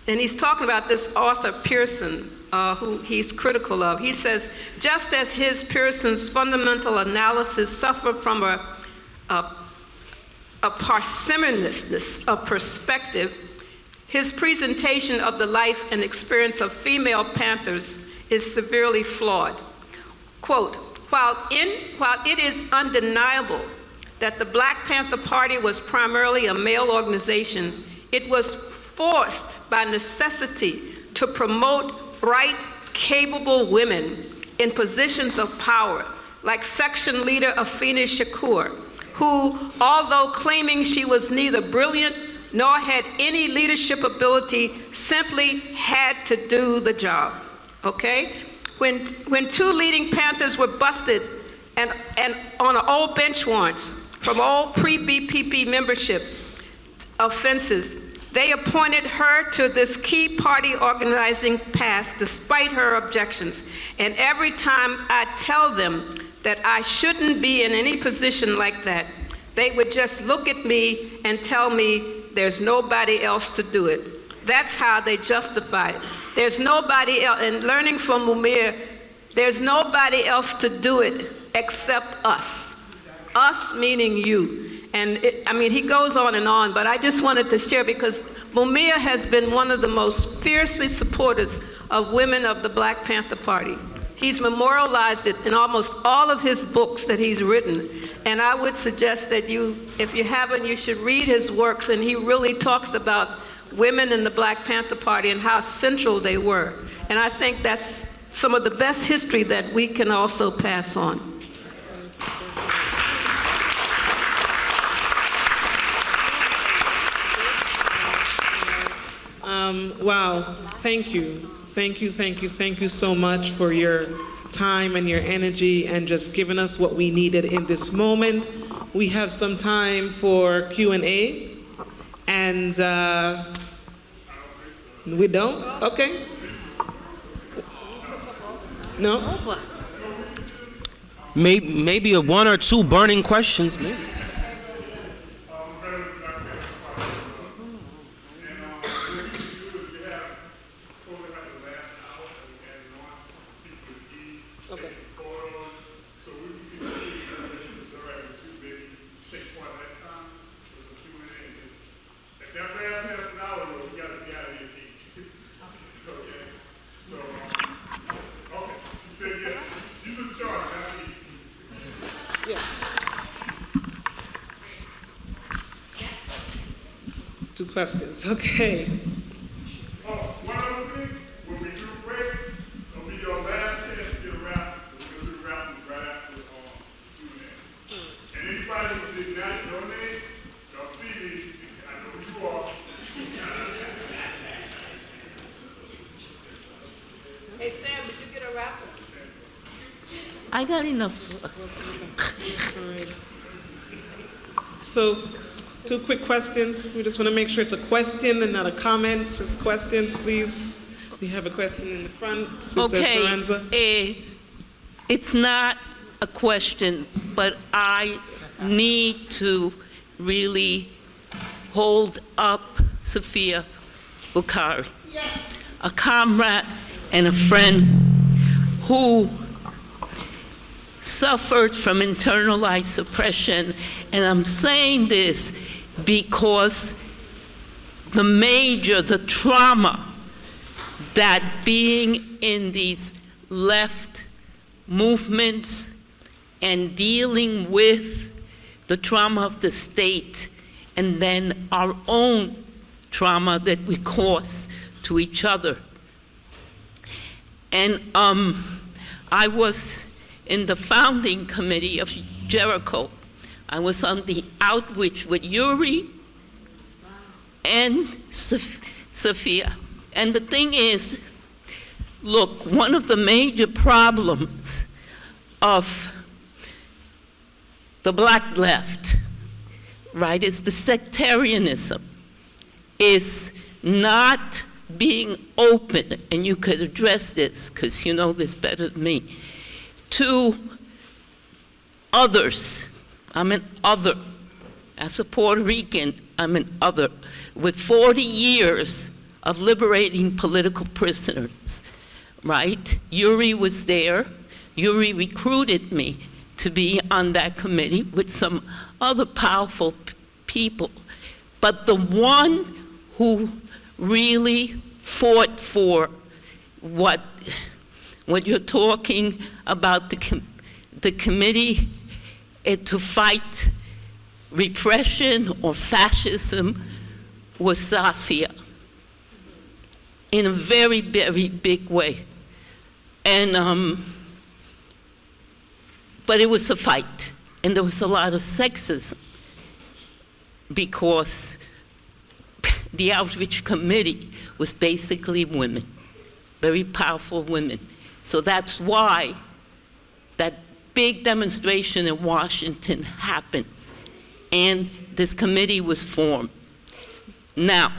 and he's talking about this author Pearson, who he's critical of. He says, just as Pearson's fundamental analysis suffered from a parsimoniousness of perspective, his presentation of the life and experience of female Panthers is severely flawed. Quote, while it is undeniable that the Black Panther Party was primarily a male organization, it was forced by necessity to promote bright, capable women in positions of power, like section leader Afeni Shakur, who, although claiming she was neither brilliant nor had any leadership ability, simply had to do the job, okay? When two leading Panthers were busted and on old bench warrants from old pre-BPP membership offenses, they appointed her to this key party organizing pass despite her objections. And every time I tell them that I shouldn't be in any position like that, they would just look at me and tell me there's nobody else to do it. That's how they justify it. There's nobody else, and learning from Mumia, there's nobody else to do it except us. Us meaning you. And I mean, he goes on, but I just wanted to share because Mumia has been one of the most fiercely supporters of women of the Black Panther Party. He's memorialized it in almost all of his books that he's written. And I would suggest that you, if you haven't, you should read his works. And he really talks about women in the Black Panther Party and how central they were. And I think that's some of the best history that we can also pass on. Wow, thank you. Thank you so much for your time and your energy and just giving us what we needed in this moment. We have some time for Q&A, and we don't? Okay. No? Maybe a one or two burning questions, maybe. Two questions, okay. Oh, one other thing, when we do break, it'll be your last chance to get a raffle. We're going to do a raffle right after Q&A. And anybody who did not donate, don't see me, I know who you are. Hey, Sam, did you get a raffle? I got enough. All right. So, two quick questions. We just want to make sure it's a question and not a comment. Just questions, please. We have a question in the front. Sister Esperanza. It's not a question, but I need to really hold up Sophia Bukhari, a comrade and a friend who suffered from internalized suppression. And I'm saying this because the trauma that being in these left movements and dealing with the trauma of the state and then our own trauma that we cause to each other. And I was in the founding committee of Jericho. I was on the outreach with Yuri and Sophia. And the thing is, look, one of the major problems of the black left, right, is the sectarianism, is not being open, and you could address this, because you know this better than me, to others. I'm an other. As a Puerto Rican, I'm an other. With 40 years of liberating political prisoners, right? Yuri was there. Yuri recruited me to be on that committee with some other powerful people. But the one who really fought for what you're talking about, the committee to fight repression or fascism, was Safia, in a very, very big way. And, but it was a fight, and there was a lot of sexism, because the outreach committee was basically women, very powerful women. So that's why that big demonstration in Washington happened, and this committee was formed. Now,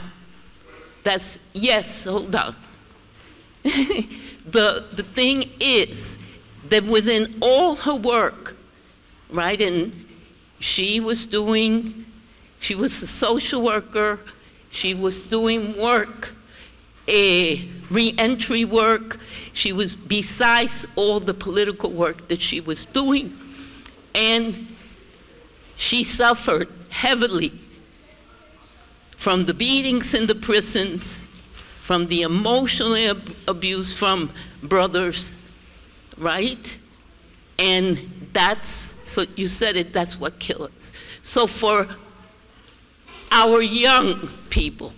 that's, yes, hold on. The thing is that within all her work, right, and she was a social worker, she was doing work, re-entry work, she was, besides all the political work that she was doing, and she suffered heavily from the beatings in the prisons, from the emotional abuse from brothers, right? And that's, so you said it, that's what kills us. So for our young people,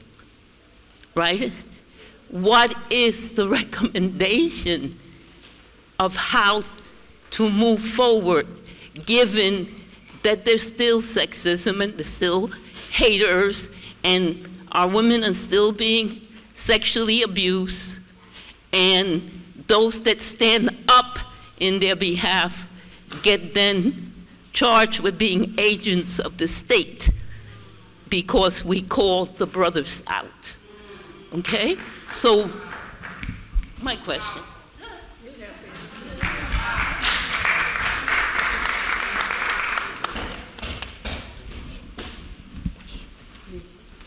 right? What is the recommendation of how to move forward, given that there's still sexism and there's still haters, and our women are still being sexually abused, and those that stand up in their behalf get then charged with being agents of the state because we called the brothers out. Okay? So, my question.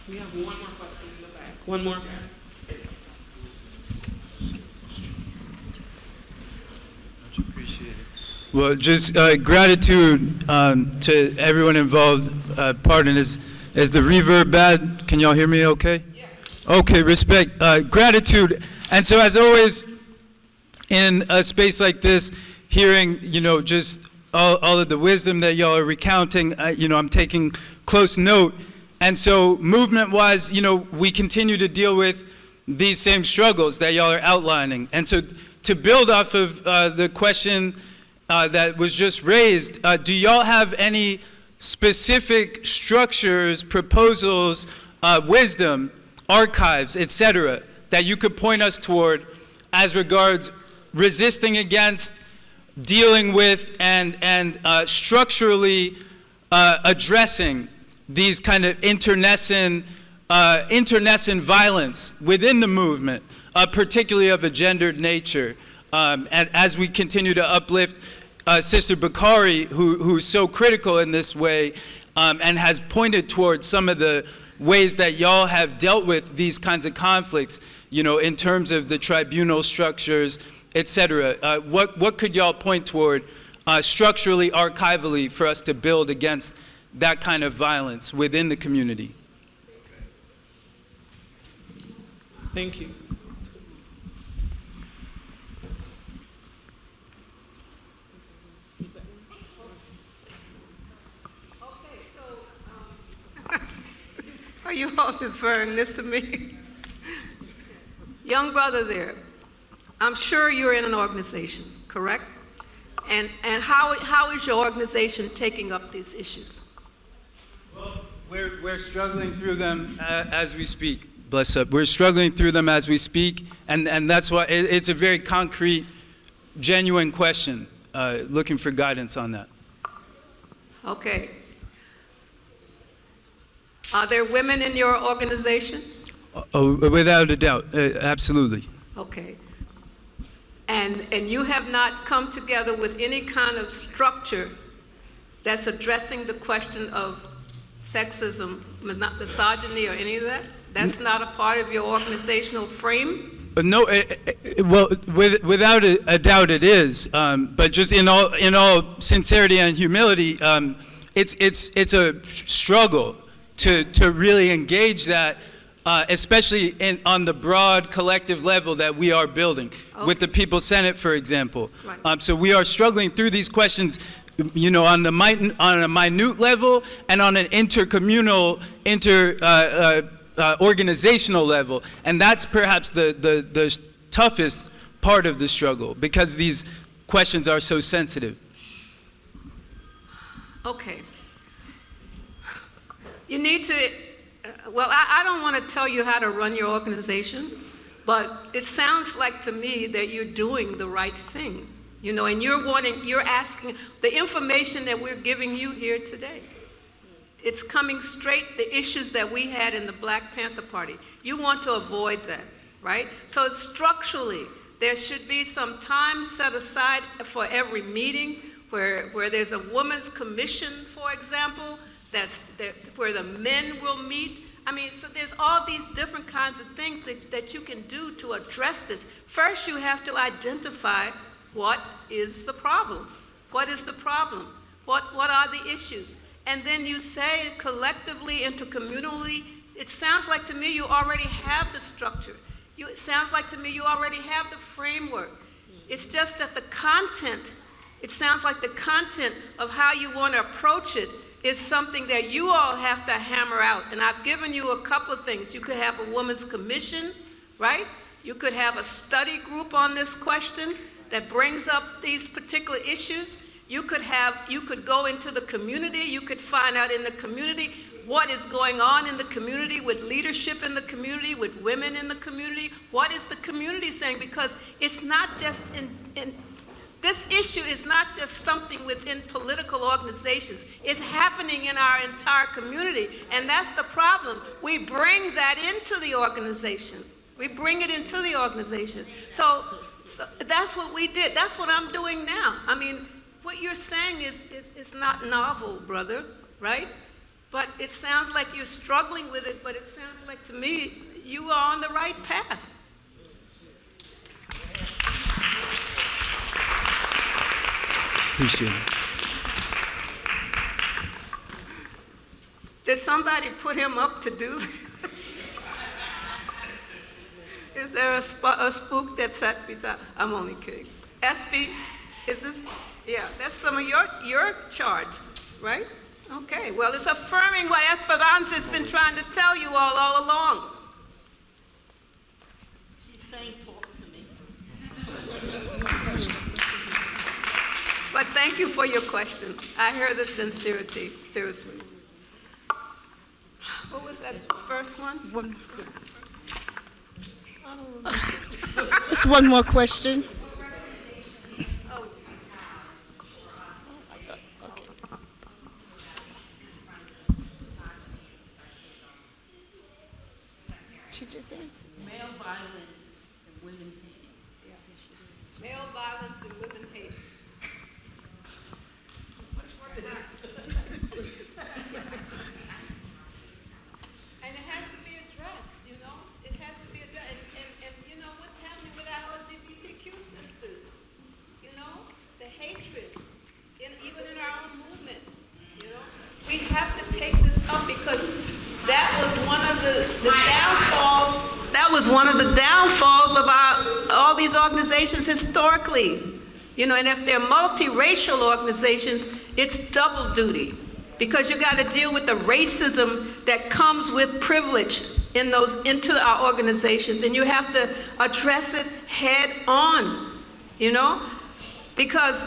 We have one more question in the back. One more. Well, just gratitude to everyone involved. Pardon, is the reverb bad? Can y'all hear me okay? Yeah. Okay, respect, gratitude. And so as always, in a space like this, hearing, just all of the wisdom that y'all are recounting, I'm taking close note. And so movement-wise, we continue to deal with these same struggles that y'all are outlining. And so to build off of the question that was just raised, do y'all have any specific structures, proposals, wisdom, archives, etc., that you could point us toward as regards resisting against, dealing with, and structurally addressing these kind of internecine violence within the movement, particularly of a gendered nature? And as we continue to uplift Sister Bakari, who's so critical in this way, and has pointed towards some of the ways that y'all have dealt with these kinds of conflicts, in terms of the tribunal structures, etc. What could y'all point toward structurally, archivally, for us to build against that kind of violence within the community? Thank you. Are you all deferring this to me? Young brother there, I'm sure you're in an organization, correct? And how is your organization taking up these issues? Well, we're struggling through them as we speak. Bless up. We're struggling through them as we speak, and that's why it's a very concrete, genuine question, looking for guidance on that. Okay. Are there women in your organization? Oh, without a doubt, absolutely. Okay. And you have not come together with any kind of structure that's addressing the question of sexism, misogyny, or any of that? That's not a part of your organizational frame? No, well, without a doubt it is, but just in all sincerity and humility, it's a struggle to really engage that, especially on the broad collective level that we are building, with the People's Senate, for example. Right. So we are struggling through these questions, on a minute level and on an intercommunal, organizational level, and that's perhaps the toughest part of the struggle, because these questions are so sensitive. Okay. You need to, well, I don't want to tell you how to run your organization, but it sounds like to me that you're doing the right thing, and you're asking, the information that we're giving you here today, it's coming straight, the issues that we had in the Black Panther Party. You want to avoid that, right? So structurally, there should be some time set aside for every meeting where there's a women's commission, for example, where the men will meet. I mean, so there's all these different kinds of things that you can do to address this. First, you have to identify what is the problem. What is the problem? What are the issues? And then you say collectively, intercommunally, it sounds like to me you already have the structure. It sounds like to me you already have the framework. It's just that the content, it sounds like the content of how you want to approach it is something that you all have to hammer out. And I've given you a couple of things. You could have a women's commission, right? You could have a study group on this question that brings up these particular issues. You could go into the community. You could find out in the community what is going on in the community, with leadership in the community, with women in the community. What is the community saying? Because it's not just This issue is not just something within political organizations. It's happening in our entire community, and that's the problem. We bring that into the organization. We bring it into the organization. So that's what we did. That's what I'm doing now. I mean, what you're saying is not novel, brother, right? But it sounds like you're struggling with it, but it sounds like to me you are on the right path. Appreciate it. Did somebody put him up to do this? Is there a spook that sat beside? I'm only kidding. SB, is this? Yeah, that's some of your charge, right? Okay, well, it's affirming what Esperanza has been trying to tell you all along. She's saying talk to me. But thank you for your question. I hear the sincerity, seriously. What was that first one? Just one more question. She just answered that. Male violence and women hate. Male violence and women hate. And it has to be addressed, you know? It has to be addressed. And you know what's happening with our LGBTQ sisters? You know? The hatred, even in our own movement, you know? We have to take this up because that was one of the downfalls. That was one of the downfalls of all these organizations historically. You know, and if they're multiracial organizations, it's double duty because you got to deal with the racism that comes with privilege into our organizations, and you have to address it head on, you know, because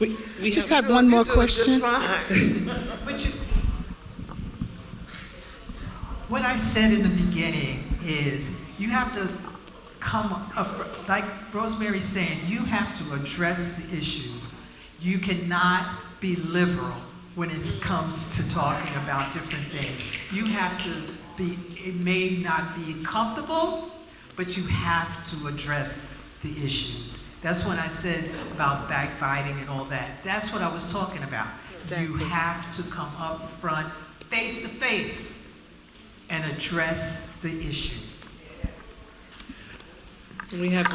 we just have one more question. What I said in the beginning is you have to come up, like Rosemary's saying, you have to address the issues. You cannot be liberal when it comes to talking about different things. You have to be, it may not be comfortable, but you have to address the issues. That's when I said about backbiting and all that. That's what I was talking about. Exactly. You have to come up front, face to face, and address the issue. We have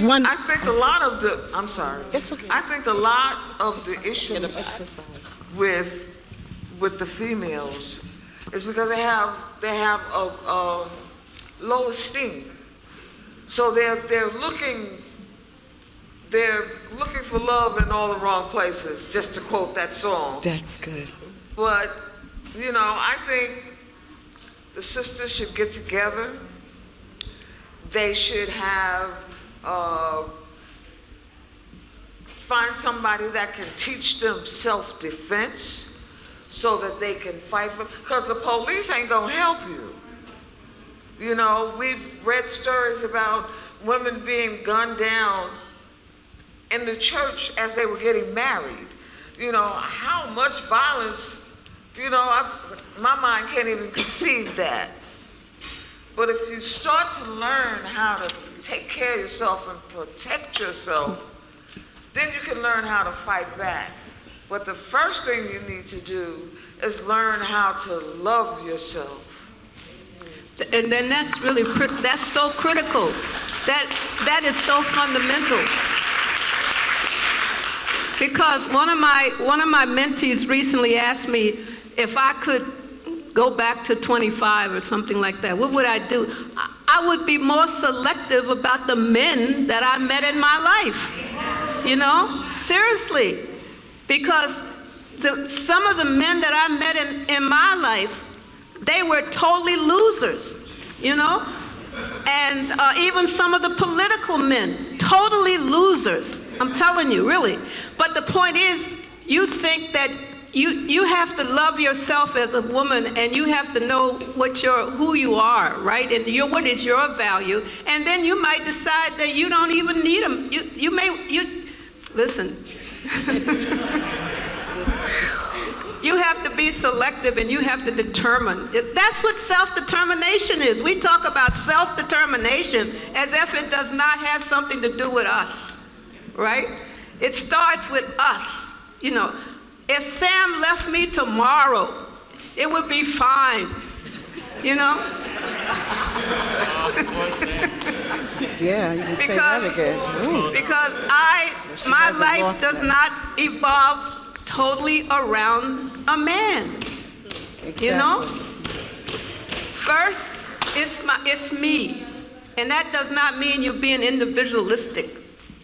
one I think a lot of the, I'm sorry. It's okay. I think a lot of the issues with the females is because they have a low esteem. So they're looking for love in all the wrong places, just to quote that song. That's good. But, you know, I think the sisters should get together. They should have, find somebody that can teach them self-defense so that they can fight for, because the police ain't gonna help you. You know, we've read stories about women being gunned down in the church as they were getting married. You know, how much violence, you know, my mind can't even conceive that. But if you start to learn how to take care of yourself and protect yourself, then you can learn how to fight back. But the first thing you need to do is learn how to love yourself. And then that's really, that's so critical. That is so fundamental. Because one of my mentees recently asked me if I could go back to 25 or something like that, what would I do? I would be more selective about the men that I met in my life, you know, seriously. Because some of the men that I met in my life, they were totally losers, you know? And even some of the political men, totally losers. I'm telling you, really. But the point is, you think that you have to love yourself as a woman, and you have to know who you are, right? And what is your value? And then you might decide that you don't even need them. Listen. You have to be selective, and you have to determine. That's what self-determination is. We talk about self-determination as if it does not have something to do with us, right? It starts with us. You know, if Sam left me tomorrow, it would be fine, you know? Yeah, you can say that again. Ooh. Because my hasn't life lost does that. not evolve totally around a man, you know? First, it's me, and that does not mean you being individualistic.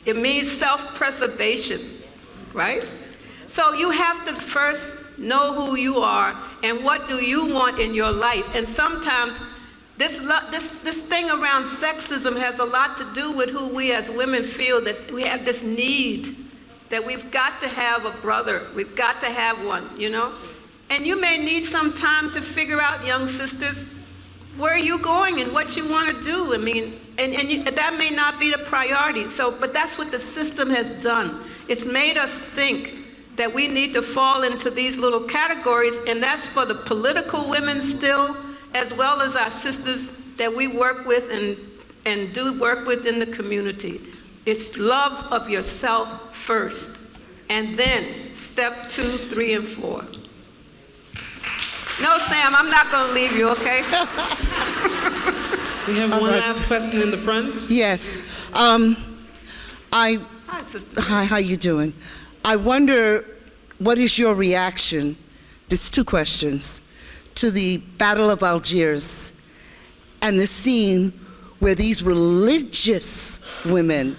It means self-preservation, right? So you have to first know who you are and what do you want in your life. And sometimes this thing around sexism has a lot to do with who we as women feel, that we have this need, that we've got to have a brother, we've got to have one, you know? And you may need some time to figure out, young sisters, where you're going and what you want to do. I mean, that may not be the priority. But that's what the system has done. It's made us think that we need to fall into these little categories, and that's for the political women still, as well as our sisters that we work with and do work with in the community. It's love of yourself first, and then step 2, 3, and 4. No, Sam, I'm not going to leave you, okay? We have one last question in the front. Yes. Hi, sister. Hi, how you doing? I wonder, what is your reaction, there's 2 questions, to the Battle of Algiers and the scene where these religious women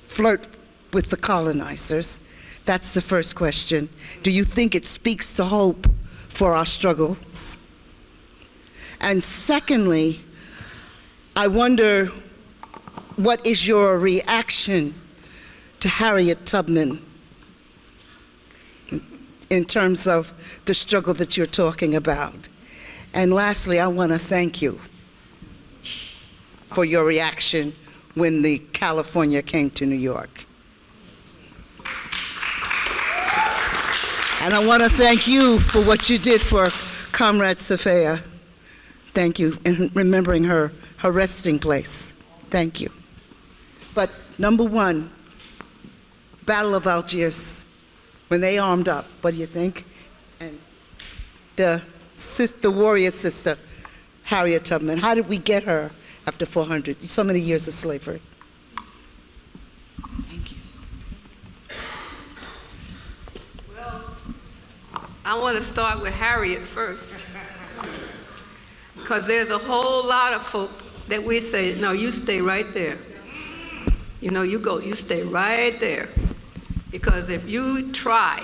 flirt with the colonizers? That's the first question. Do you think it speaks to hope for our struggles? And secondly, I wonder, what is your reaction to Harriet Tubman in terms of the struggle that you're talking about? And lastly, I want to thank you for your reaction when the California came to New York. And I want to thank you for what you did for Comrade Safia. Thank you, in remembering her resting place. Thank you. But number 1, Battle of Algiers, when they armed up, what do you think? And the warrior sister, Harriet Tubman, how did we get her after so many years of slavery? Thank you. Well, I want to start with Harriet first, because there's a whole lot of folk that we say, no, you stay right there. You know, you stay right there. Because if you try,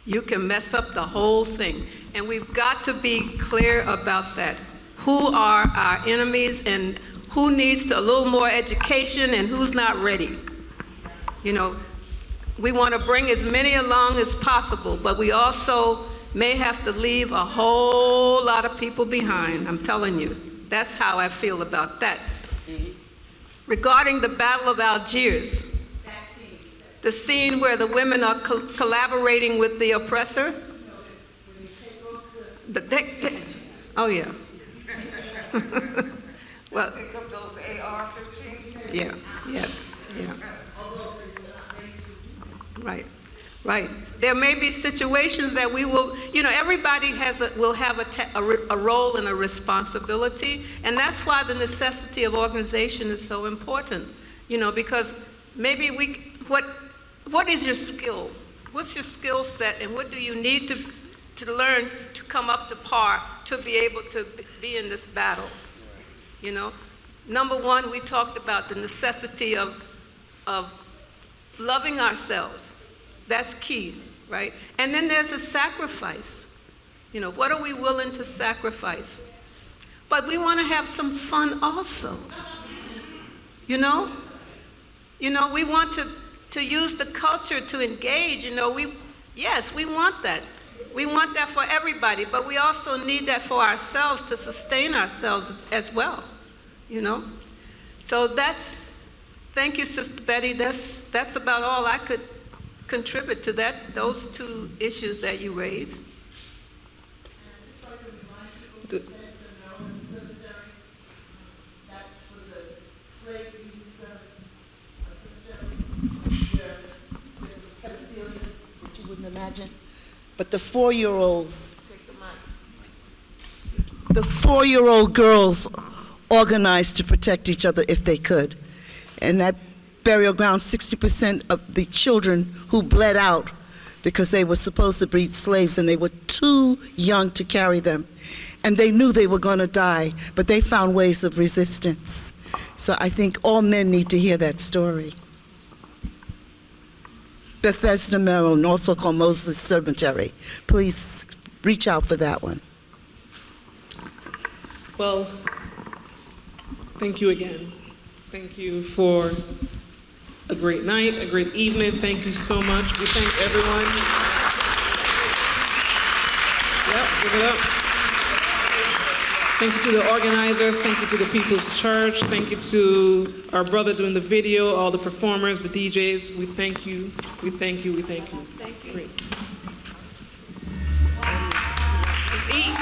you can mess up the whole thing. And we've got to be clear about that. Who are our enemies and who needs a little more education and who's not ready? You know, we want to bring as many along as possible, but we also may have to leave a whole lot of people behind. I'm telling you, that's how I feel about that. Regarding the Battle of Algiers, the scene where the women are collaborating with the oppressor. Oh yeah. Well. Pick up those AR-15. Yeah. Yes. Yeah. Right. Right. There may be situations that we will, you know, everybody will have a role and a responsibility, and that's why the necessity of organization is so important. You know, because maybe what is your skill? What's your skill set, and what do you need to learn to come up to par to be able to be in this battle? You know, number 1, we talked about the necessity of loving ourselves. That's key, right? And then there's a sacrifice. You know, what are we willing to sacrifice? But we want to have some fun also. You know? You know, we want to use the culture to engage. You know, yes, we want that. We want that for everybody, but we also need that for ourselves to sustain ourselves as well, you know? So thank you, Sister Betty. That's about all I could contribute to those two issues that you raised. Imagine. But the 4-year-old girls organized to protect each other if they could. And that burial ground, 60% of the children who bled out because they were supposed to be slaves and they were too young to carry them. And they knew they were going to die, but they found ways of resistance. So I think all men need to hear that story. Bethesda, Maryland, also called Moses Cemetery. Please reach out for that one. Well, thank you again. Thank you for a great night, a great evening. Thank you so much. We thank everyone. Yep, give it up. Thank you to the organizers. Thank you to the People's Church. Thank you to our brother doing the video, all the performers, the DJs. We thank you. We thank you. We thank you. Thank you. Great. Let's eat.